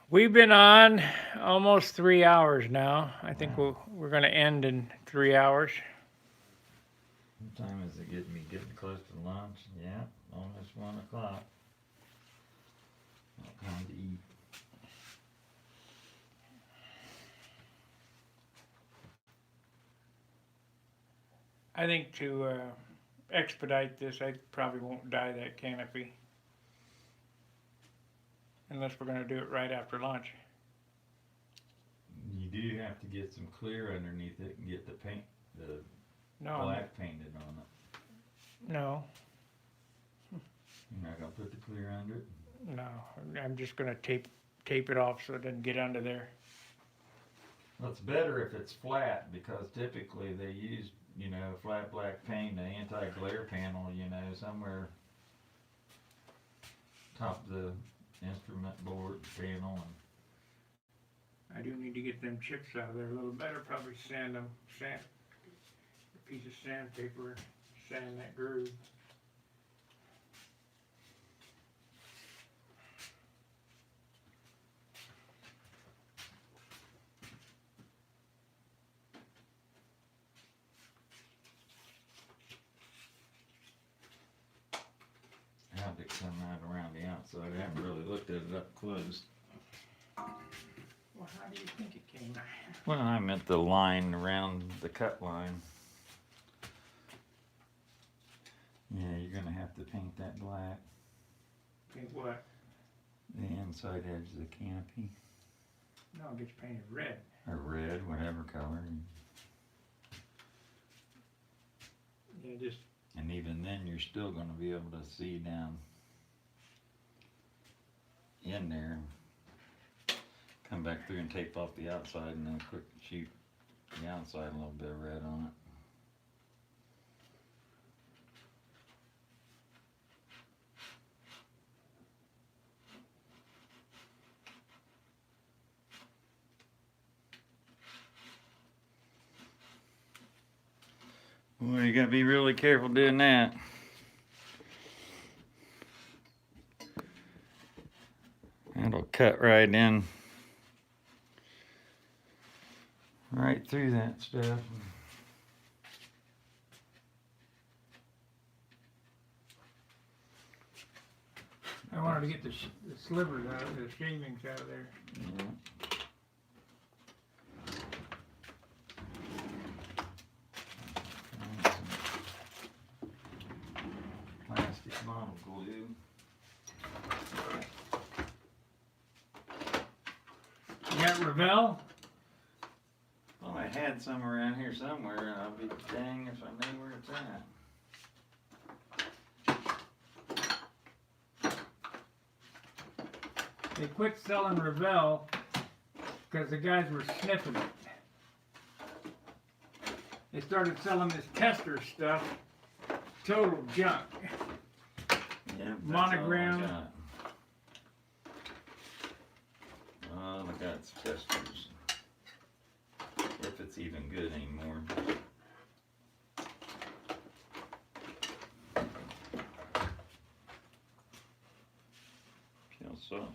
We've been on almost 3 hours now. I think we're going to end in 3 hours. What time is it getting close to lunch? Yeah, almost 1 o'clock. Time to eat. I think to expedite this, I probably won't dye that canopy. Unless we're going to do it right after lunch. You do have to get some clear underneath it and get the paint, the No, black painted on it. no, You're not gonna put the clear under it? no. I'm just going to tape it off so it doesn't get under there. Well, it's better if it's flat because typically they use, flat black paint, an anti-glare panel, somewhere top of the instrument board panel. I do need to get them chips out of there a little better. Probably sand a piece of sandpaper, sand that groove. How did it come out around the outside? I haven't really looked at it up close. Well, how do you think it came out? Well, I meant the line around the cut line. Yeah, you're gonna have to paint that black. Paint what? The inside edge of the canopy. No, it gets painted red. Or red, whatever color. Yeah, just. And even then, you're still gonna be able to see down in there. Come back through and tape off the outside and then quick shoot the outside a little bit of red on it. Well, you gotta be really careful doing that. It'll cut right in. Right through that stuff. I wanted to get the slivers out, the shavings out of there. Yeah. little glue. You got Revell? Well, I had some around here somewhere, and I'll be dang if I know where it's at. They quit selling Revell because the guys were sniffing it. They started selling this tester stuff, total junk. Yeah, Monogram. All I got's testers. If it's even good anymore. Feels soft.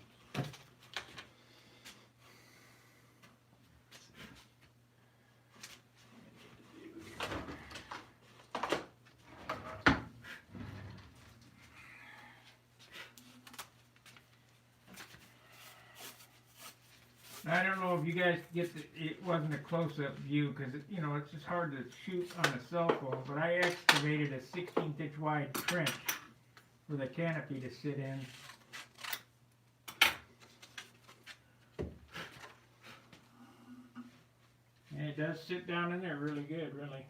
I don't know if you guys get it wasn't a close-up view because you know it's just hard to shoot on a cell phone. But I excavated a 16th inch wide trench for the canopy to sit in. And it does sit down in there really good, really.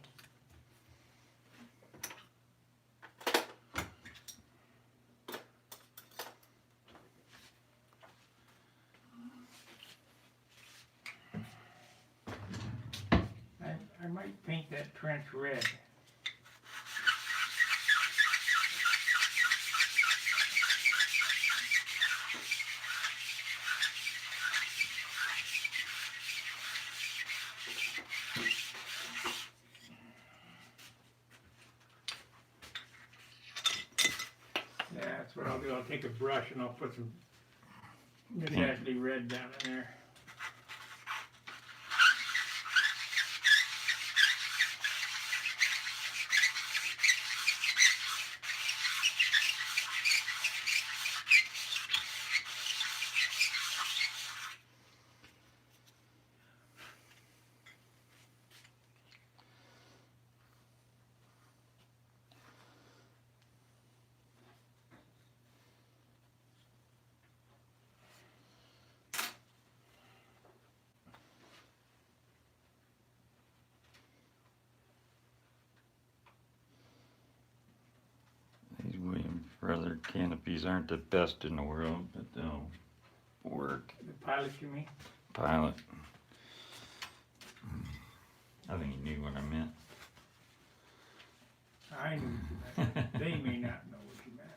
I might paint that trench red. Yeah, that's what I'll do. I'll take a brush and I'll put some exactly red down in there. These Williams Brother canopies aren't the best in the world, but they'll work. The pilot, you mean? Pilot. I think you knew what I meant. I knew what you meant. They may not know what you meant.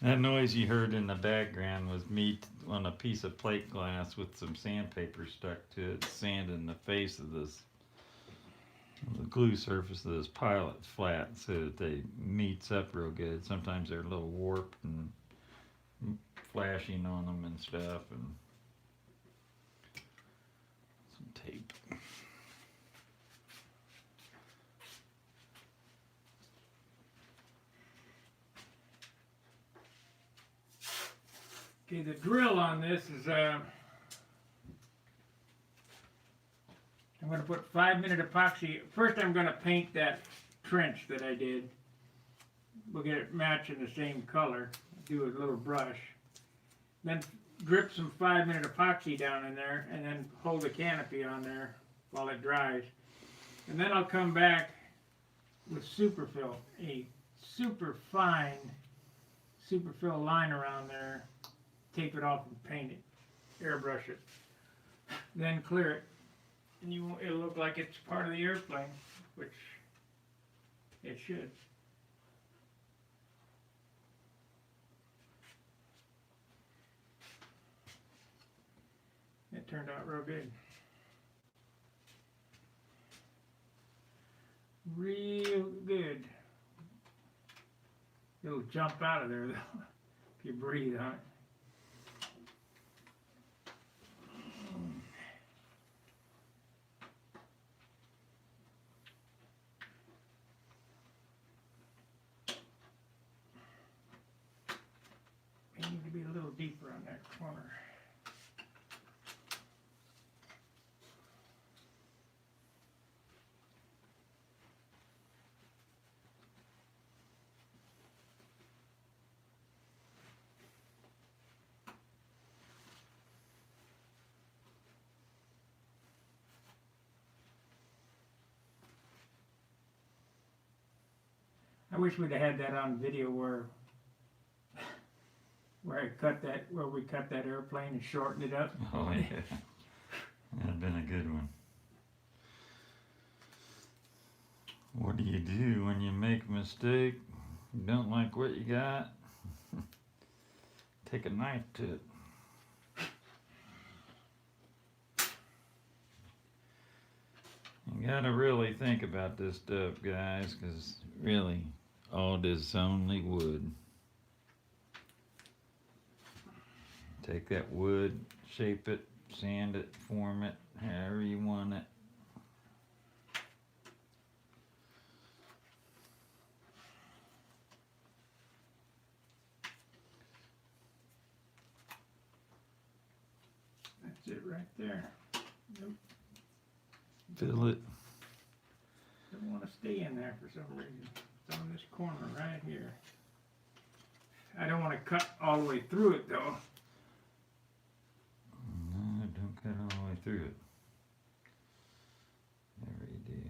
That noise you heard in the background was me on a piece of plate glass with some sandpaper stuck to it, sanding the face of this, the glue surface of this pilot flat so that they meets up real good. Sometimes they're a little warped and flashing on them and stuff, and some tape. Okay, the drill on this is I'm going to put 5-minute epoxy. First I'm going to paint that trench that I did. We'll get it matching the same color. Do a little brush. Then drip some 5-minute epoxy down in there and then hold the canopy on there while it dries. And then I'll come back with superfill, a super fine superfill line around there. Tape it off and paint it, airbrush it, then clear it, and it'll look like it's part of the airplane, which it should. It turned out real good. Real good. It'll jump out of there though, if you breathe on it. May need to be a little deeper on that corner. I wish we'd have had that on video where we cut that airplane and shortened it up. Oh yeah, that'd have been a good one. What do you do when you make a mistake? You don't like what you got? Take a knife to it. You gotta really think about this stuff, guys, because really, all this is only wood. Take that wood, shape it, sand it, form it, however you want it. That's it right there. Nope. Fill it. Don't want to stay in there for some reason. It's on this corner right here. I don't want to cut all the way through it though. No, don't cut all the way through it. There you do.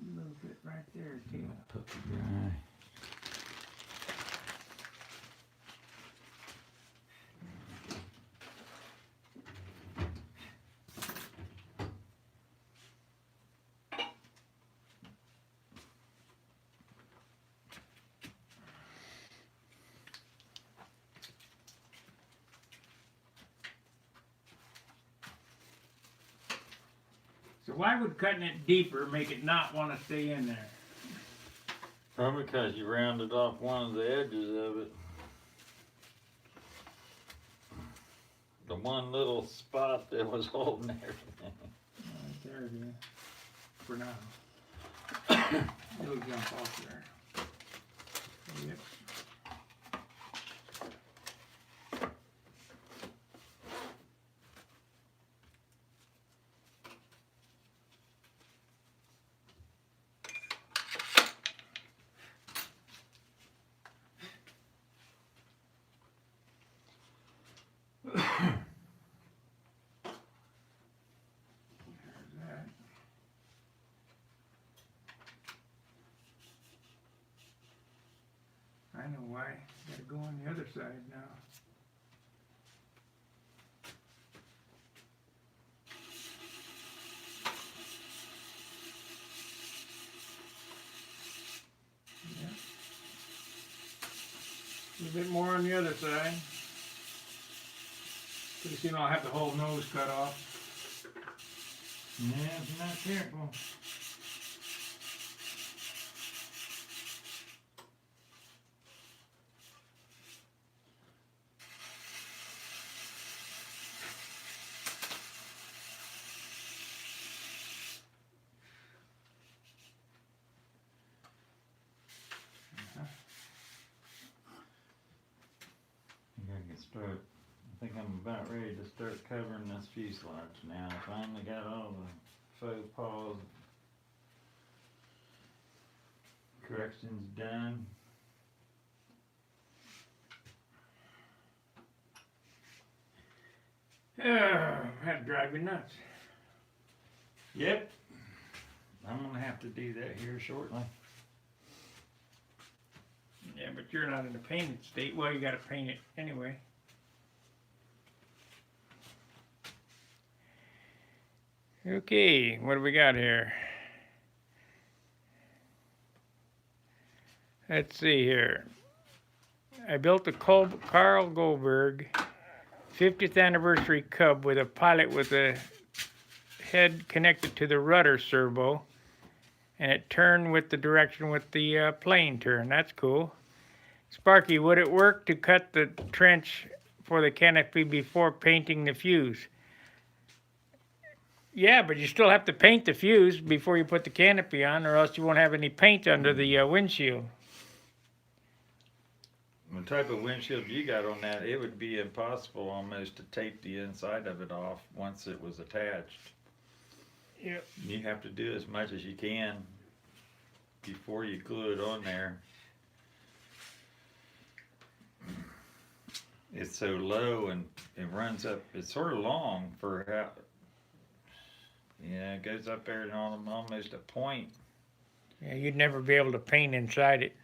A little bit right there too. Puppy dry. So why would cutting it deeper make it not want to stay in there? Probably because you rounded off one of the edges of it. The one little spot that was holding everything. Right there it is. For now. It'll jump off there. Yep. I know why. Gotta go on the other side now. Yeah. A little bit more on the other side. Pretty soon I'll have the whole nose cut off. Yeah, if you're not careful. I think I'm about ready to start covering this fuselage now. I finally got all the faux pas corrections done. That'd drive me nuts. Yep. I'm gonna have to do that here shortly. Yeah, but you're not in a painted state. Well, you gotta paint it anyway. Okay, what do we got here? Let's see here. I built a Carl Goldberg 50th anniversary Cub with a pilot with a head connected to the rudder servo, and it turned with the direction with the plane turn. That's cool. Sparky, would it work to cut the trench for the canopy before painting the fuse? Yeah, but you still have to paint the fuse before you put the canopy on, or else you won't have any paint under the windshield. The type of windshield you got on that, it would be impossible almost to tape the inside of it off once it was attached. Yep. You have to do as much as you can before you glue it on there. It's so low and it runs up. It's sort of long for how. Yeah, it goes up there and almost a point. Yeah, you'd never be able to paint inside it.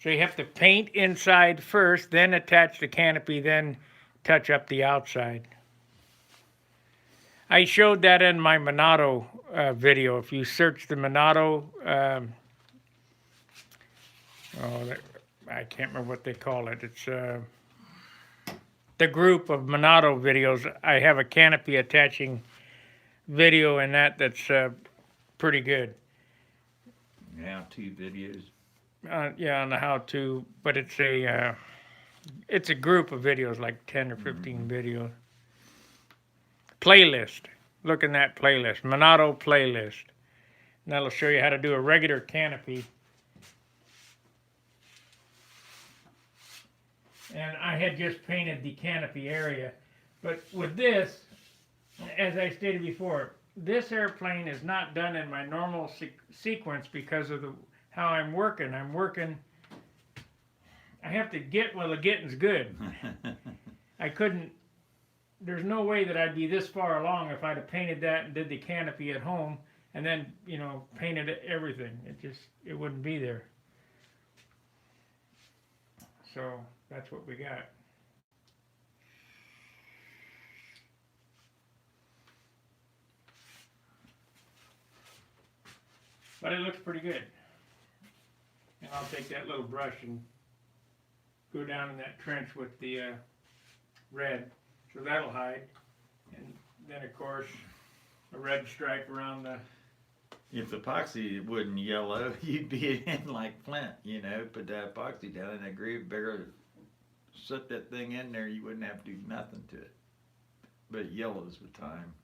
So you have to paint inside first, then attach the canopy, then touch up the outside. I showed that in my Monado video. If you search the Monado, I can't remember what they call it. It's the group of Monado videos. I have a canopy attaching video in that's pretty good. Yeah, 2 videos. Yeah, on the how-to, but it's a group of videos, like 10 or 15 videos. Playlist. Look in that playlist, Monado playlist. And that'll show you how to do a regular canopy. And I had just painted the canopy area, but with this, as I stated before, this airplane is not done in my normal sequence because of how I'm working. I have to get while the getting's good. I couldn't, there's no way that I'd be this far along if I'd have painted that and did the canopy at home and then, painted everything. It wouldn't be there. So that's what we got. But it looks pretty good. And I'll take that little brush and go down in that trench with the red, so that'll hide. And then, of course, a red stripe around the... If the epoxy wouldn't yellow, you'd be in like Flint, put that epoxy down in that groove, bigger, set that thing in there, you wouldn't have to do nothing to it. But it yellows with time.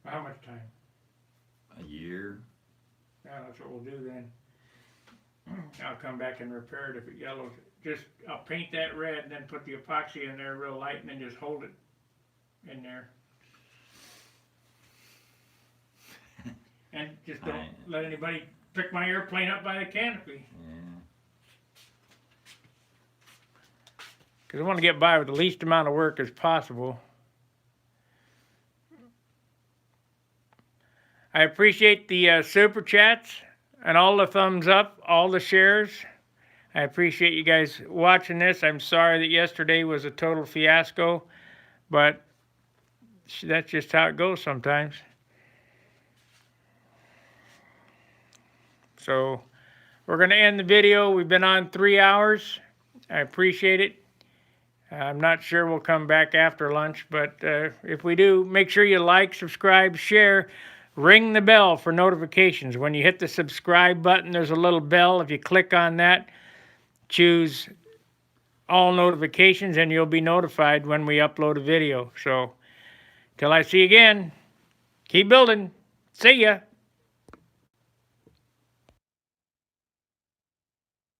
How much time? A year. Yeah, that's what we'll do then. I'll come back and repair it if it yellows. I'll paint that red and then put the epoxy in there real light and then just hold it in there. And just don't let anybody pick my airplane up by the canopy. Because I want to get by with the least amount of work as possible. I appreciate the super chats and all the thumbs up, all the shares. I appreciate you guys watching this. I'm sorry that yesterday was a total fiasco, but that's just how it goes sometimes. So we're going to end the video. We've been on 3 hours. I appreciate it. I'm not sure we'll come back after lunch, but if we do, make sure you like, subscribe, share. Ring the bell for notifications. When you hit the subscribe button, there's a little bell. If you click on that, choose all notifications, and you'll be notified when we upload a video. So, till I see you again, keep building. See ya.